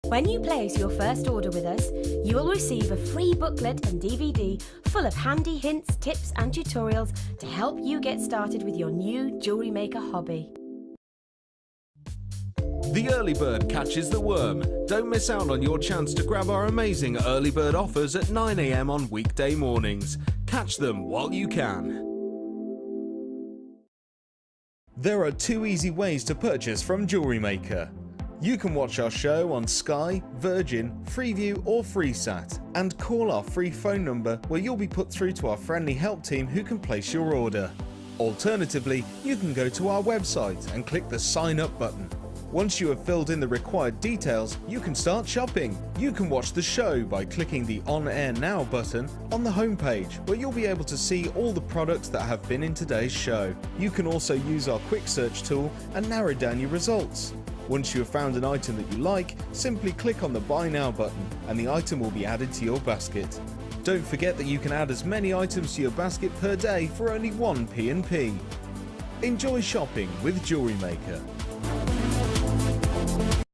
When you place your first order with us, you will receive a free booklet and DVD full of handy hints, tips and tutorials to help you get started with your new jewellery maker hobby. The early bird catches the worm. Don't miss out on your chance to grab our amazing early bird offers at 9 AM on weekday mornings. Catch them while you can. There are 2 easy ways to purchase from Jewellery Maker. You can watch our show on Sky, Virgin, Freeview or Freesat and call our free phone number where you'll be put through to our friendly help team who can place your order. Alternatively, you can go to our website and click the sign up button. Once you have filled in the required details, you can start shopping. You can watch the show by clicking the On Air Now button on the homepage, where you'll be able to see all the products that have been in today's show. You can also use our quick search tool and narrow down your results. Once you have found an item that you like, simply click on the Buy Now button and the item will be added to your basket. Don't forget that you can add as many items to your basket per day for only 1p&p. Enjoy shopping with Jewellery Maker.